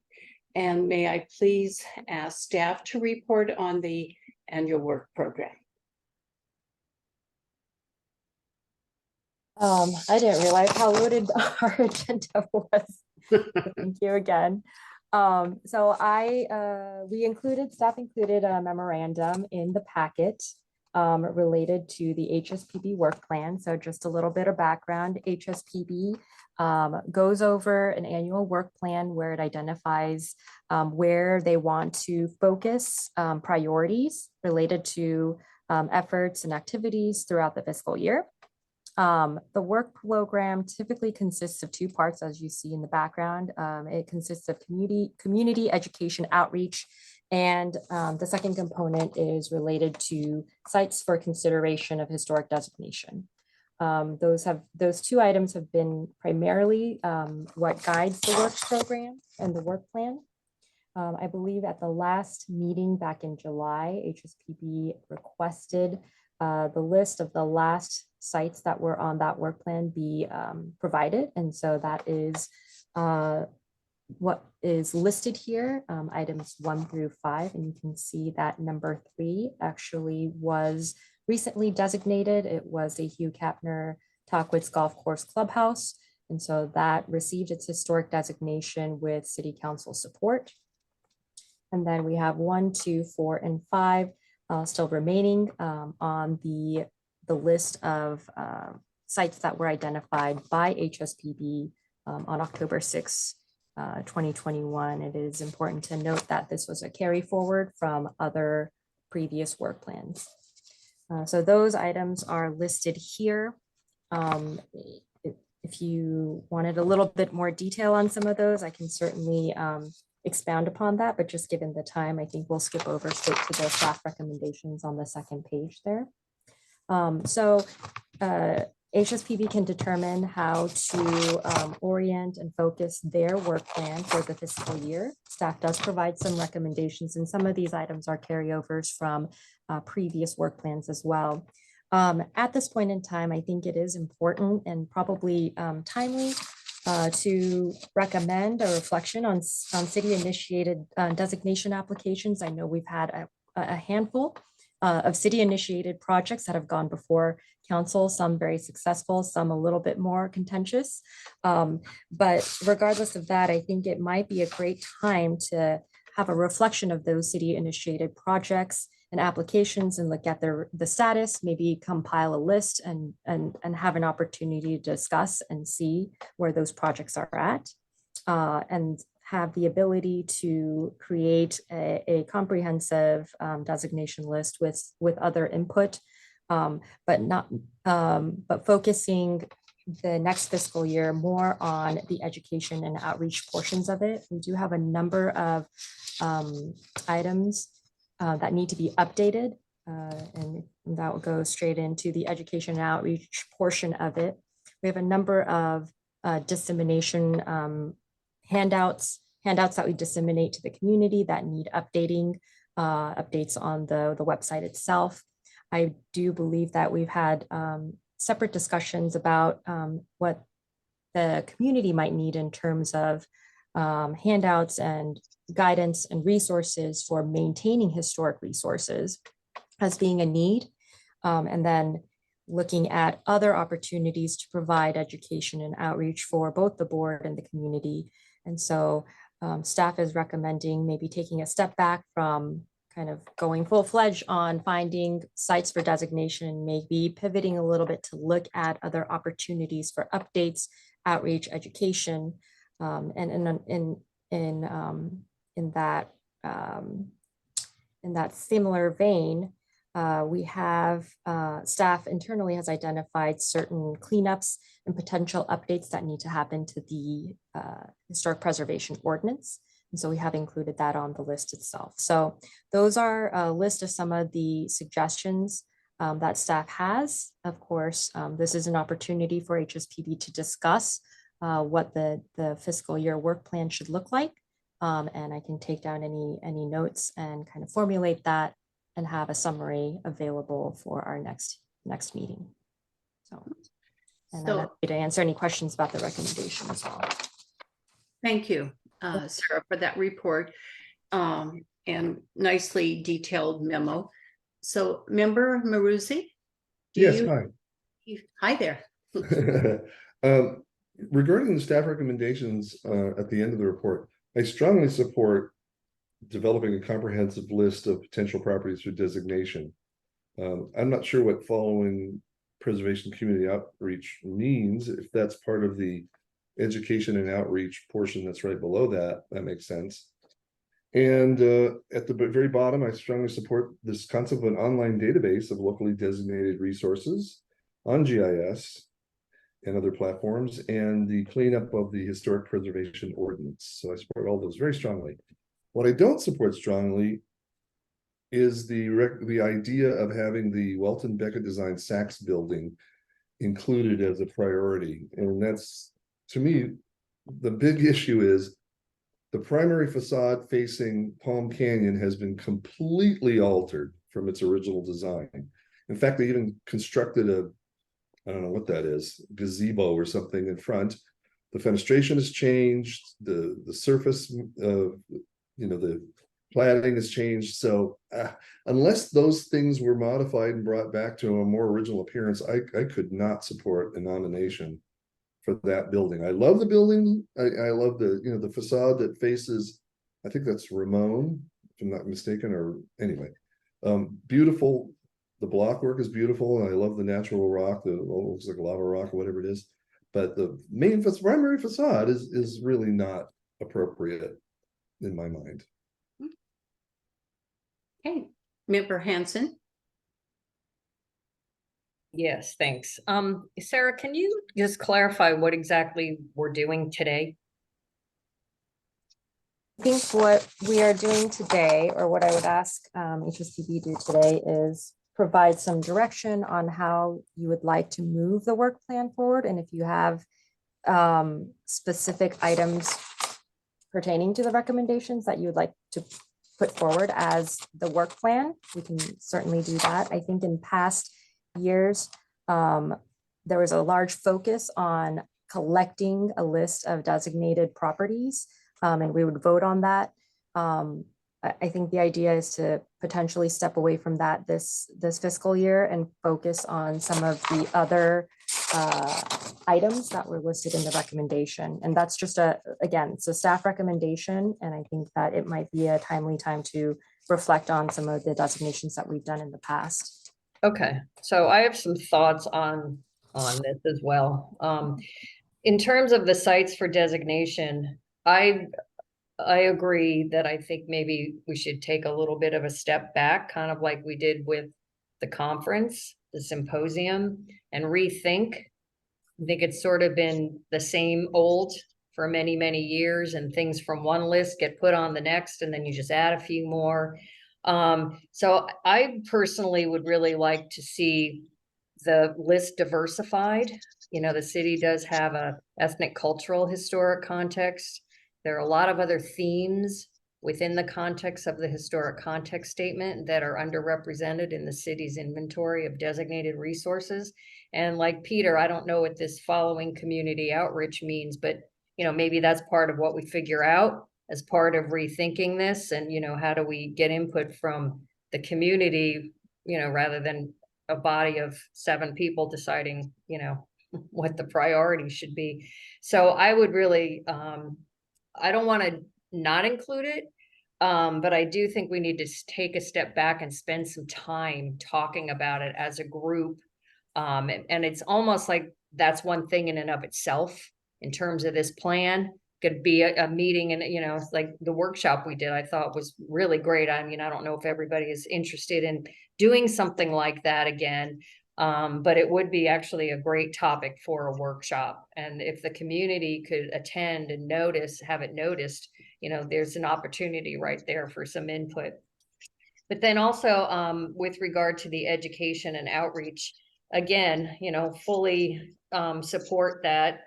And may I please ask staff to report on the annual work program? I didn't realize how loaded our agenda was. Thank you again. So staff included a memorandum in the packet related to the HSPB work plan. So just a little bit of background. HSPB goes over an annual work plan where it identifies where they want to focus priorities related to efforts and activities throughout the fiscal year. The work program typically consists of two parts, as you see in the background. It consists of community education outreach, and the second component is related to sites for consideration of historic designation. Those two items have been primarily what guides the work program and the work plan. I believe at the last meeting back in July, HSPB requested the list of the last sites that were on that work plan be provided. And so that is what is listed here, items 1 through 5. And you can see that number 3 actually was recently designated. It was a Hugh Kapner Tockwitz Golf Course Clubhouse. And so that received its historic designation with City Council support. And then we have 1, 2, 4, and 5 still remaining on the list of sites that were identified by HSPB on October 6, 2021. It is important to note that this was a carry forward from other previous work plans. So those items are listed here. If you wanted a little bit more detail on some of those, I can certainly expound upon that, but just given the time, I think we'll skip over straight to the staff recommendations on the second page there. HSPB can determine how to orient and focus their work plan for the fiscal year. Staff does provide some recommendations, and some of these items are carryovers from previous work plans as well. At this point in time, I think it is important and probably timely to recommend a reflection on city-initiated designation applications. I know we've had a handful of city-initiated projects that have gone before council, some very successful, some a little bit more contentious. But regardless of that, I think it might be a great time to have a reflection of those city-initiated projects and applications and look at the status, maybe compile a list and have an opportunity to discuss and see where those projects are at. And have the ability to create a comprehensive designation list with other input, but focusing the next fiscal year more on the education and outreach portions of it. We do have a number of items that need to be updated, and that will go straight into the education and outreach portion of it. We have a number of dissemination handouts that we disseminate to the community that need updating, updates on the website itself. I do believe that we've had separate discussions about what the community might need in terms of handouts and guidance and resources for maintaining historic resources as being a need. And then looking at other opportunities to provide education and outreach for both the board and the community. And so staff is recommending maybe taking a step back from kind of going full-fledged on finding sites for designation, maybe pivoting a little bit to look at other opportunities for updates, outreach, education, and in that similar vein, we have staff internally has identified certain cleanups and potential updates that need to happen to the historic preservation ordinance. And so we have included that on the list itself. So those are a list of some of the suggestions that staff has. Of course, this is an opportunity for HSPB to discuss what the fiscal year work plan should look like. And I can take down any notes and kind of formulate that and have a summary available for our next meeting. So, and I'm happy to answer any questions about the recommendation as well. Thank you, Sarah, for that report and nicely detailed memo. So, Member Maruzzi? Yes, hi. Hi there. Regarding the staff recommendations at the end of the report, I strongly support developing a comprehensive list of potential properties for designation. I'm not sure what following preservation community outreach means. If that's part of the education and outreach portion that's right below that, that makes sense. And at the very bottom, I strongly support this concept of an online database of locally designated resources on GIS and other platforms, and the cleanup of the historic preservation ordinance. So I support all those very strongly. What I don't support strongly is the idea of having the Welton Beckett Design Sachs building included as a priority. And that's, to me, the big issue is the primary facade facing Palm Canyon has been completely altered from its original design. In fact, they even constructed I don't know what that is, gazebo or something in front. The fenestration has changed, the surface of, the cladding has changed. So unless those things were modified and brought back to a more original appearance, I could not support a nomination for that building. I love the building. I love the facade that faces, I think that's Ramon, if I'm not mistaken, or anyway, beautiful. The block work is beautiful, and I love the natural rock, looks like lava rock or whatever it is. But the primary facade is really not appropriate in my mind. Okay, Member Hanson. Yes, thanks. Sarah, can you just clarify what exactly we're doing today? I think what we are doing today, or what I would ask HSPB do today, is provide some direction on how you would like to move the work plan forward. And if you have specific items pertaining to the recommendations that you would like to put forward as the work plan, we can certainly do that. I think in past years, there was a large focus on collecting a list of designated properties, and we would vote on that. I think the idea is to potentially step away from that this fiscal year and focus on some of the other items that were listed in the recommendation. And that's just again, it's a staff recommendation. And I think that it might be a timely time to reflect on some of the designations that we've done in the past. Okay, so I have some thoughts on this as well. In terms of the sites for designation, I agree that I think maybe we should take a little bit of a step back, kind of like we did with the conference, the symposium, and rethink. I think it's sort of been the same old for many, many years, and things from one list get put on the next, and then you just add a few more. So I personally would really like to see the list diversified. You know, the city does have a ethnic, cultural, historic context. There are a lot of other themes within the context of the historic context statement that are underrepresented in the city's inventory of designated resources. And like Peter, I don't know what this following community outreach means, but you know, maybe that's part of what we figure out as part of rethinking this. And, you know, how do we get input from the community, you know, rather than a body of 7 people deciding, you know, what the priority should be. So I would really, I don't want to not include it, but I do think we need to take a step back and spend some time talking about it as a group. And it's almost like that's one thing in and of itself in terms of this plan. Could be a meeting, and you know, it's like the workshop we did, I thought was really great. I mean, I don't know if everybody is interested in doing something like that again, but it would be actually a great topic for a workshop. And if the community could attend and have it noticed, you know, there's an opportunity right there for some input. But then also with regard to the education and outreach, again, you know, fully support that.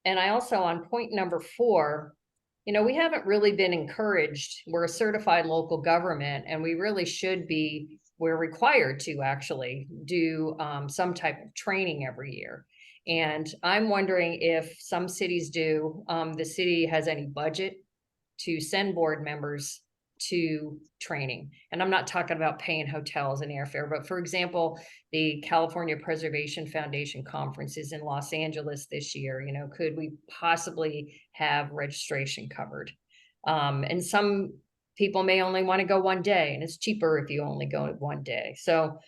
And I also, on point number 4, you know, we haven't really been encouraged. We're a certified local government, and we really should be, we're required to actually do some type of training every year. And I'm wondering if some cities do, the city has any budget to send board members to training. And I'm not talking about paying hotels and airfare, but for example, the California Preservation Foundation conference is in Los Angeles this year. You know, could we possibly have registration covered? And some people may only want to go one day, and it's cheaper if you only go one day. So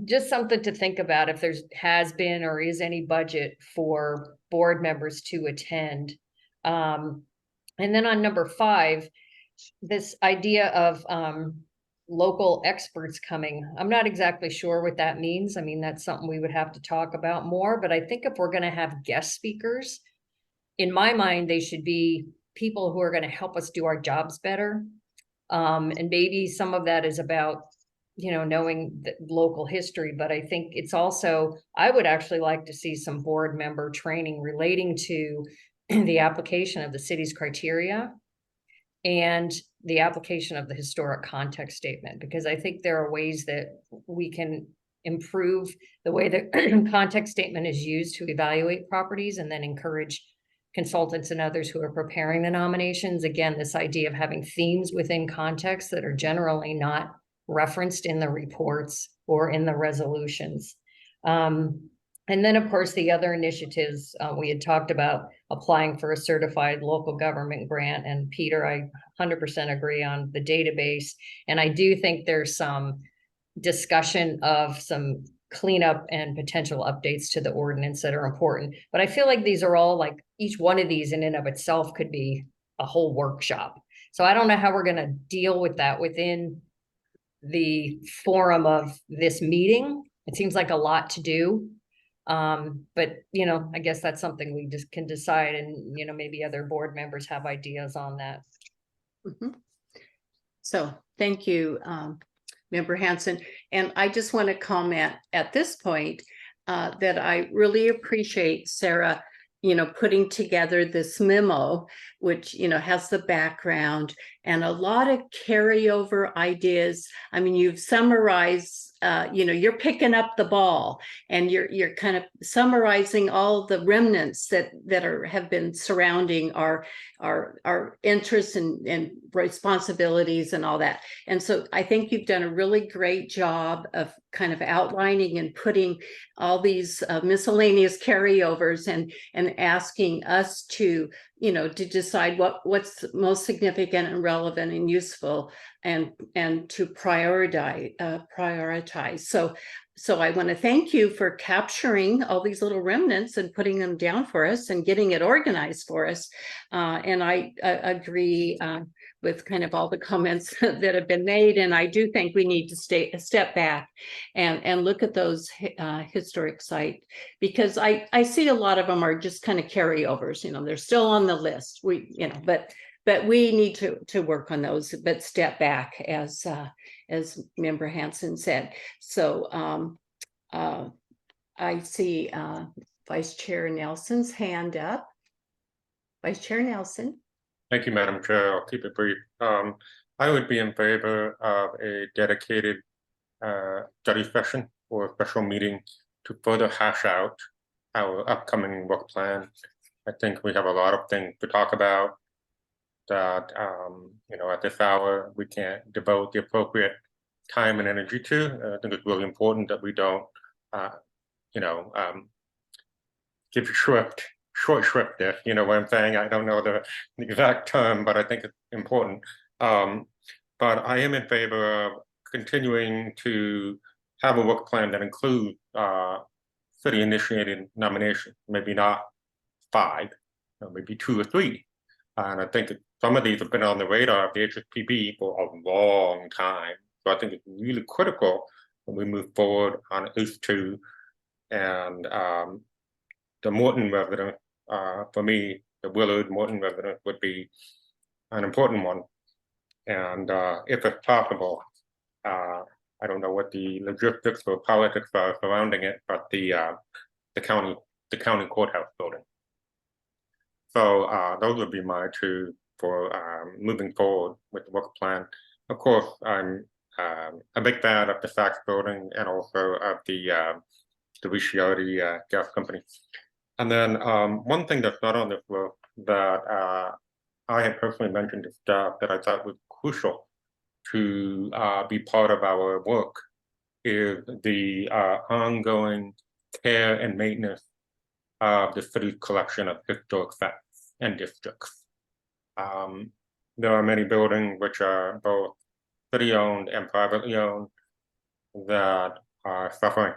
just something to think about if has been or is any budget for board members to attend. And then on number 5, this idea of local experts coming. I'm not exactly sure what that means. I mean, that's something we would have to talk about more, but I think if we're going to have guest speakers, in my mind, they should be people who are going to help us do our jobs better. And maybe some of that is about, you know, knowing the local history, but I think it's also, I would actually like to see some board member training relating to the application of the city's criteria and the application of the historic context statement, because I think there are ways that we can improve the way the context statement is used to evaluate properties and then encourage consultants and others who are preparing the nominations. Again, this idea of having themes within context that are generally not referenced in the reports or in the resolutions. And then, of course, the other initiatives, we had talked about applying for a certified local government grant. And Peter, I 100% agree on the database. And I do think there's some discussion of some cleanup and potential updates to the ordinance that are important. But I feel like these are all, like, each one of these in and of itself could be a whole workshop. So I don't know how we're going to deal with that within the forum of this meeting. It seems like a lot to do. But, you know, I guess that's something we just can decide, and, you know, maybe other board members have ideas on that. So thank you, Member Hanson. And I just want to comment at this point that I really appreciate Sarah, you know, putting together this memo, which, you know, has the background and a lot of carryover ideas. I mean, you've summarized you're picking up the ball and you're kind of summarizing all the remnants that have been surrounding our interests and responsibilities and all that. And so I think you've done a really great job of kind of outlining and putting all these miscellaneous carryovers and asking us to to decide what's most significant and relevant and useful and to prioritize. So I want to thank you for capturing all these little remnants and putting them down for us and getting it organized for us. And I agree with kind of all the comments that have been made. And I do think we need to step back and look at those historic sites, because I see a lot of them are just kind of carryovers. They're still on the list. But we need to work on those, but step back, as Member Hanson said. So I see Vice Chair Nelson's hand up. Vice Chair Nelson. Thank you, Madam Chair. I'll keep it brief. I would be in favor of a dedicated study session or special meeting to further hash out our upcoming work plan. I think we have a lot of things to talk about that, at this hour, we can't devote the appropriate time and energy to. I think it's really important that we don't, give short shrift there. You know what I'm saying? I don't know the exact term, but I think it's important. But I am in favor of continuing to have a work plan that includes city-initiated nomination, maybe not 5, maybe 2 or 3. And I think some of these have been on the radar of the HSPB for a long time. So I think it's really critical when we move forward on at least 2. And the Morton resident, for me, the Willard Morton resident would be an important one. And if it's possible, I don't know what the logistics or politics are surrounding it, but the county courthouse building. So those would be my 2 for moving forward with the work plan. Of course, I'm a big fan of the Saks building and also of the Ricciardi gas company. And then one thing that's not on this list that I had personally mentioned to staff that I thought was crucial to be part of our work is the ongoing care and maintenance of the city's collection of historic sites and districts. There are many buildings which are both city-owned and privately owned that are suffering.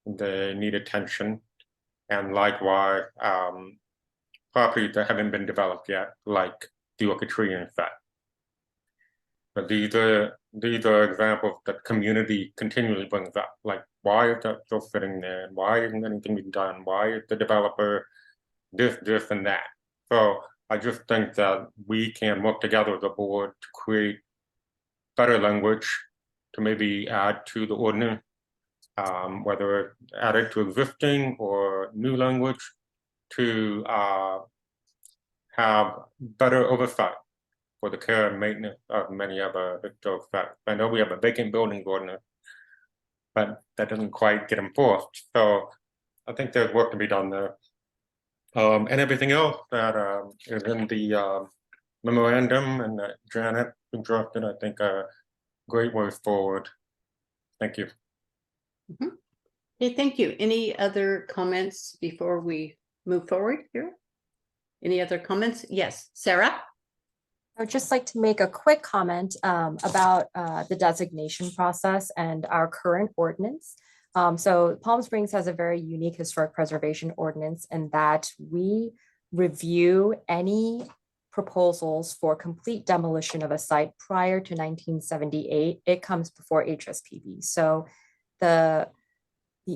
They need attention, and likewise, properties that haven't been developed yet, like the Orchidrian site. But these are examples that community continually brings up, like why is that still sitting there? Why isn't anything being done? Why is the developer this, and that? So I just think that we can work together as a board to create better language to maybe add to the ordinance, whether added to existing or new language, to have better oversight for the care and maintenance of many of our historic sites. I know we have a vacant building ordinance, but that doesn't quite get enforced. So I think there's work to be done there. And everything else that is in the memorandum and that Janet drafted, I think are great ways forward. Thank you. Okay, thank you. Any other comments before we move forward here? Any other comments? Yes, Sarah? I would just like to make a quick comment about the designation process and our current ordinance. So Palm Springs has a very unique historic preservation ordinance in that we review any proposals for complete demolition of a site prior to 1978. It comes before HSPB. So the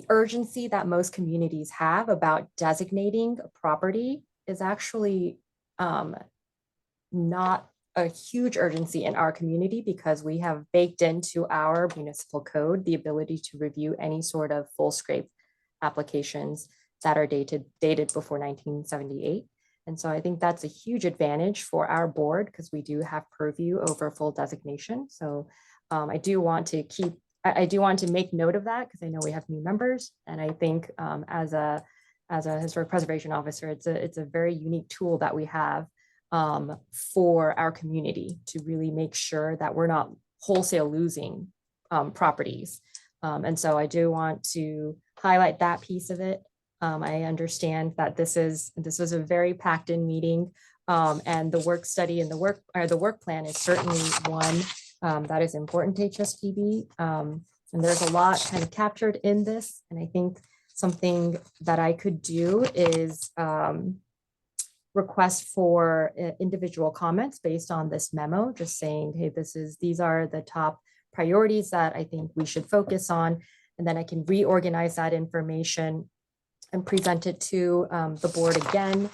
urgency that most communities have about designating a property is actually not a huge urgency in our community, because we have baked into our municipal code the ability to review any sort of full scrape applications that are dated before 1978. And so I think that's a huge advantage for our board, because we do have purview over full designation. So I do want to keep I do want to make note of that because I know we have new members, and I think as a historic preservation officer, it's a very unique tool that we have for our community to really make sure that we're not wholesale losing properties. And so I do want to highlight that piece of it. I understand that this was a very packed in meeting, and the work study and the work plan is certainly one that is important to HSPB. And there's a lot kind of captured in this. And I think something that I could do is request for individual comments based on this memo, just saying, hey, these are the top priorities that I think we should focus on. And then I can reorganize that information and present it to the board again,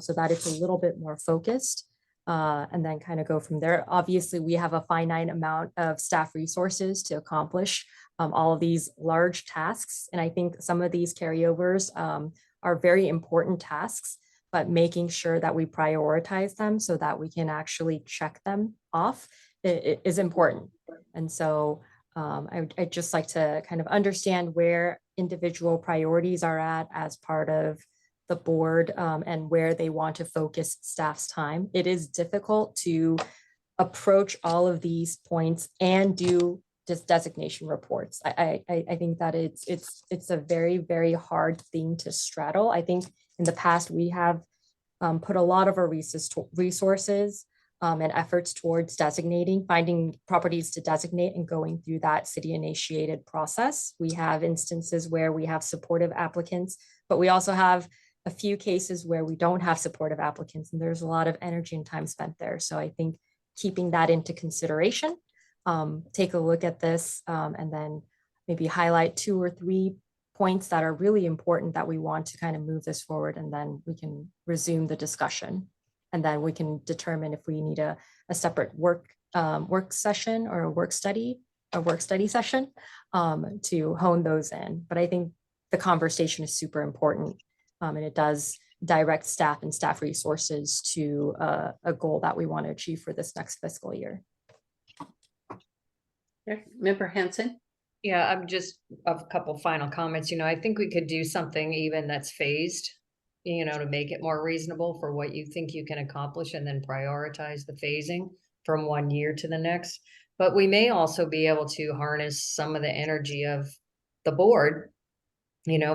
so that it's a little bit more focused, and then kind of go from there. Obviously, we have a finite amount of staff resources to accomplish all of these large tasks. And I think some of these carryovers are very important tasks, but making sure that we prioritize them so that we can actually check them off is important. And so I'd just like to kind of understand where individual priorities are at as part of the board, and where they want to focus staff's time. It is difficult to approach all of these points and do just designation reports. I think that it's a very, very hard thing to straddle. I think in the past we have put a lot of our resources and efforts towards finding properties to designate and going through that city initiated process. We have instances where we have supportive applicants, but we also have a few cases where we don't have supportive applicants, and there's a lot of energy and time spent there. So I think keeping that into consideration, take a look at this, and then maybe highlight 2 or 3 points that are really important that we want to kind of move this forward, and then we can resume the discussion. And then we can determine if we need a separate work session or a work study session to hone those in. But I think the conversation is super important, and it does direct staff and staff resources to a goal that we want to achieve for this next fiscal year. Member Hanson? Yeah, I'm just a couple final comments. I think we could do something even that's phased, to make it more reasonable for what you think you can accomplish, and then prioritize the phasing from one year to the next. But we may also be able to harness some of the energy of the board.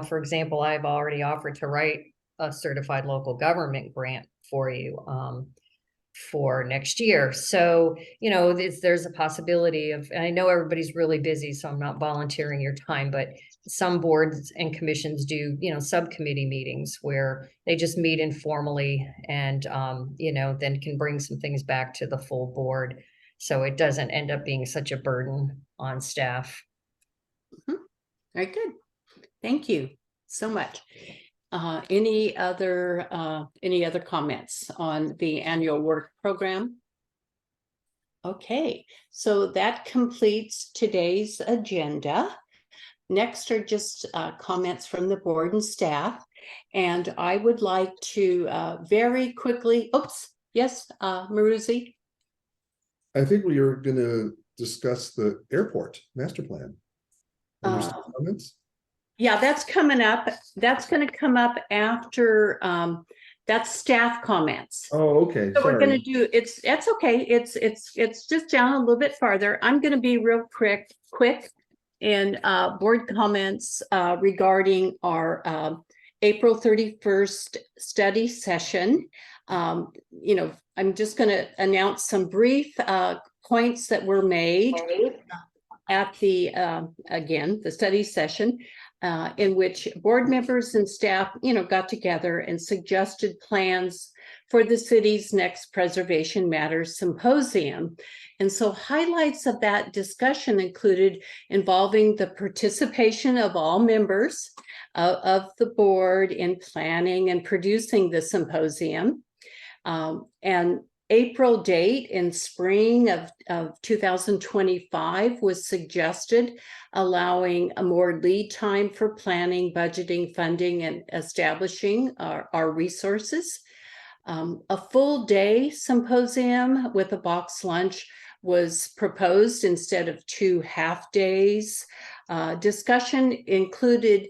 For example, I've already offered to write a certified local government grant for you for next year. So, there's a possibility of, and I know everybody's really busy, so I'm not volunteering your time, but some boards and commissions do, subcommittee meetings where they just meet informally and, then can bring some things back to the full board. So it doesn't end up being such a burden on staff. Very good. Thank you so much. Any other comments on the annual work program? Okay, so that completes today's agenda. Next are just comments from the board and staff. And I would like to very quickly, yes, Maruzi? I think we are going to discuss the airport master plan. Comments? Yeah, that's coming up. That's going to come up after that's staff comments. Oh, okay. So we're going to do that's okay. It's just down a little bit farther. I'm going to be real quick in board comments regarding our April 31st study session. I'm just going to announce some brief points that were made at the study session, in which board members and staff, got together and suggested plans for the city's next Preservation Matters Symposium. And so highlights of that discussion included involving the participation of all members of the board in planning and producing the symposium. And April date in spring of 2025 was suggested, allowing a more lead time for planning, budgeting, funding, and establishing our resources. A full day symposium with a box lunch was proposed instead of 2 half-days. Discussion included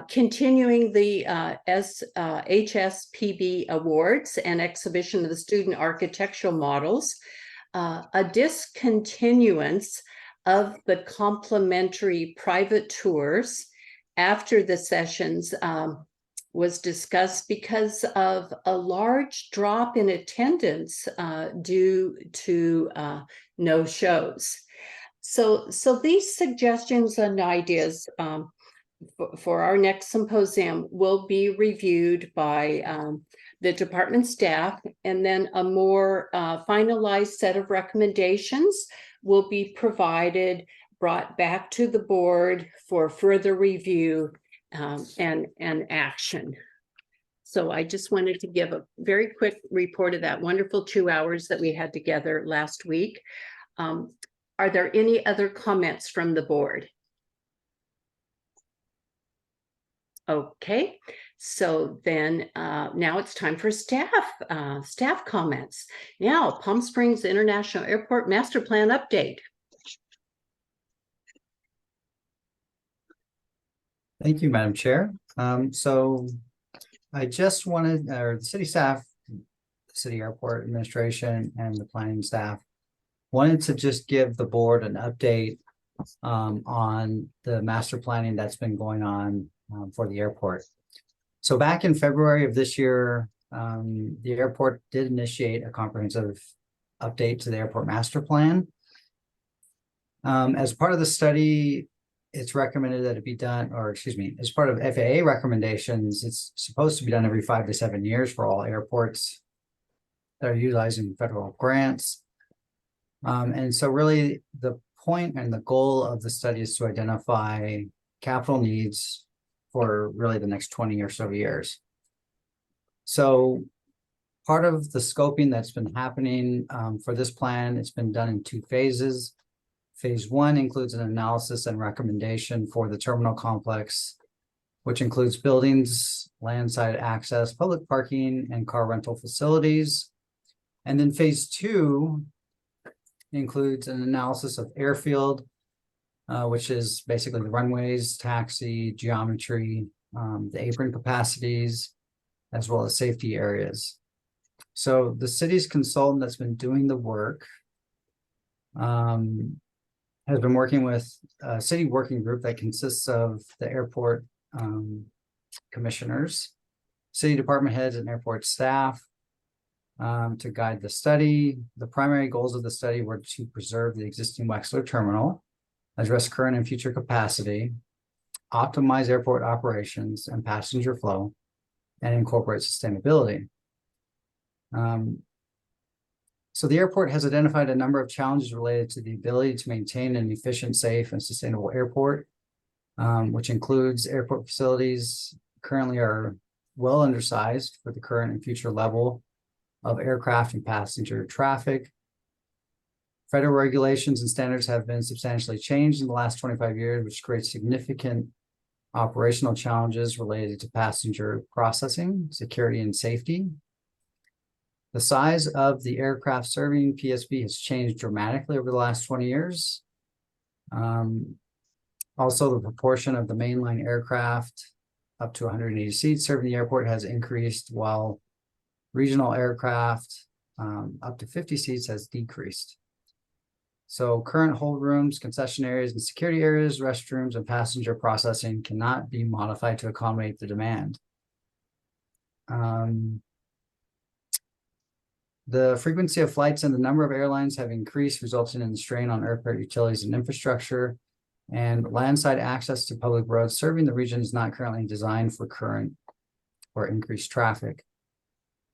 continuing the HSPB awards and exhibition of the student architectural models, a discontinuance of the complimentary private tours after the sessions was discussed because of a large drop in attendance due to no shows. So these suggestions and ideas for our next symposium will be reviewed by the department staff, and then a more finalized set of recommendations will be provided, brought back to the board for further review and action. So I just wanted to give a very quick report of that wonderful 2 hours that we had together last week. Are there any other comments from the board? Okay, so then now it's time for staff comments. Now, Palm Springs International Airport Master Plan update. Thank you, Madam Chair. So I just wanted, or the city staff, the city airport administration, and the planning staff wanted to just give the board an update on the master planning that's been going on for the airport. So back in February of this year, the airport did initiate a comprehensive update to the airport master plan. As part of the study, it's recommended that it be done, or excuse me, as part of FAA recommendations, it's supposed to be done every 5 to 7 years for all airports that are utilizing federal grants. And so really the point and the goal of the study is to identify capital needs for really the next 20 or so years. So part of the scoping that's been happening for this plan, it's been done in 2 phases. Phase 1 includes an analysis and recommendation for the terminal complex, which includes buildings, landside access, public parking, and car rental facilities. And then phase 2 includes an analysis of airfield, which is basically the runways, taxi, geometry, the apron capacities, as well as safety areas. So the city's consultant that's been doing the work has been working with a city working group that consists of the airport commissioners, city department heads, and airport staff to guide the study. The primary goals of the study were to preserve the existing Wexler terminal, address current and future capacity, optimize airport operations and passenger flow, and incorporate sustainability. So the airport has identified a number of challenges related to the ability to maintain an efficient, safe, and sustainable airport, which includes airport facilities currently are well undersized for the current and future level of aircraft and passenger traffic. Federal regulations and standards have been substantially changed in the last 25 years, which creates significant operational challenges related to passenger processing, security, and safety. The size of the aircraft serving PSP has changed dramatically over the last 20 years. Also, the proportion of the mainline aircraft up to 180 seats serving the airport has increased, while regional aircraft up to 50 seats has decreased. So current hold rooms, concession areas, and security areas, restrooms, and passenger processing cannot be modified to accommodate the demand. The frequency of flights and the number of airlines have increased, resulting in the strain on airport utilities and infrastructure. And landside access to public roads serving the region is not currently designed for current or increased traffic.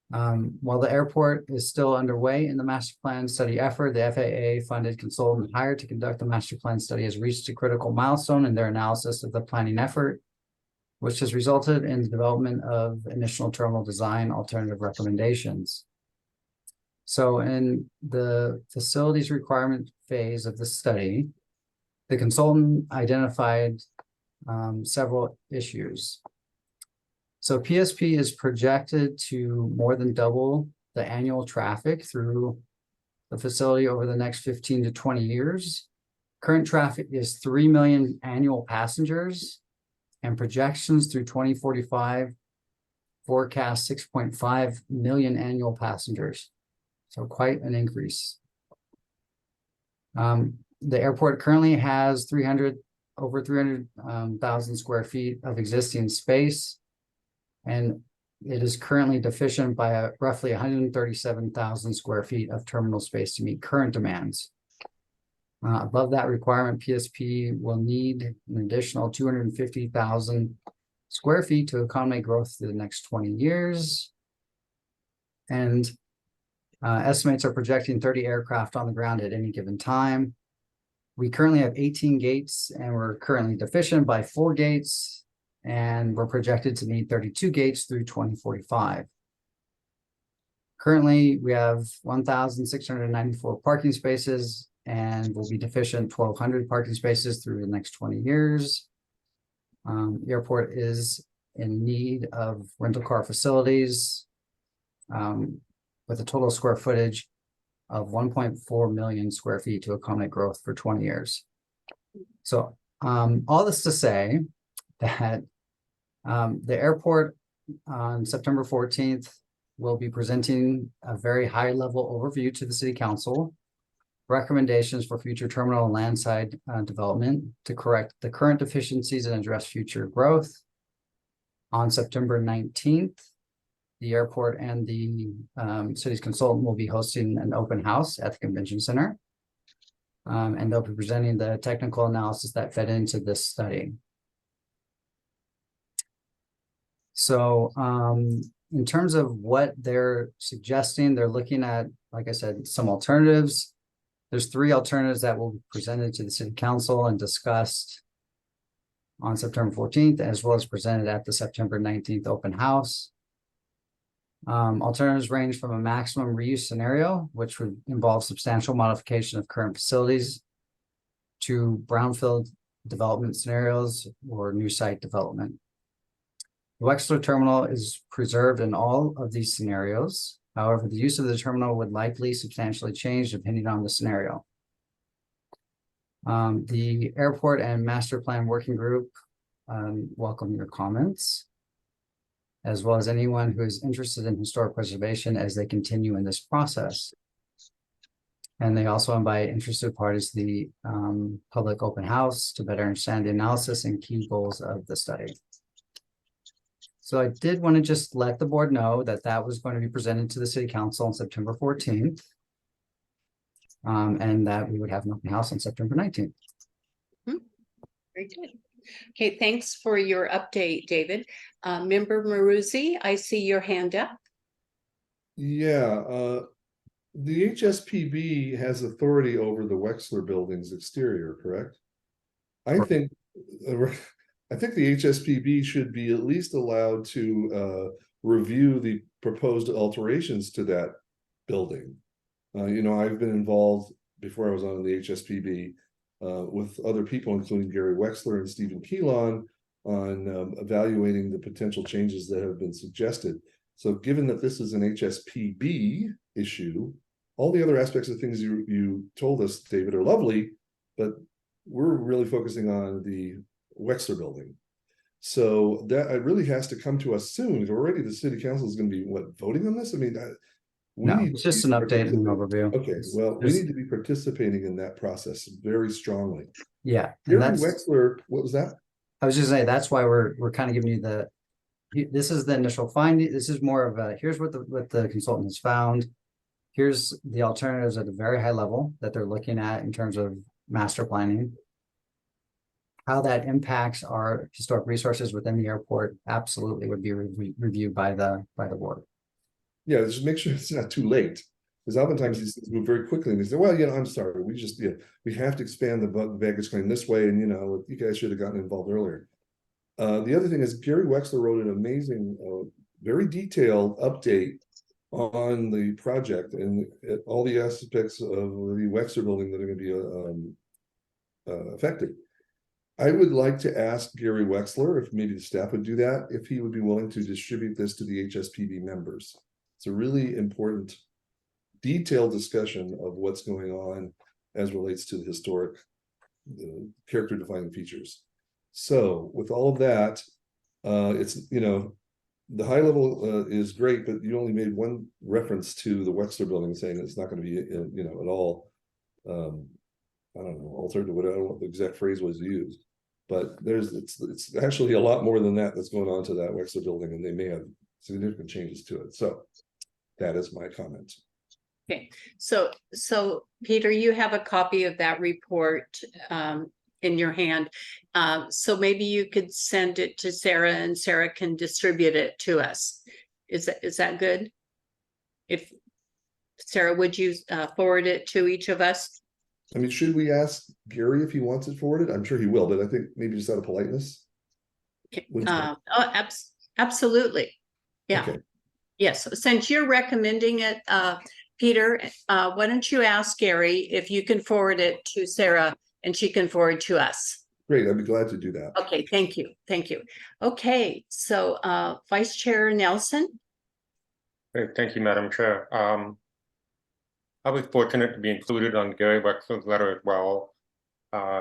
While the airport is still underway in the master plan study effort, the FAA funded consultant hired to conduct the master plan study has reached a critical milestone in their analysis of the planning effort, which has resulted in the development of initial terminal design alternative recommendations. So in the facilities requirement phase of the study, the consultant identified several issues. So PSP is projected to more than double the annual traffic through the facility over the next 15 to 20 years. Current traffic is 3 million annual passengers, and projections through 2045 forecast 6.5 million annual passengers. So quite an increase. The airport currently has over 300,000 square feet of existing space, and it is currently deficient by roughly 137,000 square feet of terminal space to meet current demands. Above that requirement, PSP will need an additional 250,000 square feet to accommodate growth through the next 20 years. And estimates are projecting 30 aircraft on the ground at any given time. We currently have 18 gates, and we're currently deficient by 4 gates, and we're projected to need 32 gates through 2045. Currently, we have 1,694 parking spaces, and we'll be deficient 1,200 parking spaces through the next 20 years. The airport is in need of rental car facilities with a total square footage of 1.4 million square feet to accommodate growth for 20 years. So all this to say that the airport on September 14th will be presenting a very high level overview to the City Council, recommendations for future terminal and landside development to correct the current deficiencies and address future growth. On September 19th, the airport and the city's consultant will be hosting an open house at the convention center. And they'll be presenting the technical analysis that fed into this study. So in terms of what they're suggesting, they're looking at, like I said, some alternatives. There's 3 alternatives that will be presented to the City Council and discussed on September 14th, as well as presented at the September 19th open house. Alternatives range from a maximum reuse scenario, which would involve substantial modification of current facilities, to brownfield development scenarios or new site development. The Wexler terminal is preserved in all of these scenarios. However, the use of the terminal would likely substantially change depending on the scenario. The Airport and Master Plan Working Group welcome your comments, as well as anyone who is interested in historic preservation as they continue in this process. And they also invite interested parties to the public open house to better understand the analysis and key goals of the study. So I did want to just let the board know that that was going to be presented to the City Council on September 14th. And that we would have an open house on September 19th. Very good. Okay, thanks for your update, David. Member Maruzzi, I see your hand up. Yeah, the HSPB has authority over the Wexler building's exterior, correct? I think the HSPB should be at least allowed to review the proposed alterations to that building. You know, I've been involved before I was on the HSPB with other people, including Gary Wexler and Stephen Keelan, on evaluating the potential changes that have been suggested. So given that this is an HSPB issue, all the other aspects of things you told us, David, are lovely, but we're really focusing on the Wexler building. So that it really has to come to us soon. Already the City Council is going to be voting on this. I mean, it's just an update and an overview. Okay, well, we need to be participating in that process very strongly. Yeah, Gary Wexler, what was that? I was just saying that's why we're kind of giving you this is the initial finding. This is more of a here's what the consultant has found. Here's the alternatives at a very high level that they're looking at in terms of master planning. How that impacts our historic resources within the airport absolutely would be reviewed by the board. Yeah, just make sure it's not too late, because oftentimes these things move very quickly, and they say, "Well, you know, I'm sorry, we have to expand the baggage claim this way, and you know, you guys should have gotten involved earlier." The other thing is Gary Wexler wrote an amazing, very detailed update on the project and all the aspects of the Wexler building that are going to be affected. I would like to ask Gary Wexler, if maybe the staff would do that, if he would be willing to distribute this to the HSPB members. It's a really important detailed discussion of what's going on as relates to the historic character defining features. So with all of that, it's, you know, the high level is great, but you only made one reference to the Wexler building, saying it's not going to be, you know, at all, I don't know, altered or whatever, I don't know what the exact phrase was used, but it's actually a lot more than that that's going on to that Wexler building, and they may have significant changes to it. So that is my comment. Okay, so Peter, you have a copy of that report in your hand. So maybe you could send it to Sarah, and Sarah can distribute it to us. Is that good? If Sarah, would you forward it to each of us? I mean, should we ask Gary if he wants it forwarded? I'm sure he will, but I think maybe just out of politeness. Absolutely. Yeah. Okay. Yes, since you're recommending it, Peter, why don't you ask Gary if you can forward it to Sarah and she can forward to us? Great, I'd be glad to do that. Okay, thank you. Thank you. Okay, so Vice Chair Nelson. Great, thank you, Madam Chair. I was fortunate to be included on Gary Wexler's letter as well,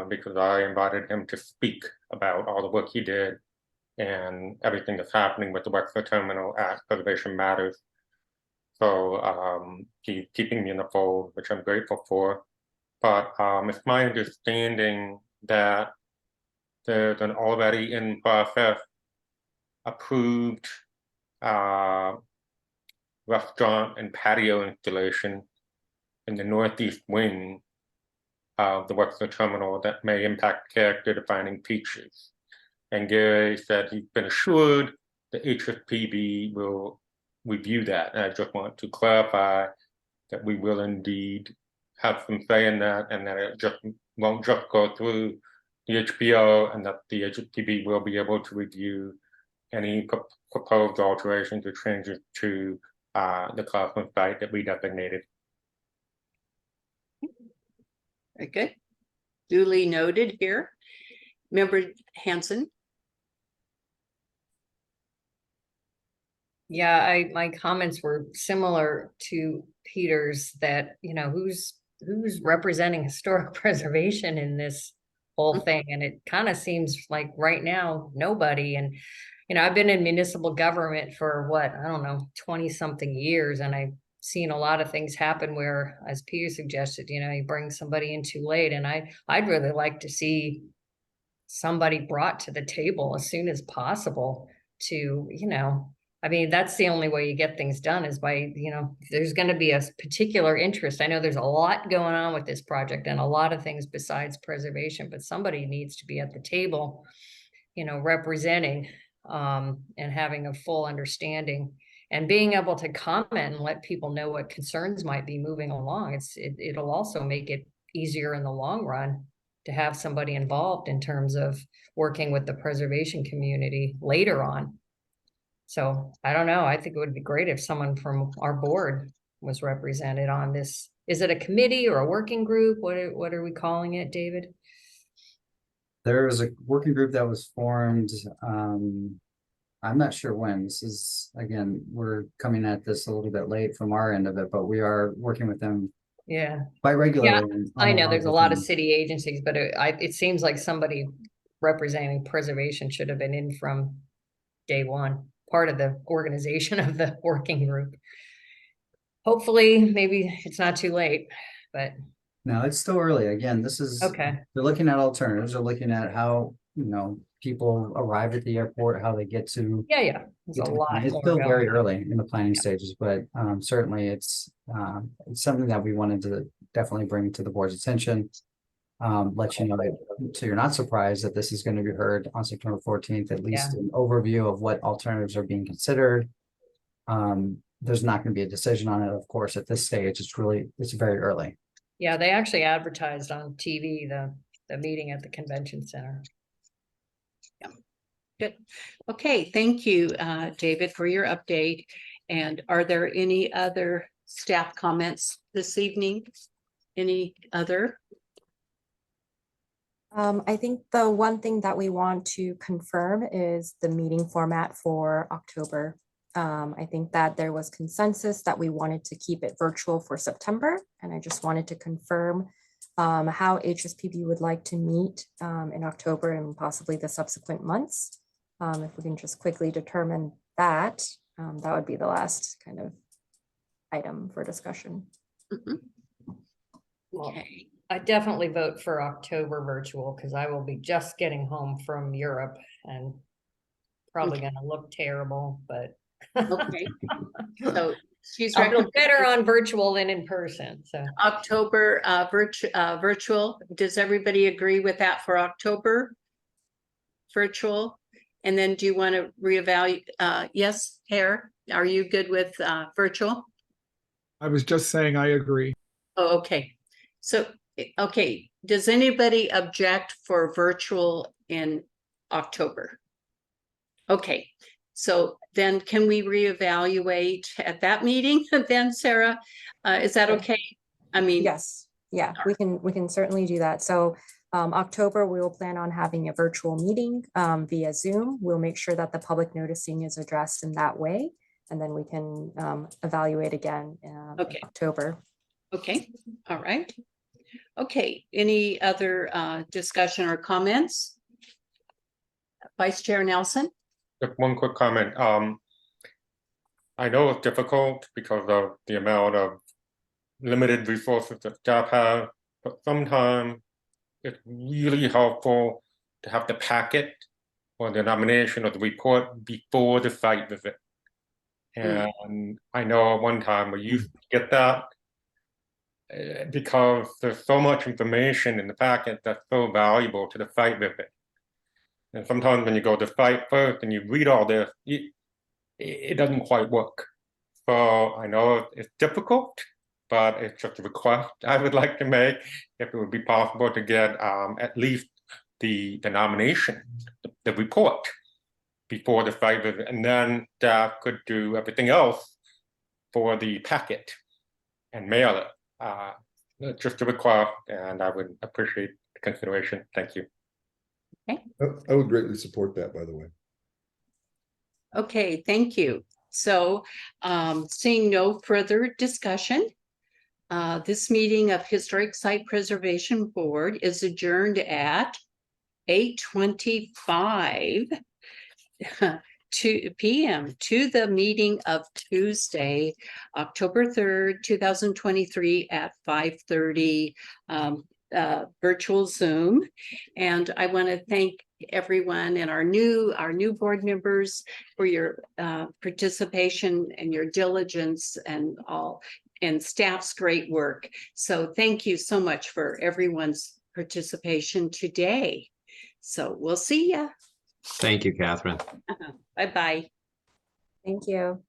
because I invited him to speak about all the work he did and everything that's happening with the Wexler Terminal as preservation matters. So he's keeping me in the fold, which I'm grateful for. But it's my understanding that there's an already in process approved restaurant and patio installation in the northeast wing of the Wexler Terminal that may impact character defining features. And Gary said he's been assured the HSPB will review that. And I just want to clarify that we will indeed have some say in that, and that it just won't just go through the HPO, and that the HSPB will be able to review any proposed alterations or changes to the Claflin site that we designated. Very good. Duly noted here. Member Hanson. Yeah, my comments were similar to Peter's, that, you know, who's representing historic preservation in this whole thing. And it kind of seems like right now, nobody. And, you know, I've been in municipal government for what, I don't know, 20 something years. And I've seen a lot of things happen where, as Peter suggested, you know, you bring somebody in too late. And I'd really like to see somebody brought to the table as soon as possible to, you know, I mean, that's the only way you get things done, is by, you know, there's going to be a particular interest. I know there's a lot going on with this project and a lot of things besides preservation, but somebody needs to be at the table, you know, representing and having a full understanding and being able to comment and let people know what concerns might be moving along. It'll also make it easier in the long run to have somebody involved in terms of working with the preservation community later on. So I don't know. I think it would be great if someone from our board was represented on this. Is it a committee or a working group? What are we calling it, David? There was a working group that was formed. I'm not sure when. This is, again, we're coming at this a little bit late from our end of it, but we are working with them. Yeah, quite regularly. Yeah, I know there's a lot of city agencies, but it seems like somebody representing preservation should have been in from day one, part of the organization of the working group. Hopefully, maybe it's not too late, but. No, it's still early. Again, this is, okay. They're looking at alternatives. They're looking at how, you know, people arrive at the airport, how they get to. Yeah. There's a lot. It's still very early in the planning stages, but certainly it's something that we wanted to definitely bring to the board's attention. Let you know that, so you're not surprised that this is going to be heard on September 14th, at least an overview of what alternatives are being considered. There's not going to be a decision on it, of course, at this stage. It's very early. Yeah, they actually advertised on TV the meeting at the convention center. Yeah, good. Okay, thank you, David, for your update. And are there any other staff comments this evening? Any other? I think the one thing that we want to confirm is the meeting format for October I think that there was consensus that we wanted to keep it virtual for September, and I just wanted to confirm how HSPB would like to meet in October and possibly the subsequent months. If we can just quickly determine that, that would be the last kind of item for discussion. Okay. I definitely vote for October virtual because I will be just getting home from Europe and probably Okay. gonna look terrible, but Okay. So she's I'll feel recommending better on virtual than in person, so. October virtual. Does everybody agree with that for October? Virtual? And then do you want to reevaluate? Yes, Hare, are you good with virtual? I was just saying I agree. Oh, okay. So, okay, does anybody object for virtual in October? Okay, so then can we reevaluate at that meeting then, Sarah? Is that okay? I mean, Yes, yeah, we can certainly do that. So October, we will plan on having a virtual meeting via Zoom. We'll make sure that the public noticing is addressed in that way. And then we can evaluate again in Okay. October. Okay, all right. Okay, any other discussion or comments? Vice Chair Nelson? Just one quick comment. I know it's difficult because of the amount of limited resources that staff have, but sometimes it's really helpful to have the packet or the nomination or the report before the site visit. And I know at one time we used to get that because there's so much information in the packet that's so valuable to the site visit. And sometimes when you go to the site first and you read all this, it doesn't quite work. So I know it's difficult, but it's just a request I would like to make, if it would be possible to get at least the nomination, the report before the site visit, and then staff could do everything else for the packet and mail it. Just a request, and I would appreciate the consideration. Thank you. I would greatly support that, by the way. Okay, thank you. So seeing no further discussion, this meeting of Historic Site Preservation Board is adjourned at 8:25 p.m. to the meeting of Tuesday, October 3rd, 2023 at 5:30 virtual Zoom. And I want to thank everyone and our new board members for your participation and your diligence and all, and staff's great work. So thank you so much for everyone's participation today. So we'll see ya. Thank you, Catherine. Bye-bye. Thank you.